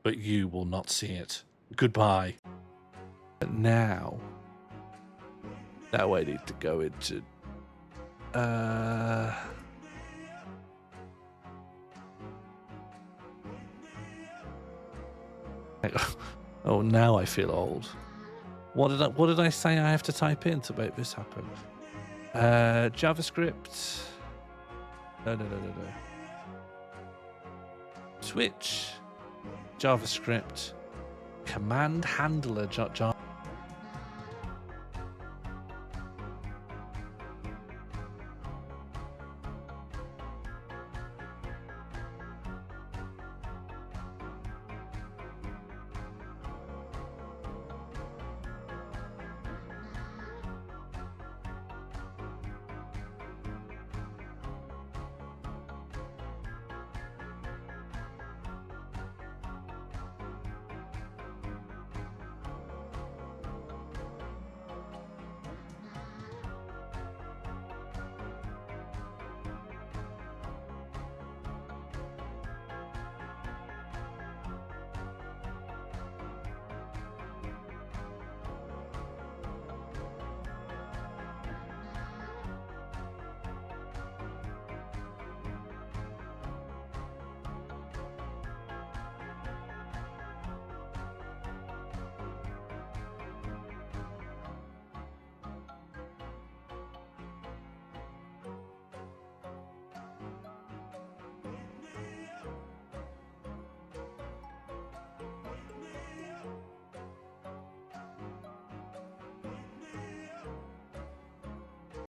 B: But you will not see it. Goodbye. But now I need to go into oh, now I feel old. What did I say I have to type in to make this happen? JavaScript. No. Switch. JavaScript. command handler Java.